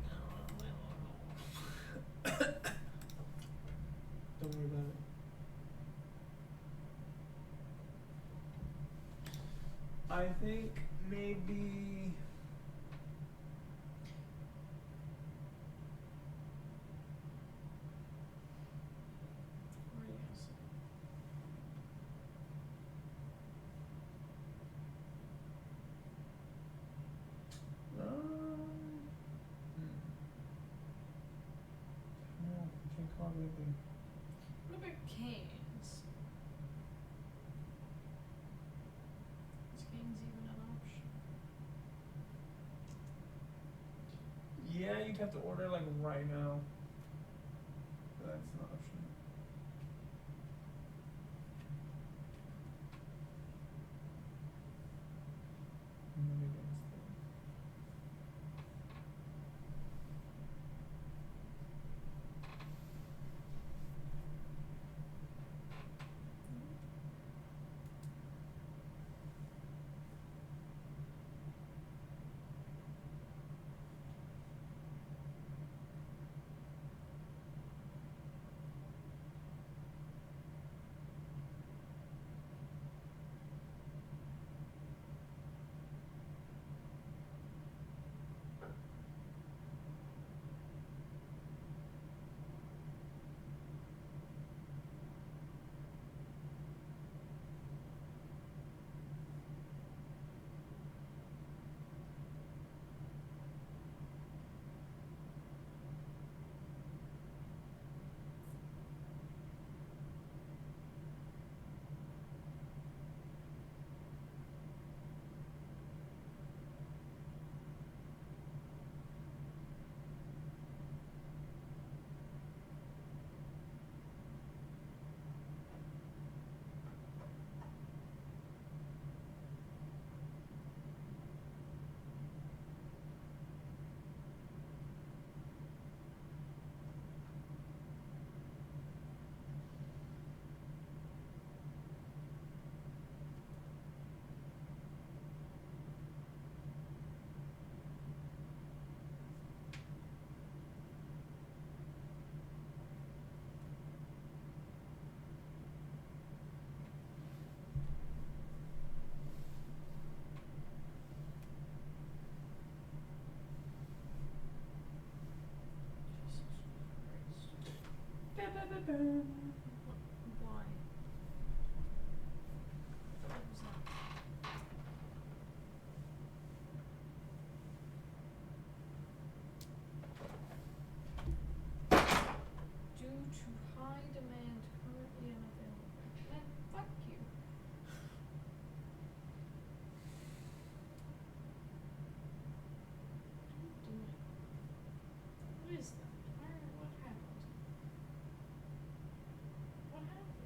A: Don't worry about it.
I: I think maybe.
G: What are you gonna say?
I: No, can't come up with anything.
G: What about canes? Is canes even an option?
I: Yeah, you'd have to order like right now. But that's an option. Maybe against them.
G: Why? What was that? Due to high demand currently unavailable. Man, fuck you. What are you doing? What is that? What happened? What happened?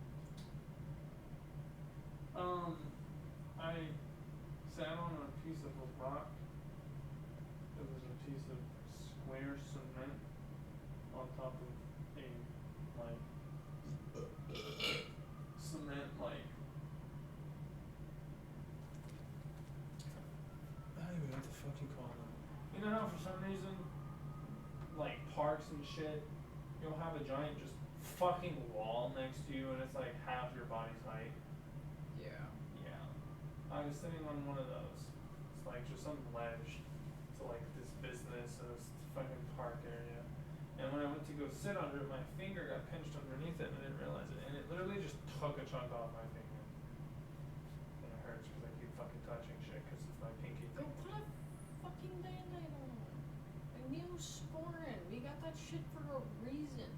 I: I sat on a piece of a rock. It was a piece of square cement on top of a like cement like I don't even know what the fuck you call them. You know how for some reason like parks and shit, you'll have a giant just fucking wall next to you and it's like half your body's height.
G: Yeah.
I: Yeah. I was sitting on one of those. It's like just some ledge to like this business or this fucking park area. And when I went to go sit under it, my finger got pinched underneath it and I didn't realize it. And it literally just took a chunk off my finger. And it hurts because I keep fucking touching shit because it's my pinky
G: Go
I: thing.
G: put a fucking band-aid on it. A Neosporin. We got that shit for a reason.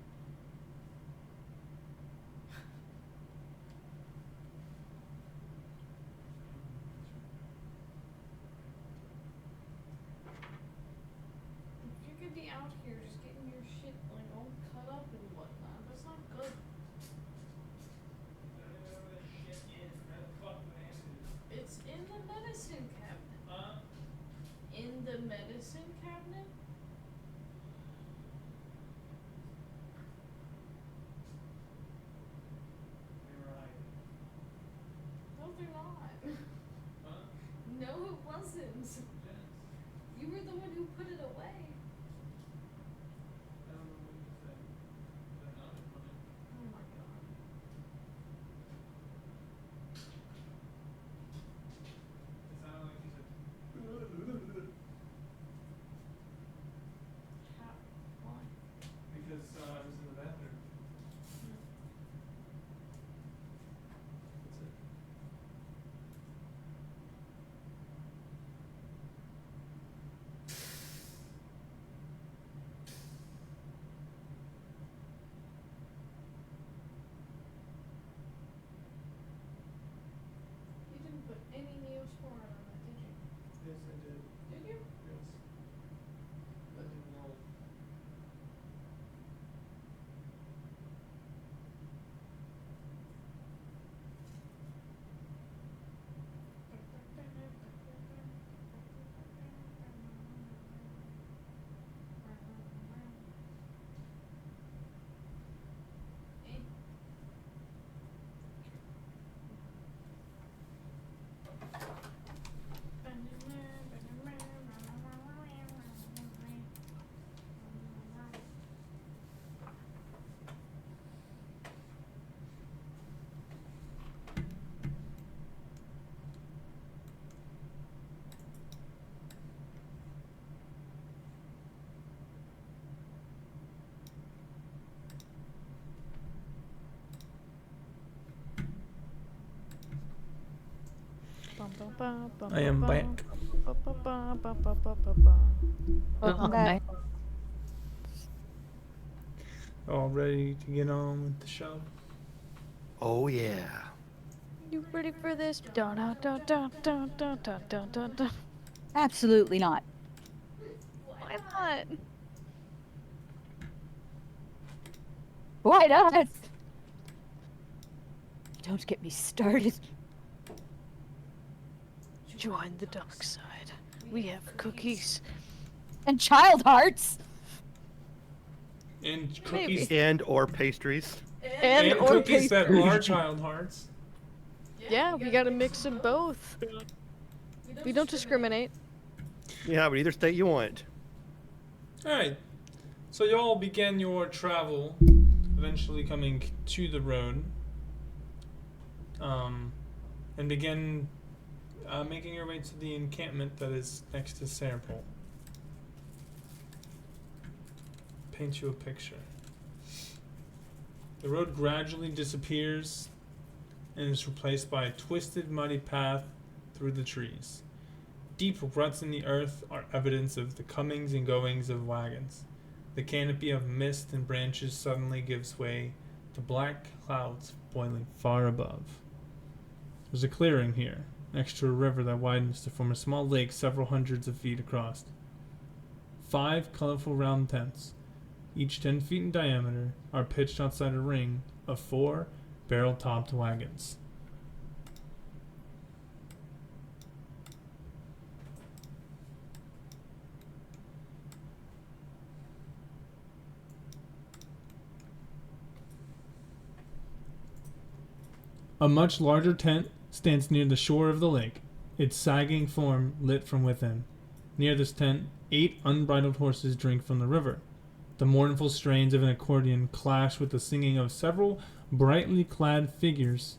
G: If you're gonna be out here just getting your shit like all cut up and whatnot, that's not good. It's in the medicine cabinet. In the medicine cabinet?
A: I am back.
D: Welcome back.
A: All ready to get on with the show?
B: Oh yeah.
F: You ready for this? Dun, dun, dun, dun, dun, dun, dun, dun, dun, dun.
D: Absolutely not.
F: Why not?
D: Why not? Don't get me started.
F: Join the dark side. We have cookies.
D: And child hearts.
A: And cookies.
B: And or pastries.
F: And or
A: cookies that
F: pastries.
A: are child hearts.
F: Yeah, we gotta mix them both. We don't discriminate.
B: You have it either state you want.
A: Alright. So y'all began your travel, eventually coming to the road. And begin making your way to the encampment that is next to Serpol. Paint you a picture. The road gradually disappears and is replaced by a twisted, muddy path through the trees. Deep ruts in the earth are evidence of the comings and goings of wagons. The canopy of mist and branches suddenly gives way to black clouds boiling far above. There's a clearing here, next to a river that widens to form a small lake several hundreds of feet across. 5 colorful round tents, each 10 feet in diameter, are pitched outside a ring of 4 barrel-topped wagons. A much larger tent stands near the shore of the lake, its sagging form lit from within. Near this tent, 8 unbridled horses drink from the river. The mournful strains of an accordion clash with the singing of several brightly clad figures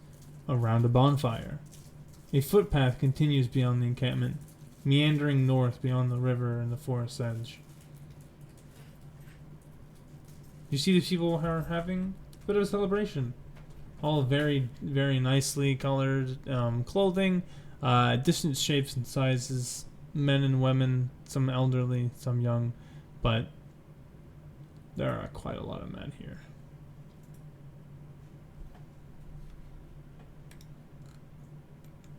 A: around a bonfire. A footpath continues beyond the encampment, meandering north beyond the river and the forest edge. You see these people are having a bit of a celebration. All very, very nicely colored clothing, different shapes and sizes, men and women, some elderly, some young, but there are quite a lot of men here.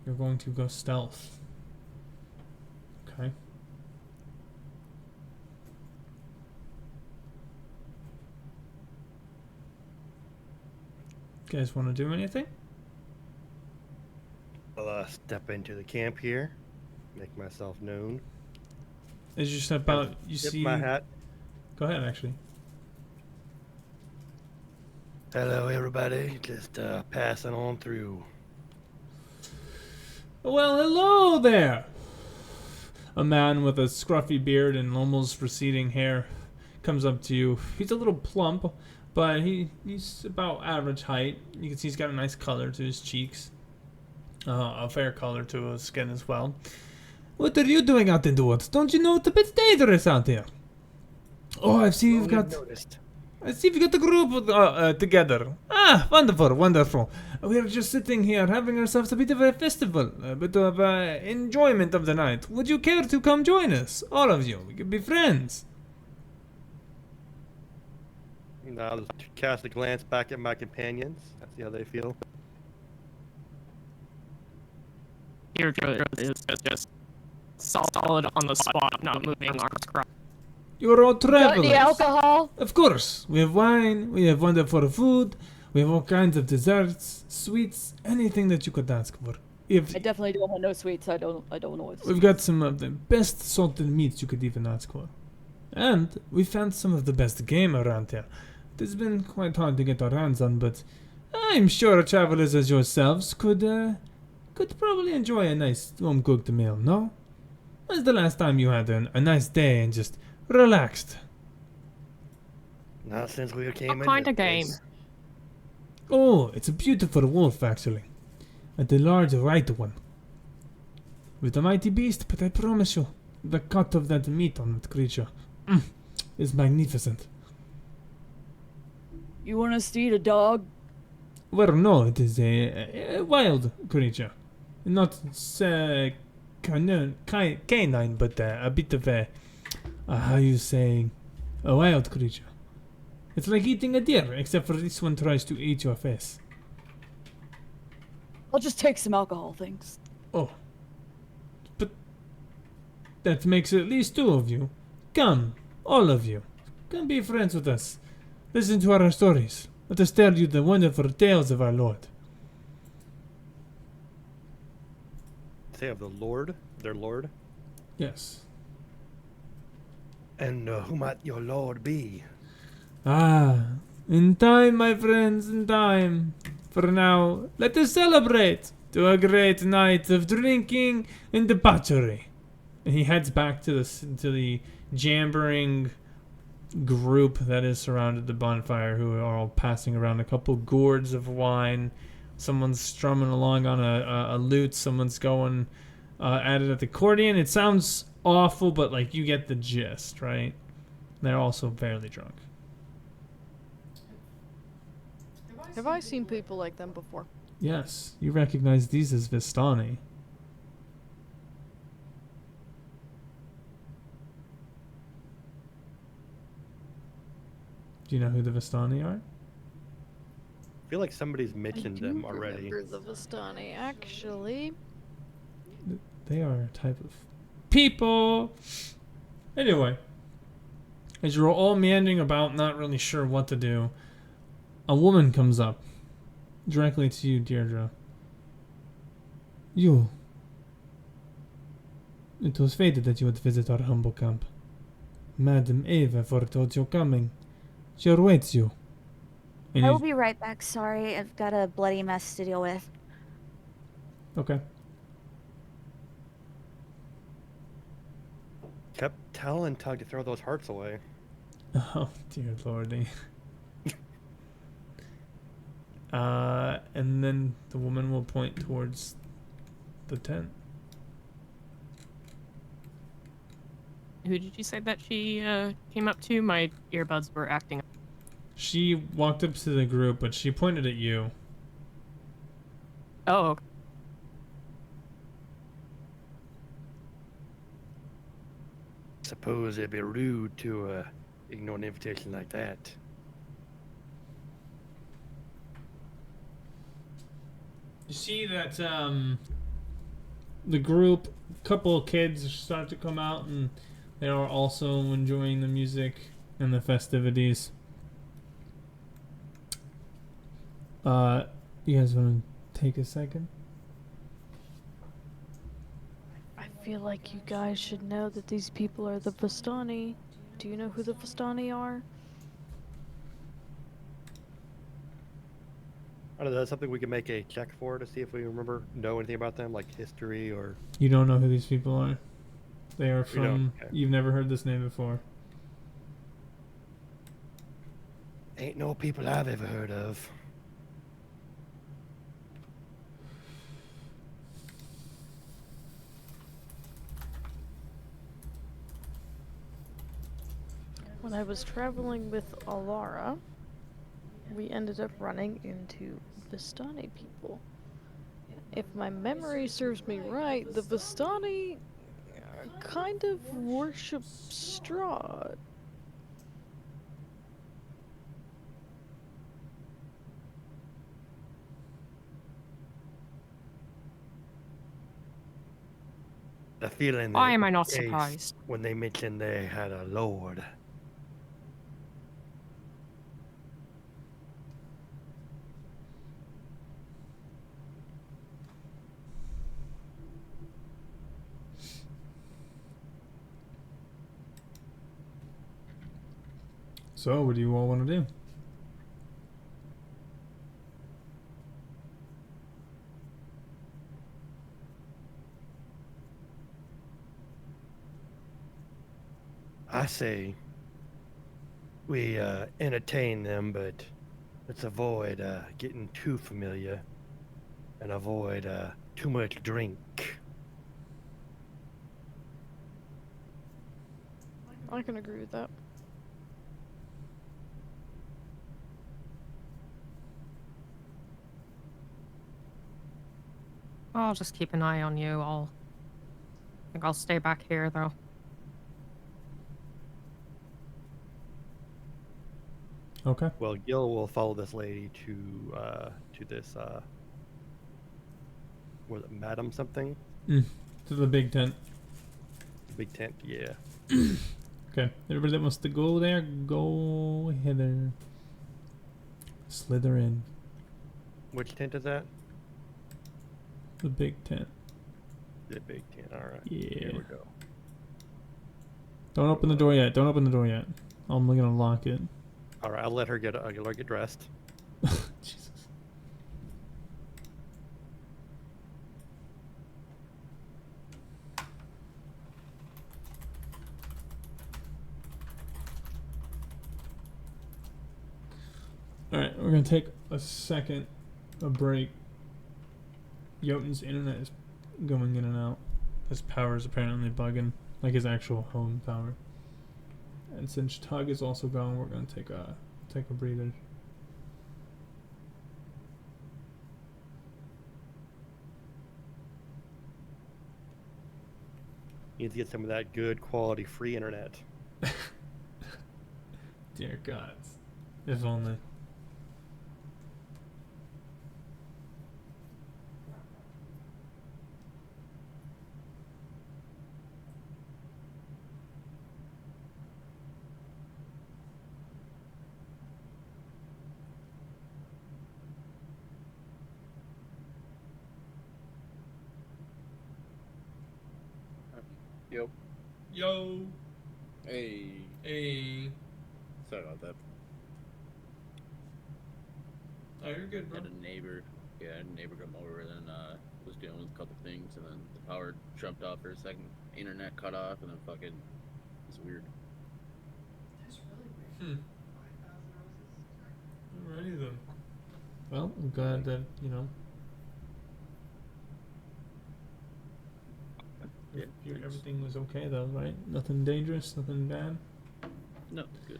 A: You're going to go stealth. Okay. You guys want to do anything?
B: I'll step into the camp here, make myself known.
A: As you step out, you
B: Tip
A: see.
B: my hat.
A: Go ahead, actually.
B: Hello, everybody. Just passing on through.
A: Well, hello there! A man with a scruffy beard and almost receding hair comes up to you. He's a little plump, but he's about average height. You can see he's got a nice color to his cheeks. A fair color to his skin as well. What are you doing out in the woods? Don't you know it's a bit dangerous out here? Oh, I see you've got... I see you've got the group together. Ah, wonderful, wonderful. We are just sitting here having ourselves a bit of a festival, a bit of enjoyment of the night. Would you care to come join us? All of you. We could be friends.
B: I'll just cast a glance back at my companions. See how they feel.
C: Deirdre is just solid on the spot, not moving, arms crossed.
A: You're all
D: Got
A: travelers.
D: the alcohol?
A: Of course. We have wine, we have wonderful food, we have all kinds of desserts, sweets, anything that you could ask for. If
D: I definitely don't want no sweets. I don't know what's.
A: We've got some of the best salted meats you could even ask for. And we found some of the best game around here. It has been quite hard to get our hands on, but I'm sure travelers as yourselves could could probably enjoy a nice home cooked meal, no? When's the last time you had a nice day and just relaxed?
B: Not since we came
C: What
B: in
C: kind
B: this
C: of game?
B: place.
A: Oh, it's a beautiful wolf, actually. The large white one. With a mighty beast, but I promise you, the cut of that meat on that creature is magnificent.
D: You want us to eat a dog?
A: Well, no, it is a wild creature. Not canine, but a bit of how you say, a wild creature. It's like eating a deer, except for this one tries to eat your face.
D: I'll just take some alcohol, thanks.
A: Oh. But that makes at least two of you. Come, all of you. Come be friends with us. Listen to our stories. Let us tell you the wonderful tales of our Lord.
B: Say of the Lord, their Lord.
A: Yes.
B: And who might your Lord be?
A: Ah, in time, my friends, in time. For now, let us celebrate to a great night of drinking and debauchery. And he heads back to the jammering group that is surrounded the bonfire, who are all passing around a couple gourds of wine. Someone's strumming along on a lute. Someone's going at it at the accordion. It sounds awful, but like you get the gist, right? They're also fairly drunk.
F: Have I seen people like them before?
A: Yes, you recognize these as Vistani. Do you know who the Vistani are?
B: I feel like somebody's mentioned them already.
F: Remember the Vistani, actually.
A: They are a type of people. Anyway, as you're all meandering about, not really sure what to do, a woman comes up directly to you, Deirdre. You. It was fated that you would visit our humble camp. Madam Eva foretold your coming. She awaits you. And
K: I
A: you-
K: will be right back. Sorry, I've got a bloody mess to deal with.
A: Okay.
B: Kept telling Tug to throw those hearts away.
A: Oh, dear lordy. And then the woman will point towards the tent.
C: Who did you say that she came up to? My earbuds were acting.
A: She walked up to the group, but she pointed at you.
C: Oh, okay.
B: Suppose it'd be rude to ignore an invitation like that.
A: You see that the group, couple of kids start to come out, and they are also enjoying the music and the festivities. You guys want to take a second?
F: I feel like you guys should know that these people are the Vistani. Do you know who the Vistani are?
B: I don't know, that's something we can make a check for to see if we know anything about them, like history or...
A: You don't know who these people are. They are
B: We don't,
A: from...
B: okay.
A: You've never heard this name before.
B: Ain't no people I've ever heard of.
F: When I was traveling with Alara, we ended up running into Vistani people. If my memory serves me right, the Vistani kind of worship Strahd.
B: The feeling
C: Why
B: that
C: am
B: was
C: I not
B: the case
C: surprised?
B: when they mentioned they had a lord.
A: So, what do you all want to do?
B: I say we entertain them, but let's avoid getting too familiar and avoid too much drink.
F: I can agree with that.
C: I'll just keep an eye on you. I think I'll stay back here though.
A: Okay.
B: Well, Gil will follow this lady to this was it Madam something?
A: To the big tent.
B: Big tent, yeah.
A: Okay. Everybody that wants to go there, go hither. Slither in.
B: Which tent is that?
A: The big tent.
B: The big tent. All right.
A: Yeah.
B: Here we go.
A: Don't open the door yet. Don't open the door yet. I'm gonna lock it.
B: All right. I'll let her get dressed.
A: Jesus. Alright, we're gonna take a second, a break. Jotun's internet is going in and out. His power is apparently bugging, like his actual home power. And since Tug is also gone, we're gonna take a breather.
B: You need to get some of that good quality free internet.
A: Dear God, if only.
E: Yo.
A: Yo.
E: Hey.
A: Hey.
E: Sorry about that.
A: Oh, you're good, bro.
L: Had a neighbor come over and then was dealing with a couple things, and then the power jumped off for a second, internet cut off, and then fucking it's weird.
G: That's really weird.
A: Alrighty then. Well, I'm glad that, you know.
L: Yeah,
A: Everything was okay though, right? Nothing dangerous, nothing bad?
L: No, good.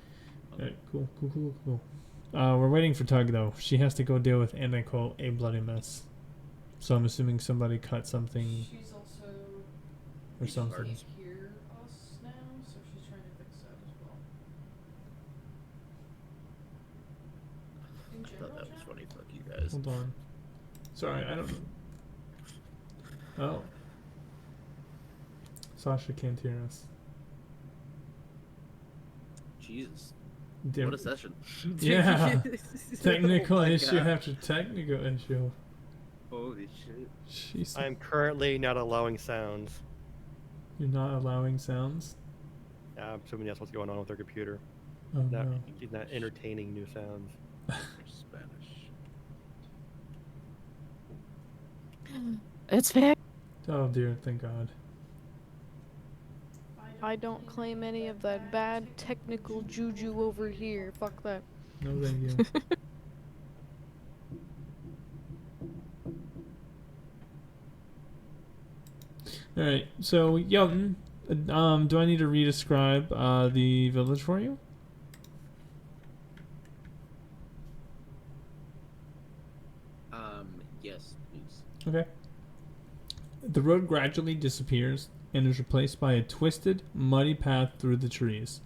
A: Alright, cool. We're waiting for Tug though. She has to go deal with, and I quote, a bloody mess. So I'm assuming somebody cut something
G: She's also
A: or something.
G: can't hear us now, so she's trying to fix that as well. In
L: I
G: general,
L: thought that was
G: Jack?
L: funny. Fuck you guys.
A: Hold on. Sorry, I don't know. Oh. Sasha can't hear us.
L: Jesus.
A: Damn.
L: What a session.
A: Yeah. Technical
L: Oh my
A: issue
L: God.
A: after technical issue.
L: Holy shit.
A: Jeez.
B: I'm currently not allowing sounds.
A: You're not allowing sounds?
B: I'm assuming that's what's going on with her computer.
A: Oh
B: Not,
A: no.
B: She's not entertaining new sounds.
L: Spanish.
C: It's fair.
A: Oh dear, thank God.
F: I don't claim any of that bad technical juju over here. Fuck that.
A: No thank you. Alright, so Jotun, do I need to re-describe the village for you?
L: Yes, please.
A: Okay. The road gradually disappears and is replaced by a twisted, muddy path through the trees.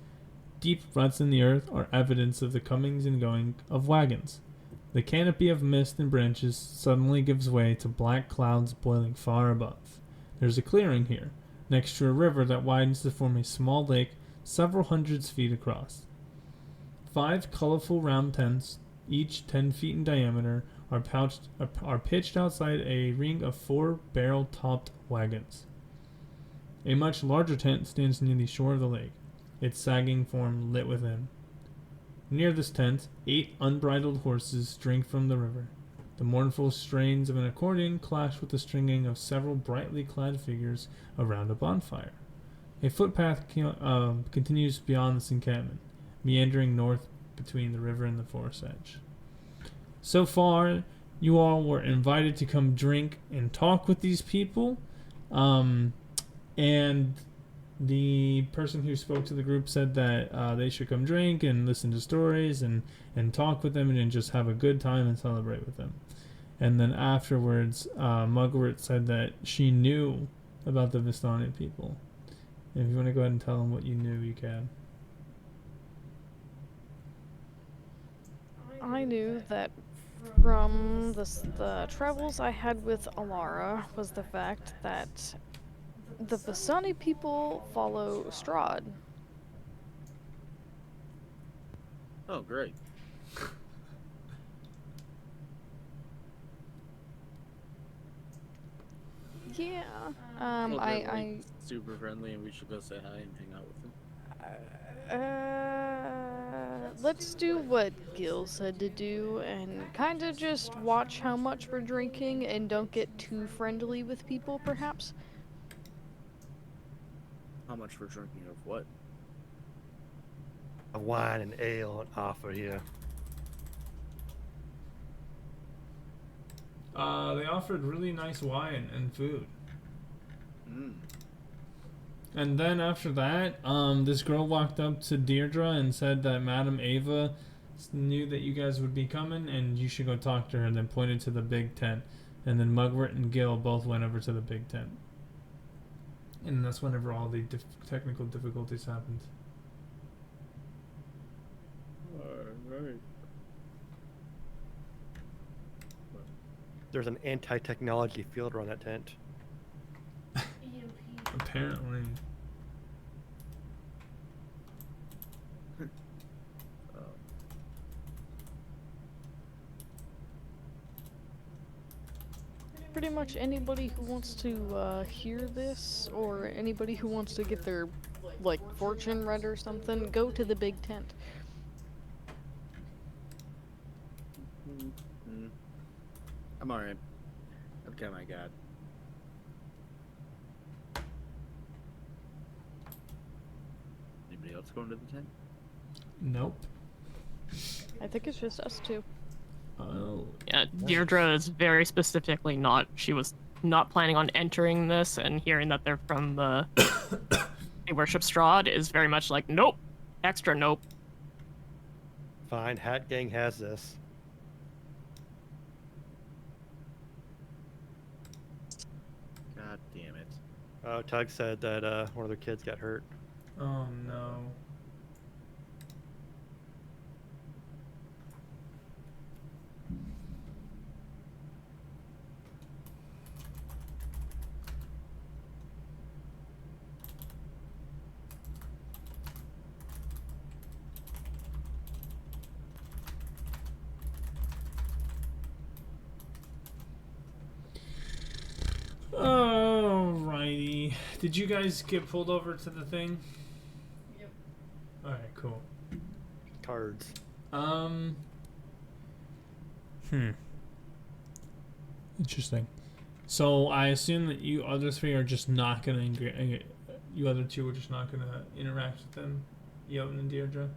A: Deep ruts in the earth are evidence of the comings and going of wagons. The canopy of mist and branches suddenly gives way to black clouds boiling far above. There's a clearing here, next to a river that widens to form a small lake several hundred feet across. 5 colorful round tents, each 10 feet in diameter, are pitched outside a ring of 4 barrel-topped wagons. A much larger tent stands near the shore of the lake, its sagging form lit within. Near this tent, 8 unbridled horses drink from the river. The mournful strains of an accordion clash with the stringing of several brightly clad figures around a bonfire. A footpath continues beyond this encampment, meandering north between the river and the forest edge. So far, you all were invited to come drink and talk with these people, and the person who spoke to the group said that they should come drink and listen to stories and talk with them and just have a good time and celebrate with them. And then afterwards, Mugwort said that she knew about the Vistani people. And if you want to go ahead and tell them what you knew, you can.
F: I knew that from the travels I had with Alara was the fact that the Vistani people follow Strahd.
L: Oh, great.
F: Yeah.
L: Well, they're, like,
F: I
L: super friendly, and we should go say hi and hang out with them.
F: let's do what Gil said to do and kind of just watch how much we're drinking and don't get too friendly with people, perhaps.
L: How much for drinking of what?
B: A wine and ale on offer here.
A: They offered really nice wine and food.
L: Mm.
A: And then after that, this girl walked up to Deirdre and said that Madame Ava knew that you guys would be coming and you should go talk to her, and then pointed to the big tent. And then Mugwort and Gil both went over to the big tent. And that's whenever all the technical difficulties happened.
L: Alright.
B: There's an anti-technology field around that tent.
A: Apparently.
F: Pretty much anybody who wants to hear this, or anybody who wants to get their, like, fortune read or something, go to the big tent.
L: I'm alright. Okay, my god. Anybody else going to the tent?
A: Nope.
F: I think it's just us two.
A: Oh.
C: Yeah, Deirdre is very specifically not. She was not planning on entering this, and hearing that they're from the they worship Strahd is very much like, nope, extra nope.
B: Fine, Hat Gang has this.
L: God damn it.
B: Oh, Tug said that one of their kids got hurt.
A: Oh no. Alrighty. Did you guys get pulled over to the thing?
G: Yep.
A: Alright, cool.
B: Cards.
A: Interesting. So I assume that you other three are just not gonna you other two are just not gonna interact with them, Jotun and Deirdre.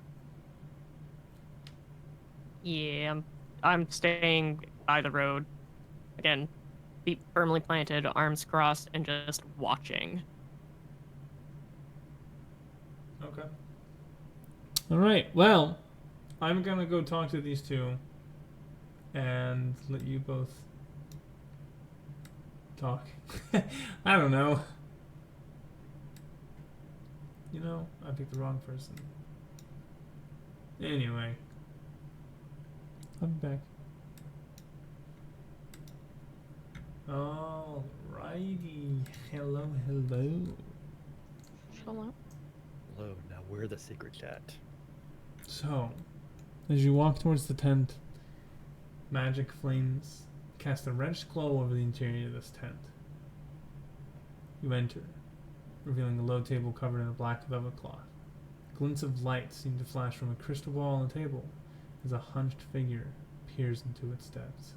C: Yeah, I'm staying by the road. Again, feet firmly planted, arms crossed, and just watching.
A: Okay. Alright, well, I'm gonna go talk to these two and let you both talk. I don't know. You know, I picked the wrong person. Anyway. I'll be back. Alrighty. Hello, hello.
F: Hello.
B: Hello, now we're the secret chat.
A: So, as you walk towards the tent, magic flames cast a reddish glow over the interior of this tent. You enter, revealing a low table covered in a black velvet cloth. Glints of light seem to flash from a crystal ball on the table as a hunched figure peers into its depths.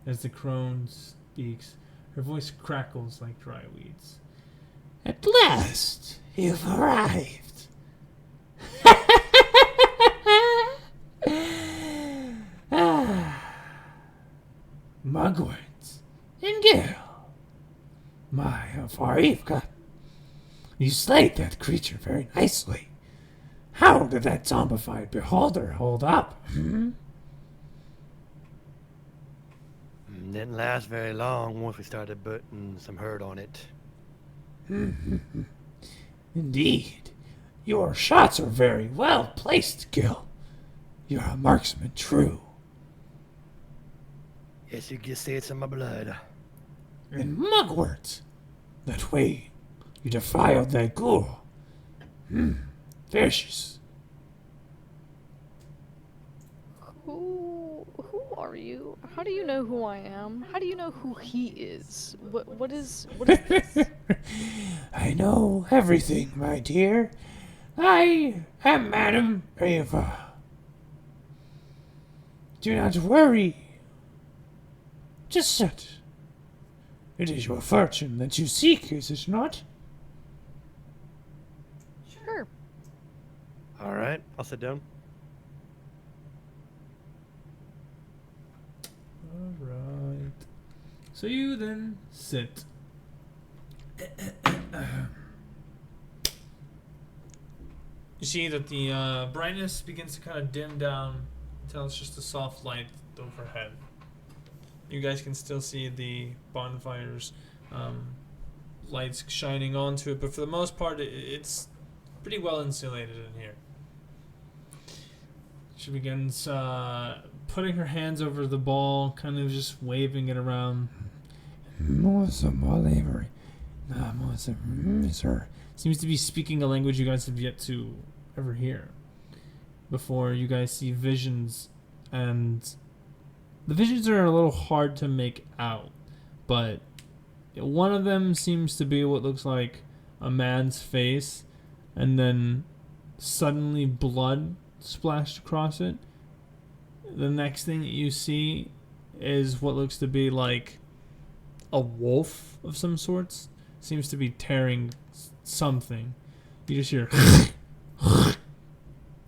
A: As the crone speaks, her voice crackles like dry weeds. At last, you've arrived. Mugwort and Gil, my Afarivka. You slayed that creature very nicely. How did that zombified beholder hold up?
B: Didn't last very long once we started putting some hurt on it.
A: Indeed. Your shots are very well placed, Gil. You're a marksman, true.
B: Yes, you can say it's in my blood.
A: And Mugwort, that way you defiled that ghoul. Vicious.
F: Who are you? How do you know who I am? How do you know who he is? What is this?
A: I know everything, my dear. I am Madam Ava. Do not worry. Just sit. It is your fortune that you seek, is it not?
F: Sure.
B: All right, I'll sit down.
A: Alright. So you then sit. You see that the brightness begins to kind of dim down until it's just a soft light overhead. You guys can still see the bonfires, lights shining onto it, but for the most part, it's pretty well insulated in here. She begins putting her hands over the ball, kind of just waving it around. Seems to be speaking a language you guys have yet to ever hear. Before you guys see visions, and the visions are a little hard to make out, but one of them seems to be what looks like a man's face, and then suddenly blood splashed across it. The next thing that you see is what looks to be like a wolf of some sorts. Seems to be tearing something. You just hear a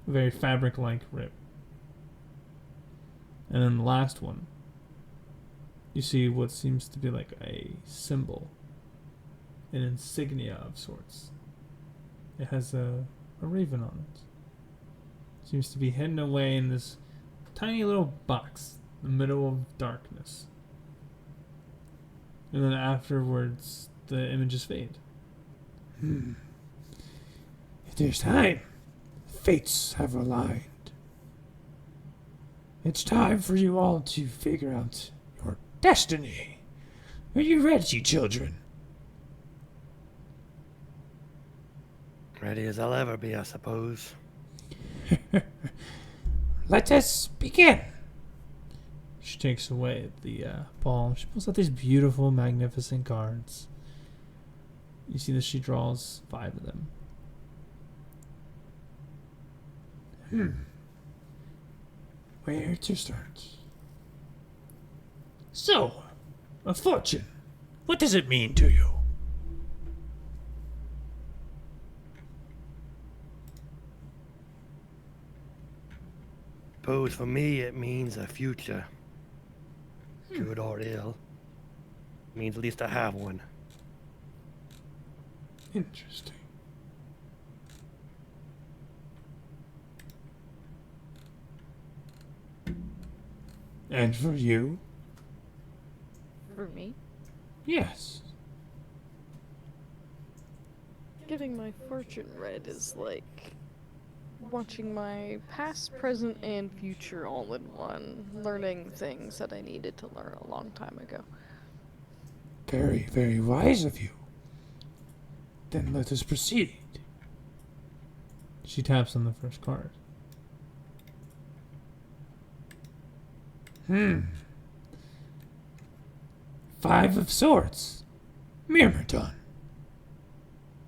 A: very fabric-like rip. And then the last one, you see what seems to be like a symbol, an insignia of sorts. It has a raven on it. Seems to be hidden away in this tiny little box in the middle of darkness. And then afterwards, the images fade. It is time. Fates have aligned. It's time for you all to figure out your destiny. Are you ready, children?
B: Ready as I'll ever be, I suppose.
A: Let us begin. She takes away the ball. She pulls out these beautiful, magnificent cards. You see that she draws 5 of them. Where to start? So, a fortune. What does it mean to you?
B: Suppose for me it means a future. Good or ill. Means at least I have one.
A: Interesting. And for you?
F: For me?
A: Yes.
F: Getting my fortune read is like watching my past, present, and future all in one, learning things that I needed to learn a long time ago.
A: Very, very wise of you. Then let us proceed. She taps on the first card. 5 of Swords. Myrmidon.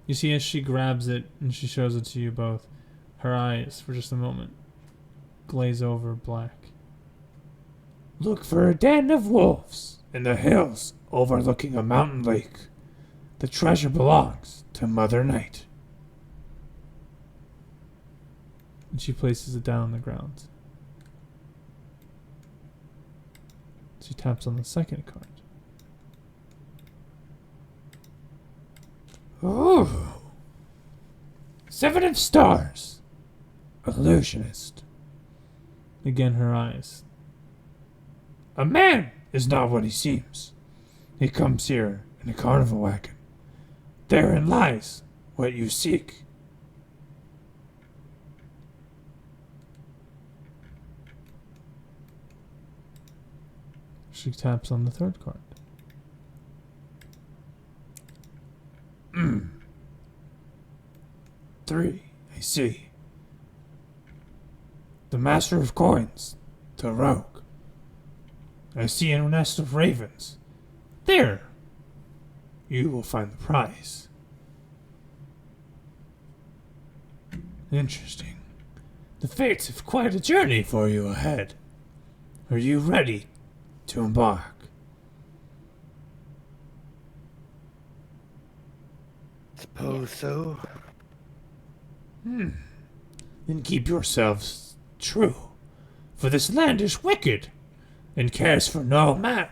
A: You see as she grabs it and she shows it to you both, her eyes, for just a moment, glaze over black. Look for a den of wolves in the hills overlooking a mountain lake. The treasure belongs to to Mother Night. And she places it down on the ground. She taps on the second card. Oh! 7 of stars. Illusionist. Again, her eyes. A man is not what he seems. He comes here in a carnival wagon. Therein lies what you seek. She taps on the third card. 3, I see. The Master of Coins, the Rogue. I see a nest of ravens. There! You will find the prize. Interesting. The fates have quite a journey for you ahead. Are you ready to embark?
B: Suppose so.
A: Then keep yourselves true, for this land is wicked, and cares for no man.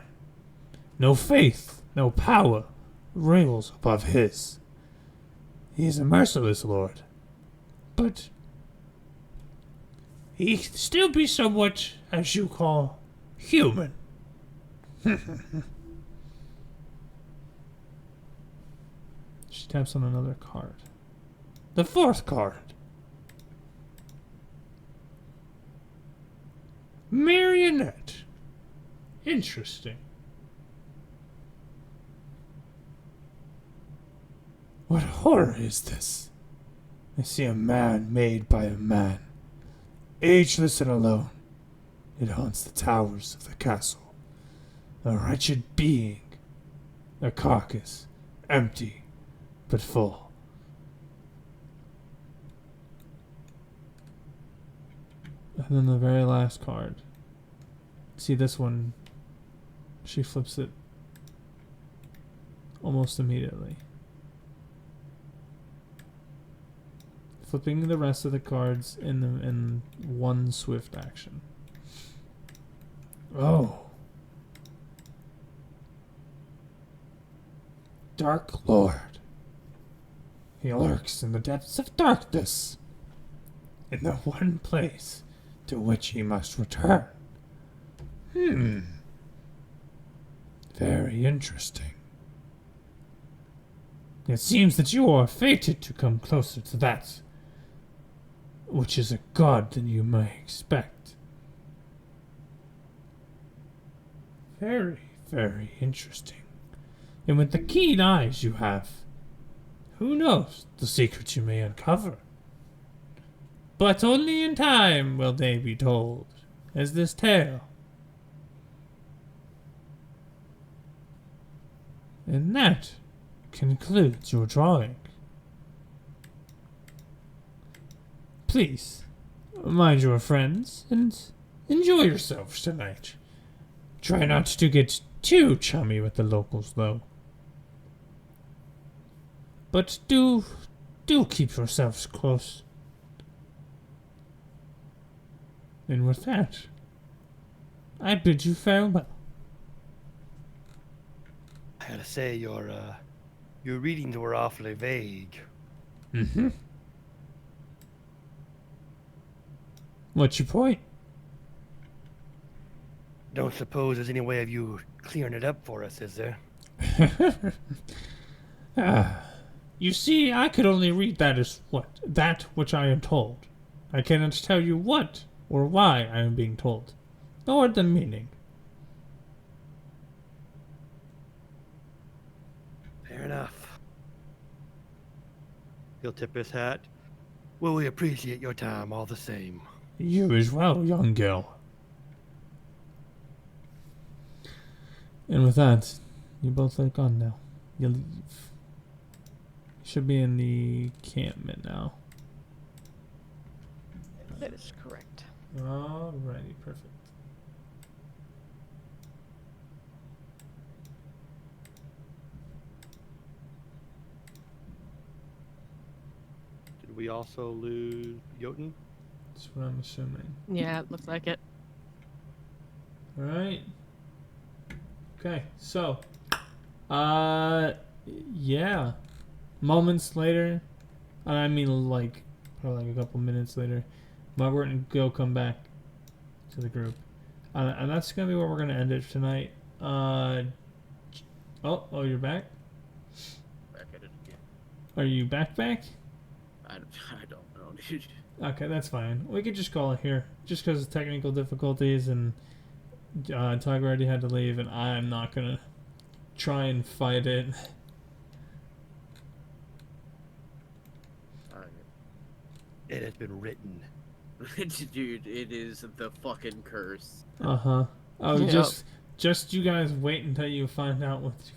A: No faith, no power, rules above his. He is a merciless lord, but he still be somewhat, as you call, human. She taps on another card. The fourth card. Marionette. Interesting. What horror is this? I see a man made by a man. Ageless and alone. It haunts the towers of the castle. A wretched being. A carcass. Empty, but full. And then the very last card. See this one? She flips it almost immediately. Flipping the rest of the cards in one swift action. Oh. Dark Lord. He lurks in the depths of darkness. In the one place to which he must return. Very interesting. It seems that you are fated to come closer to that, which is a god than you may expect. Very, very interesting. And with the keen eyes you have, who knows the secrets you may uncover? But only in time will they be told, as this tale. And that concludes your drawing. Please, mind your friends and enjoy yourselves tonight. Try not to get too chummy with the locals, though. But do keep yourselves close. And with that, I bid you farewell.
B: I gotta say, your readings were awfully vague.
A: What's your point?
B: Don't suppose there's any way of you clearing it up for us, is there?
A: You see, I could only read that which I am told. I cannot tell you what or why I am being told, nor the meaning.
B: Fair enough. He'll tip his hat. Well, we appreciate your time all the same.
A: You as well, young girl. And with that, you both are gone now. You leave. Should be in the encampment now.
F: That is correct.
A: Alrighty, perfect.
B: we also lose Jotun?
A: That's what I'm assuming.
C: Yeah, it looks like it.
A: All right. Okay, so, yeah. Moments later, I mean, like, probably like a couple minutes later, Margaret and Go come back to the group, and that's gonna be where we're gonna end it tonight. Oh, you're back.
L: Back at it again.
A: Are you back?
L: I don't know, dude.
A: Okay, that's fine. We could just call it here, just because of technical difficulties, and Tug already had to leave, and I'm not gonna try and fight it.
L: Alright.
B: It has been written.
L: Dude, it is the fucking curse.
A: Uh-huh. Oh,
C: Yep.
A: just you guys wait until you find out what